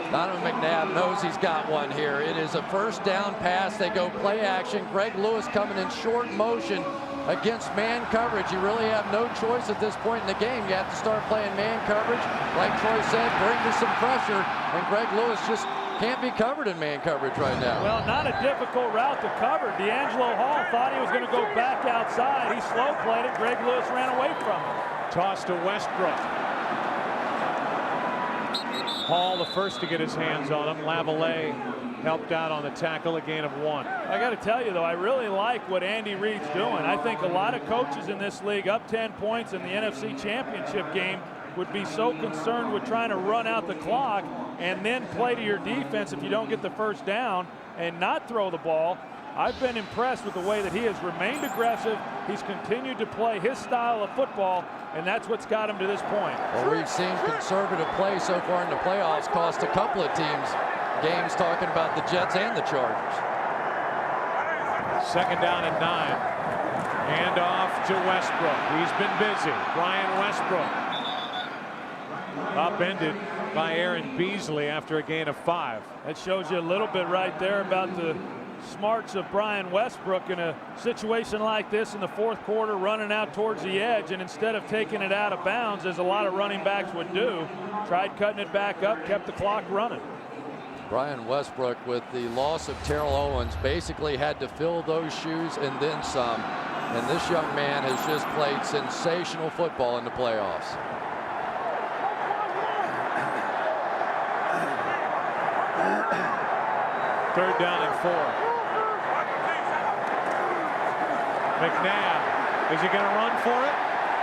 S4: Donovan McNabb knows he's got one here. It is a first down pass. They go play action. Greg Lewis coming in short motion against man coverage. You really have no choice at this point in the game. You have to start playing man coverage. Like Troy said, bring to some pressure, and Greg Lewis just can't be covered in man coverage right now.
S2: Well, not a difficult route to cover. D'Angelo Hall thought he was going to go back outside. He slow played it. Greg Lewis ran away from him.
S1: Toss to Westbrook. Hall the first to get his hands on him. Lavallee helped out on the tackle, a gain of 1.
S2: I got to tell you, though, I really like what Andy Reid's doing. I think a lot of coaches in this league up 10 points in the NFC Championship game would be so concerned with trying to run out the clock and then play to your defense if you don't get the first down and not throw the ball. I've been impressed with the way that he has remained aggressive. He's continued to play his style of football, and that's what's got him to this point.
S4: Well, we've seen conservative play so far in the playoffs cost a couple of teams games, talking about the Jets and the Chargers.
S1: 2nd down and 9. Hand off to Westbrook. He's been busy. Brian Westbrook. Upended by Aaron Beasley after a gain of 5.
S2: That shows you a little bit right there about the smarts of Brian Westbrook in a situation like this in the 4th quarter, running out towards the edge, and instead of taking it out of bounds, as a lot of running backs would do, tried cutting it back up, kept the clock running.
S4: Brian Westbrook, with the loss of Terrell Owens, basically had to fill those shoes and then some. And this young man has just played sensational football in the playoffs.
S1: Third down and 4. McNabb, is he going to run for it?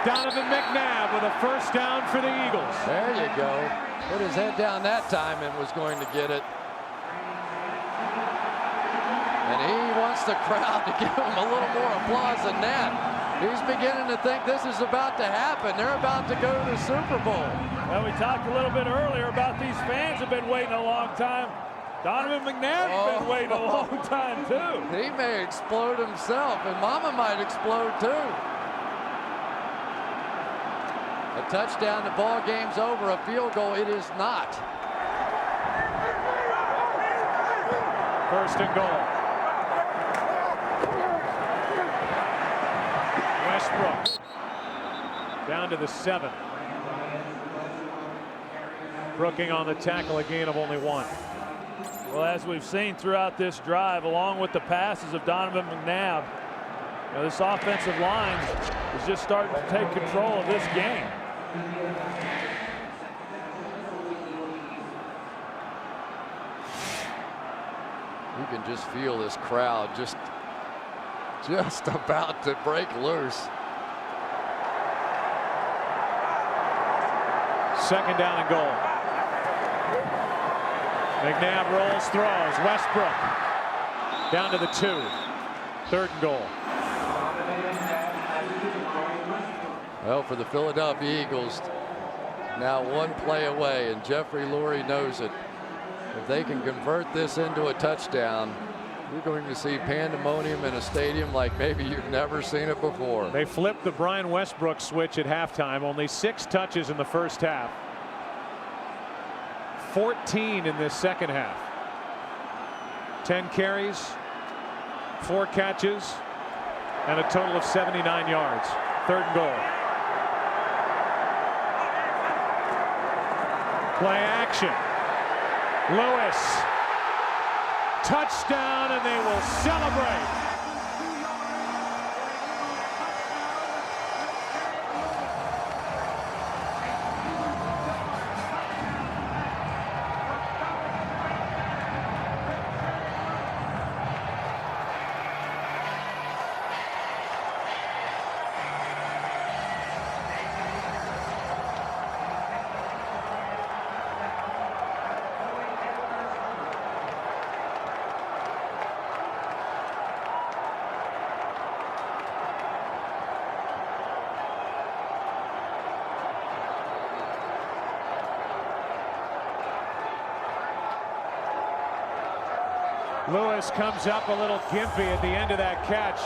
S1: Donovan McNabb with a first down for the Eagles.
S4: There you go. Put his head down that time and was going to get it. And he wants the crowd to give him a little more applause than that. He's beginning to think this is about to happen. They're about to go to the Super Bowl.
S2: Well, we talked a little bit earlier about these fans have been waiting a long time. Donovan McNabb's been waiting a long time, too.
S4: He may explode himself, and Mama might explode, too. A touchdown, the ball game's over. A field goal, it is not.
S1: First and goal. Westbrook down to the 7. Brooking on the tackle, a gain of only 1.
S2: Well, as we've seen throughout this drive, along with the passes of Donovan McNabb, this offensive line is just starting to take control of this game.
S4: You can just feel this crowd just about to break loose.
S1: 2nd down and goal. McNabb rolls, throws. Westbrook down to the 2. 3rd and goal.
S4: Well, for the Philadelphia Eagles, now one play away, and Jeffrey Lurie knows it. If they can convert this into a touchdown, you're going to see pandemonium in a stadium like maybe you've never seen it before.
S1: They flipped the Brian Westbrook switch at halftime. Only 6 touches in the first half. 14 in this second half. 10 carries, 4 catches, and a total of 79 yards. 3rd and goal. Play action. Lewis. Touchdown, and they will celebrate. Lewis comes up a little gimpy at the end of that catch.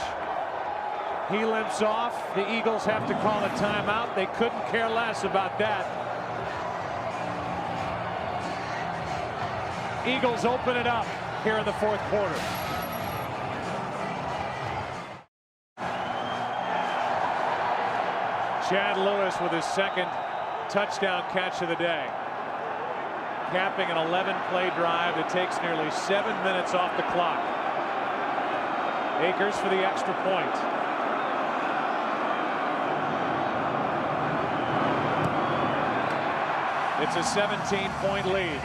S1: He limps off. The Eagles have to call a timeout. They couldn't care less about that. Eagles open it up here in the 4th quarter. Chad Lewis with his 2nd touchdown catch of the day, capping an 11-play drive that takes nearly 7 minutes off the clock. Akers for the extra point. It's a 17-point lead.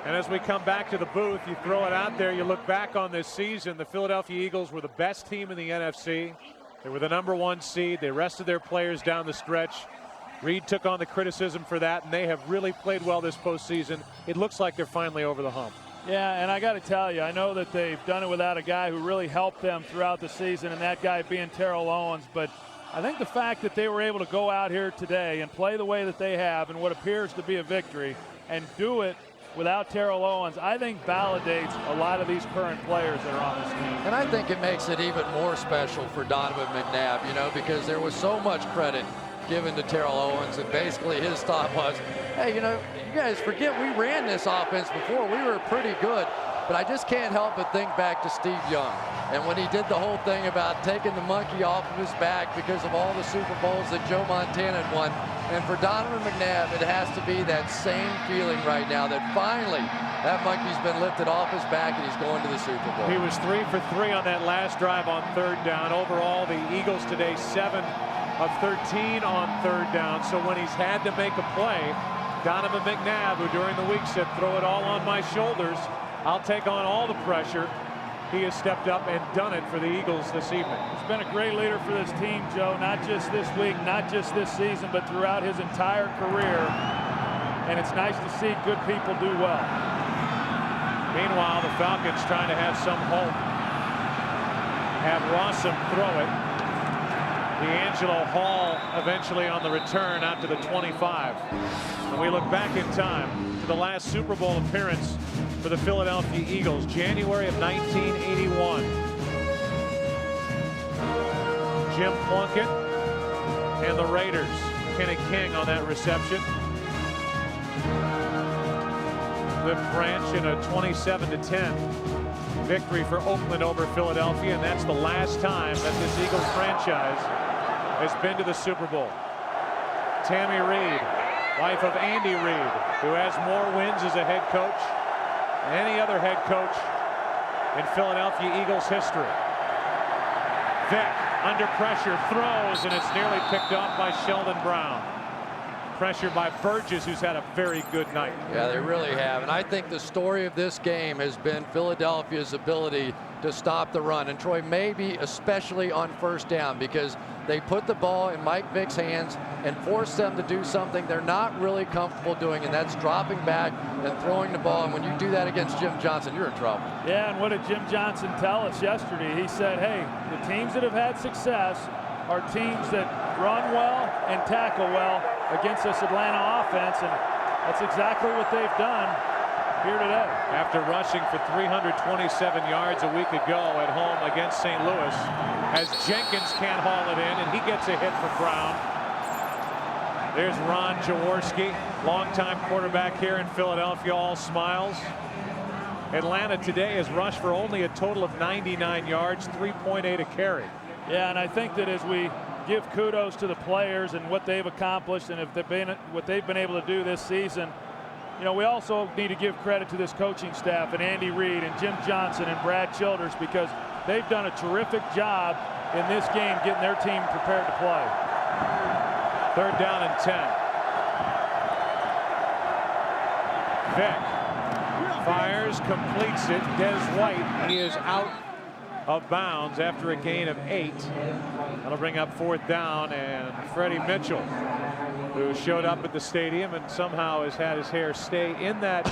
S1: And as we come back to the booth, you throw it out there, you look back on this season, the Philadelphia Eagles were the best team in the NFC. They were the #1 seed. They rested their players down the stretch. Reed took on the criticism for that, and they have really played well this postseason. It looks like they're finally over the hump.
S2: Yeah, and I got to tell you, I know that they've done it without a guy who really helped them throughout the season, and that guy being Terrell Owens. But I think the fact that they were able to go out here today and play the way that they have in what appears to be a victory and do it without Terrell Owens, I think validates a lot of these current players that are on this team.
S4: And I think it makes it even more special for Donovan McNabb, you know, because there was so much credit given to Terrell Owens, and basically his thought was, hey, you know, you guys forget we ran this offense before. We were pretty good. But I just can't help but think back to Steve Young. And when he did the whole thing about taking the monkey off of his back because of all the Super Bowls that Joe Montana had won. And for Donovan McNabb, it has to be that same feeling right now that finally that monkey's been lifted off his back and he's going to the Super Bowl.
S1: He was 3 for 3 on that last drive on 3rd down. Overall, the Eagles today 7 of 13 on 3rd down. So when he's had to make a play, Donovan McNabb, who during the week said, throw it all on my shoulders, I'll take on all the pressure. He has stepped up and done it for the Eagles this evening.
S2: He's been a great leader for this team, Joe, not just this week, not just this season, but throughout his entire career. And it's nice to see good people do well.
S1: Meanwhile, the Falcons trying to have some hope. Have Rossum throw it. D'Angelo Hall eventually on the return out to the 25. And we look back in time to the last Super Bowl appearance for the Philadelphia Eagles, January of 1981. Jim Plunkett and the Raiders. Kenny King on that reception. Cliff Branch in a 27-10 victory for Oakland over Philadelphia, and that's the last time that this Eagles franchise has been to the Super Bowl. Tammy Reed, wife of Andy Reid, who has more wins as a head coach than any other head coach in Philadelphia Eagles history. Vick under pressure throws, and it's nearly picked off by Sheldon Brown. Pressure by Burgess, who's had a very good night.
S4: Yeah, they really have. And I think the story of this game has been Philadelphia's ability to stop the run. And Troy, maybe especially on 1st down, because they put the ball in Mike Vick's hands and forced them to do something they're not really comfortable doing, and that's dropping back and throwing the ball. And when you do that against Jim Johnson, you're in trouble.
S2: Yeah, and what did Jim Johnson tell us yesterday? He said, hey, the teams that have had success are teams that run well and tackle well against this Atlanta offense, and that's exactly what they've done here today.
S1: After rushing for 327 yards a week ago at home against St. Louis, as Jenkins can't haul it in, and he gets a hit for Brown. There's Ron Jaworski, longtime quarterback here in Philadelphia, all smiles. Atlanta today has rushed for only a total of 99 yards, 3.8 a carry.
S2: Yeah, and I think that as we give kudos to the players and what they've accomplished and what they've been able to do this season, you know, we also need to give credit to this coaching staff and Andy Reid and Jim Johnson and Brad Childers, because they've done a terrific job in this game getting their team prepared to play.
S1: 3rd down and 10. Vick fires, completes it. Des White, he is out of bounds after a gain of 8. That'll bring up 4th down, and Freddie Mitchell, who showed up at the stadium and somehow has had his hair stay in that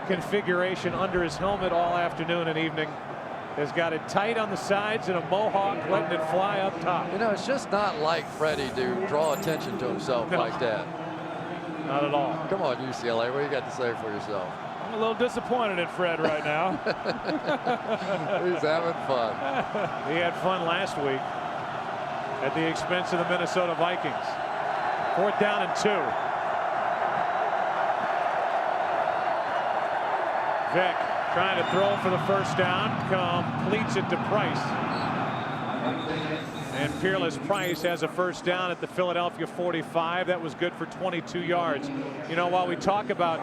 S1: configuration under his helmet all afternoon and evening, has got it tight on the sides and a mohawk, letting it fly up top.
S4: You know, it's just not like Freddie to draw attention to himself like that.
S1: Not at all.
S4: Come on, UCLA, what do you got to say for yourself?
S2: I'm a little disappointed in Fred right now.
S4: He's having fun.
S1: He had fun last week at the expense of the Minnesota Vikings. 4th down and 2. Vick trying to throw for the 1st down, completes it to Price. And Peerless Price has a 1st down at the Philadelphia 45. That was good for 22 yards. You know, while we talk about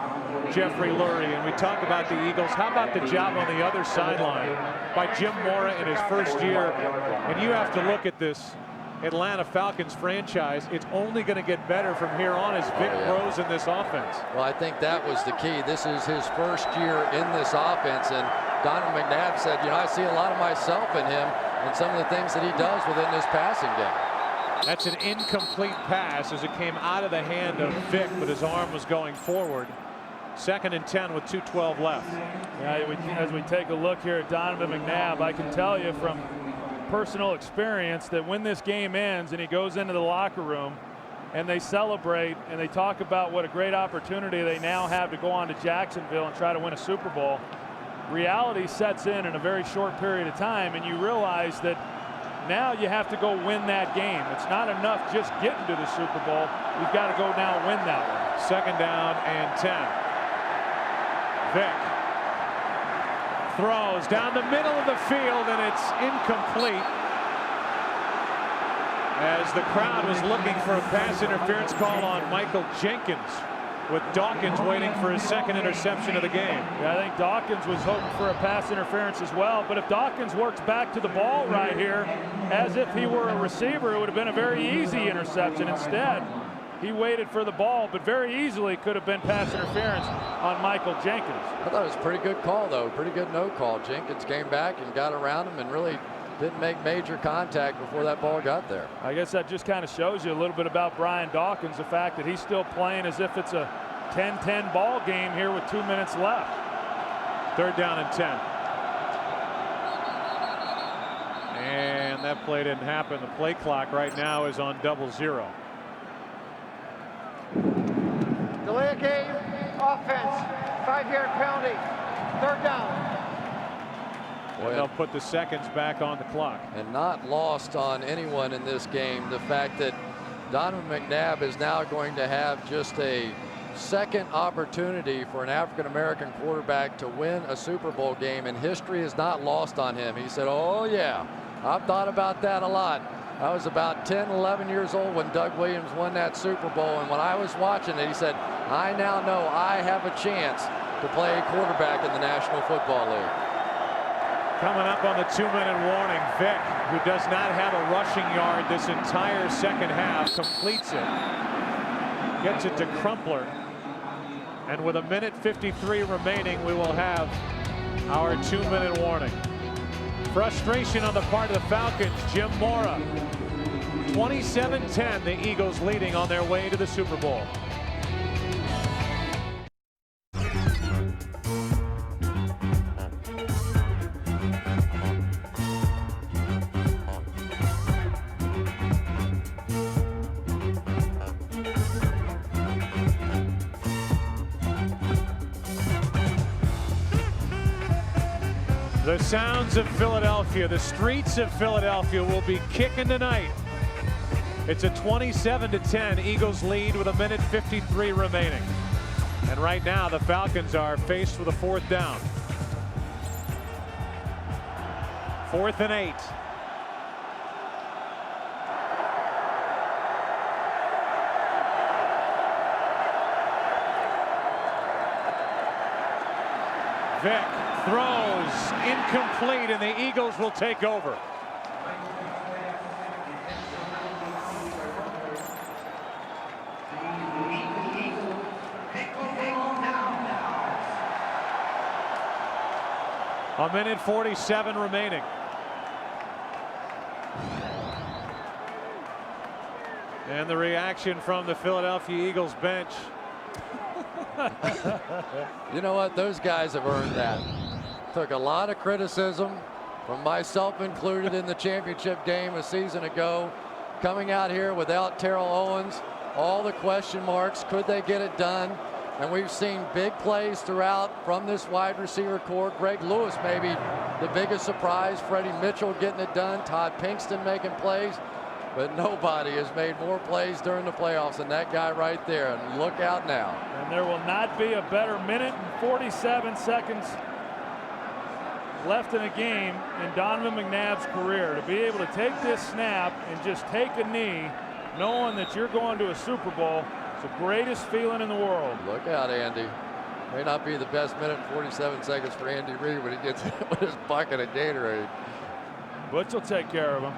S1: Jeffrey Lurie and we talk about the Eagles, how about the job on the other sideline by Jim Mora in his first year? And you have to look at this Atlanta Falcons franchise. It's only going to get better from here on as Vick grows in this offense.
S4: Well, I think that was the key. This is his first year in this offense, and Donovan McNabb said, you know, I see a lot of myself in him and some of the things that he does within this passing game.
S1: That's an incomplete pass as it came out of the hand of Vick, but his arm was going forward. 2nd and 10 with 2:12 left.
S2: Yeah, as we take a look here at Donovan McNabb, I can tell you from personal experience that when this game ends and he goes into the locker room and they celebrate and they talk about what a great opportunity they now have to go on to Jacksonville and try to win a Super Bowl, reality sets in a very short period of time, and you realize that now you have to go win that game. It's not enough just getting to the Super Bowl. You've got to go now and win that one.
S1: 2nd down and 10. Vick throws down the middle of the field, and it's incomplete as the crowd was looking for a pass interference call on Michael Jenkins, with Dawkins waiting for his 2nd interception of the game.
S2: Yeah, I think Dawkins was hoping for a pass interference as well, but if Dawkins works back to the ball right here as if he were a receiver, it would have been a very easy interception. Instead, he waited for the ball, but very easily could have been pass interference on Michael Jenkins.
S4: I thought it was a pretty good call, though. Pretty good no call. Jenkins came back and got around him and really didn't make major contact before that ball got there.
S2: I guess that just kind of shows you a little bit about Brian Dawkins, the fact that he's still playing as if it's a 10-10 ball game here with 2 minutes left.
S1: 3rd down and 10. And that play didn't happen. The play clock right now is on 00.
S5: Delay of game, offense, 5-yard penalty, 3rd down.
S1: And they'll put the seconds back on the clock.
S4: And not lost on anyone in this game the fact that Donovan McNabb is now going to have just a 2nd opportunity for an African-American quarterback to win a Super Bowl game, and history is not lost on him. He said, oh yeah, I've thought about that a lot. I was about 10, 11 years old when Doug Williams won that Super Bowl, and when I was watching it, he said, I now know I have a chance to play quarterback in the National Football League.
S1: Coming up on the 2-minute warning, Vick, who does not have a rushing yard this entire 2nd half, completes it, gets it to Crumpler, and with 1:53 remaining, we will have our 2-minute warning. Frustration on the part of the Falcons. Jim Mora, 27-10, the Eagles leading on their way to the Super Bowl. The sounds of Philadelphia, the streets of Philadelphia will be kicking tonight. It's a 27-10 Eagles lead with 1:53 remaining. And right now the Falcons are faced with a 4th down. 4th and 8. Vick throws incomplete, and the Eagles will take over. A 1:47 remaining. And the reaction from the Philadelphia Eagles bench.
S4: You know what? Those guys have earned that. Took a lot of criticism, from myself included, in the championship game a season ago. Coming out here without Terrell Owens, all the question marks. Could they get it done? And we've seen big plays throughout from this wide receiver core. Greg Lewis maybe the biggest surprise. Freddie Mitchell getting it done. Todd Pinkston making plays. But nobody has made more plays during the playoffs than that guy right there. And look out now.
S2: And there will not be a better 1:47 left in a game in Donovan McNabb's career. To be able to take this snap and just take a knee, knowing that you're going to a Super Bowl, it's the greatest feeling in the world.
S4: Look out, Andy. May not be the best 1:47 for Andy Reid when he gets with his bucket of Gatorade.
S2: Butch will take care of him.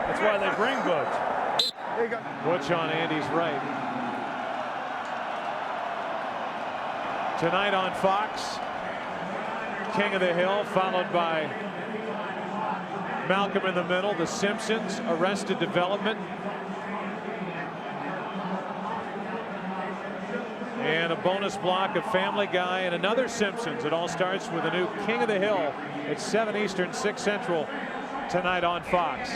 S2: That's why they bring Butch.
S8: There you go.
S1: Butch on Andy's right. Tonight on Fox, King of the Hill, followed by Malcolm in the Middle, The Simpsons, Arrested Development, and a bonus block of Family Guy and another Simpsons. It all starts with a new King of the Hill at 7 Eastern, 6 Central tonight on Fox.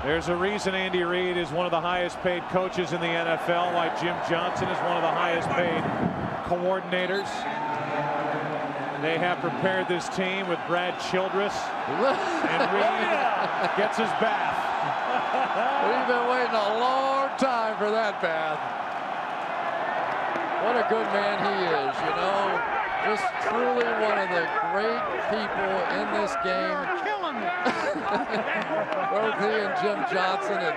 S1: There's a reason Andy Reid is one of the highest paid coaches in the NFL, why Jim Johnson is one of the highest paid coordinators. They have prepared this team with Brad Childress, and Reid gets his bath.
S4: We've been waiting a long time for that bath. What a good man he is, you know. Just truly one of the great people in this game. Both he and Jim Johnson, and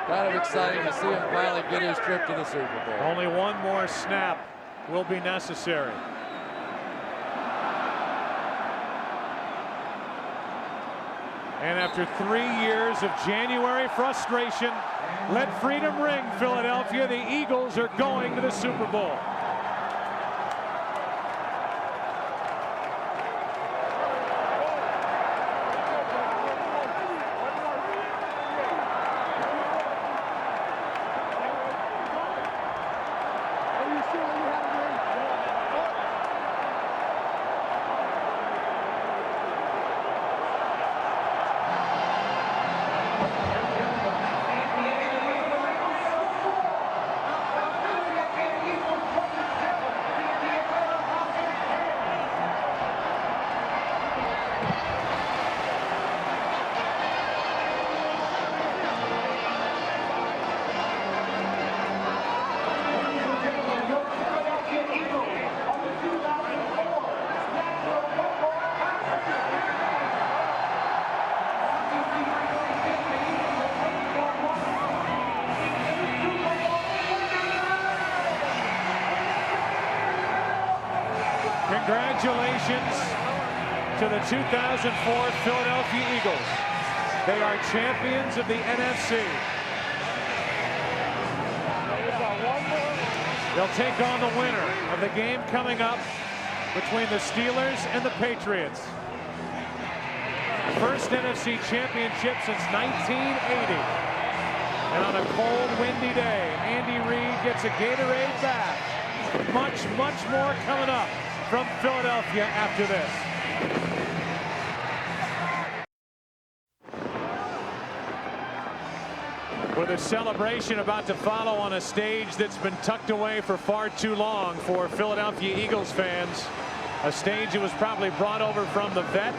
S4: kind of exciting to see him finally get his trip to the Super Bowl.
S1: Only one more snap will be necessary. And after 3 years of January frustration, let freedom ring, Philadelphia. The Eagles are going to the Super Bowl. Congratulations to the 2004 Philadelphia Eagles. They are champions of the NFC. They'll take on the winner of the game coming up between the Steelers and the Patriots. First NFC championship since 1980. And on a cold, windy day, Andy Reid gets a Gatorade bath. Much, much more coming up from Philadelphia after this. With with a celebration about to follow on a stage that's been tucked away for far too long for Philadelphia Eagles fans. A stage that was probably brought over from the vet.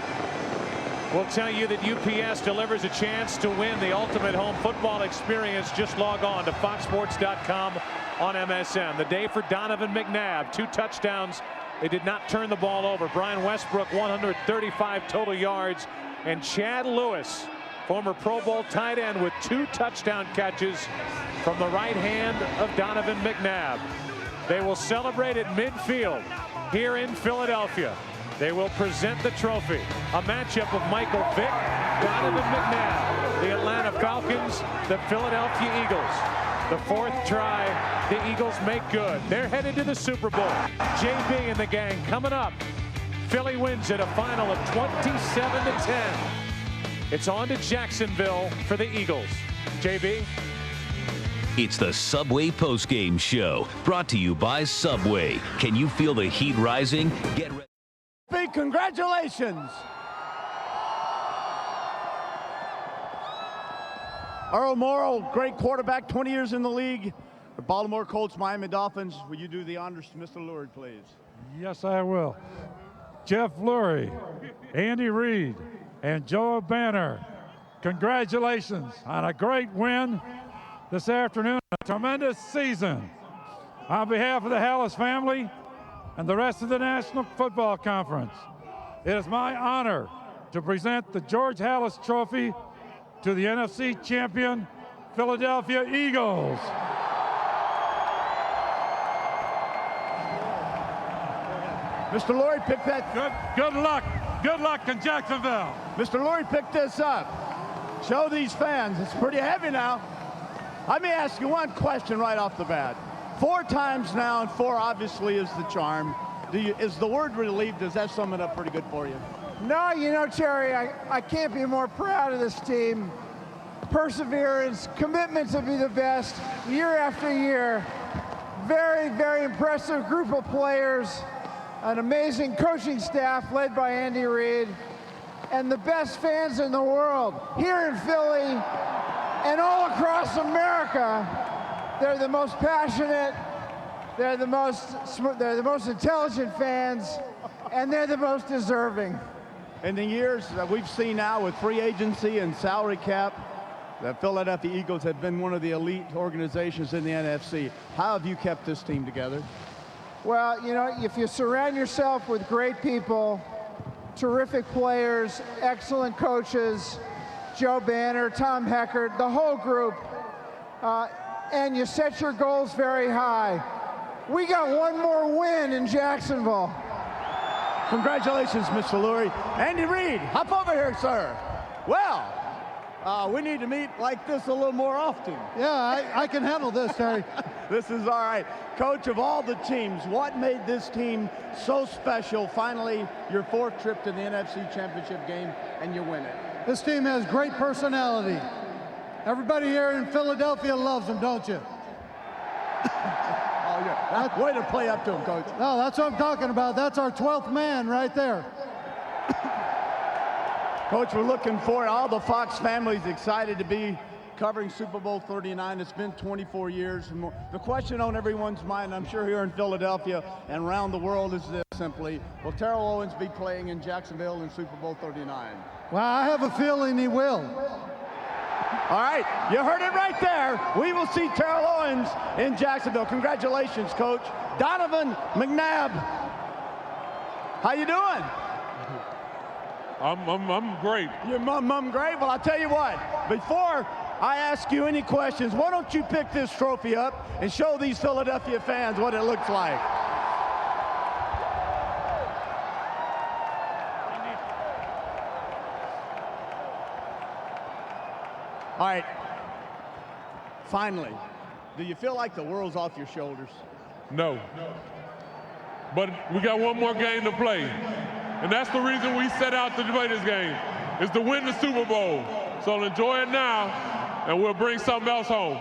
S1: We'll tell you that UPS delivers a chance to win the ultimate home football experience. Just log on to foxsports.com on MSN. The day for Donovan McNabb, 2 touchdowns. They did not turn the ball over. Brian Westbrook, 135 total yards. And Chad Lewis, former Pro Bowl tight end, with 2 touchdown catches from the right hand of Donovan McNabb. They will celebrate at midfield here in Philadelphia. They will present the trophy. A matchup of Michael Vick, Donovan McNabb, the Atlanta Falcons, the Philadelphia Eagles. The 4th try, the Eagles make good. They're headed to the Super Bowl. JB and the gang coming up. Philly wins at a final of 27-10. It's on to Jacksonville for the Eagles. JB?
S3: It's the Subway postgame show, brought to you by Subway. Can you feel the heat rising? Get ready.
S8: Big congratulations. Earl Morrall, great quarterback, 20 years in the league. The Baltimore Colts, Miami Dolphins. Will you do the honors to Mr. Lurie, please?
S9: Yes, I will. Jeff Lurie, Andy Reid, and Joe Banner, congratulations on a great win this afternoon. A tremendous season. On behalf of the Hallis family and the rest of the National Football Conference, it is my honor to present the George Hallis Trophy to the NFC champion Philadelphia Eagles.
S8: Mr. Lurie picked that.
S9: Good luck. Good luck in Jacksonville.
S8: Mr. Lurie picked this up. Show these fans. It's pretty heavy now. Let me ask you one question right off the bat. 4 times now, and 4 obviously is the charm. Is the word relieved? Does that sum it up pretty good for you?
S5: No, you know, Terry, I can't be more proud of this team. Perseverance, commitment to be the best year after year. Very, very impressive group of players. An amazing coaching staff led by Andy Reid. And the best fans in the world here in Philly and all across America. They're the most passionate, they're the most intelligent fans, and they're the most deserving.
S8: In the years that we've seen now with free agency and salary cap, the Philadelphia Eagles have been one of the elite organizations in the NFC. How have you kept this team together?
S5: Well, you know, if you surround yourself with great people, terrific players, excellent coaches, Joe Banner, Tom Heckert, the whole group, and you set your goals very high. We got one more win in Jacksonville.
S8: Congratulations, Mr. Lurie. Andy Reid, hop over here, sir. Well, we need to meet like this a little more often.
S10: Yeah, I can handle this, Terry.
S8: This is all right. Coach, of all the teams, what made this team so special? Finally, your 4th trip to the NFC Championship game, and you win it.
S10: This team has great personality. Everybody here in Philadelphia loves them, don't you?
S8: Oh, yeah. Way to play up to him, Coach.
S10: No, that's what I'm talking about. That's our 12th man right there.
S8: Coach, we're looking forward. All the Fox family's excited to be covering Super Bowl 39. It's been 24 years. And more. The question on everyone's mind, I'm sure here in Philadelphia and around the world, is this simply, will Terrell Owens be playing in Jacksonville in Super Bowl 39?
S10: Well, I have a feeling he will.
S8: All right, you heard it right there. We will see Terrell Owens in Jacksonville. Congratulations, Coach. Donovan McNabb, how you doing?
S9: I'm great.
S8: You're mum great? Well, I'll tell you what, before I ask you any questions, why don't you pick this trophy up and show these Philadelphia fans what it looks like. All right, finally, do you feel like the world's off your shoulders?
S9: No. But we got one more game to play. And that's the reason we set out to play this game, is to win the Super Bowl. So enjoy it now, and we'll bring something else home.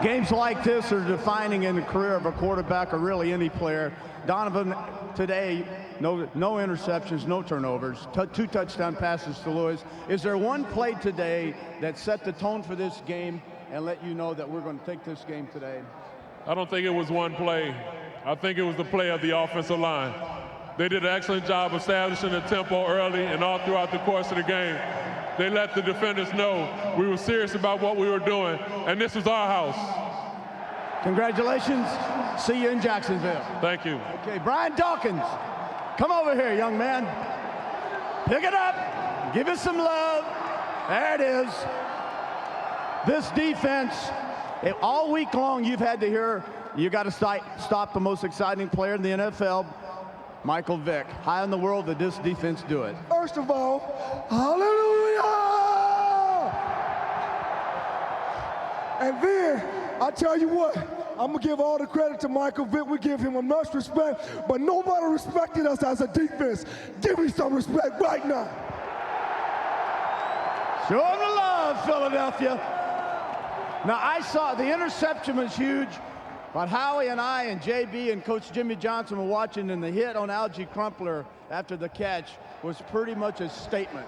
S8: Games like this are defining in the career of a quarterback or really any player. Donovan, today, no interceptions, no turnovers, 2 touchdown passes to Lewis. Is there one play today that set the tone for this game and let you know that we're going to take this game today?
S11: I don't think it was one play. I think it was the play of the offensive line. They did an excellent job establishing the tempo early and all throughout the course of the game. They let the defenders know we were serious about what we were doing, and this was our house.
S8: Congratulations. See you in Jacksonville.
S11: Thank you.
S8: Okay, Brian Dawkins, come over here, young man. Pick it up. Give it some love. There it is. This defense, all week long you've had to hear, you got to stop the most exciting player in the NFL, Michael Vick. How in the world did this defense do it?
S12: First of all, hallelujah! And then, I tell you what, I'm going to give all the credit to Michael Vick. We give him enough respect, but nobody respected us as a defense. Give me some respect right now.
S8: Show him the love, Philadelphia. Now, I saw the interception was huge, but Howie and I and JB and Coach Jimmy Johnson were watching, and the hit on Algie Crumpler after the catch was pretty much a statement.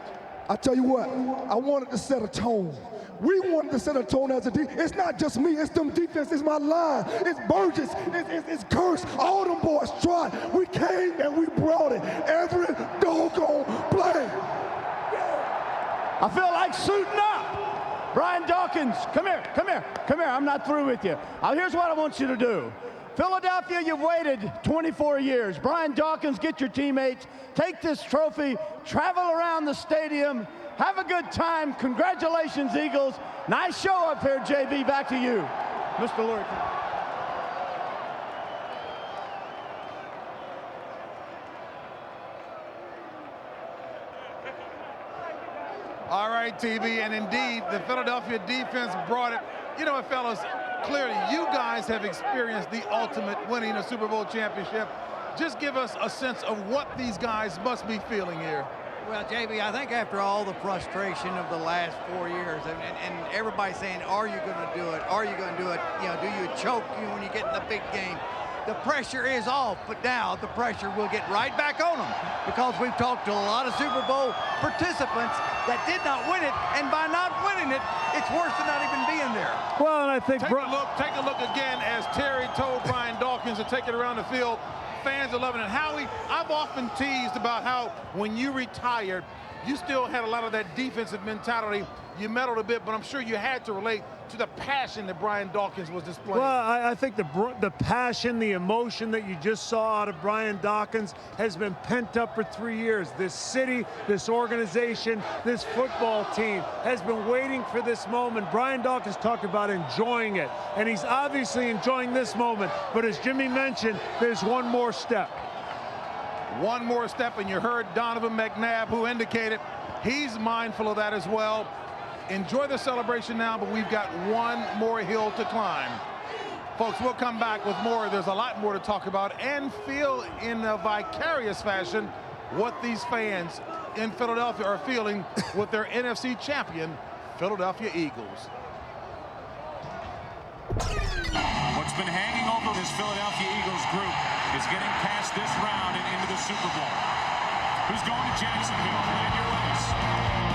S12: I tell you what, I wanted to set a tone. We wanted to set a tone as a team. It's not just me, it's them defense, it's my line, it's Burgess, it's Curse. All them boys tried. We came and we brought it every doggone play.
S8: I feel like suiting up. Brian Dawkins, come here, come here, come here. I'm not through with you. Here's what I want you to do. Philadelphia, you've waited 24 years. Brian Dawkins, get your teammates, take this trophy, travel around the stadium, have a good time. Congratulations, Eagles. Nice show up here, JB. Back to you, Mr. Lurie.
S13: All right, TV, and indeed, the Philadelphia defense brought it. You know what, fellas, clearly you guys have experienced the ultimate winning a Super Bowl championship. Just give us a sense of what these guys must be feeling here.
S14: Well, JB, I think after all the frustration of the last 4 years, and everybody saying, are you going to do it? Are you going to do it? You know, do you choke when you get in the big game? The pressure is off, but now the pressure will get right back on them because we've talked to a lot of Super Bowl participants that did not win it, and by not winning it, it's worse than not even being there.
S6: Well, and I think
S13: take a look again as Terry told Brian Dawkins to take it around the field. Fans are loving it. Howie, I've often teased about how when you retired, you still had a lot of that defensive mentality. You meddled a bit, but I'm sure you had to relate to the passion that Brian Dawkins was displaying.
S15: Well, I think the passion, the emotion that you just saw out of Brian Dawkins has been pent up for 3 years. This city, this organization, this football team has been waiting for this moment. Brian Dawkins talked about enjoying it, and he's obviously enjoying this moment. But as Jimmy mentioned, there's one more step.
S13: One more step, and you heard Donovan McNabb, who indicated he's mindful of that as well. Enjoy the celebration now, but we've got one more hill to climb. Folks, we'll come back with more. There's a lot more to talk about and feel in a vicarious fashion what these fans in Philadelphia are feeling with their NFC champion, Philadelphia Eagles.
S1: What's been hanging over this Philadelphia Eagles group is getting past this round and into the Super Bowl. Who's going to Jacksonville? Glad you're with us.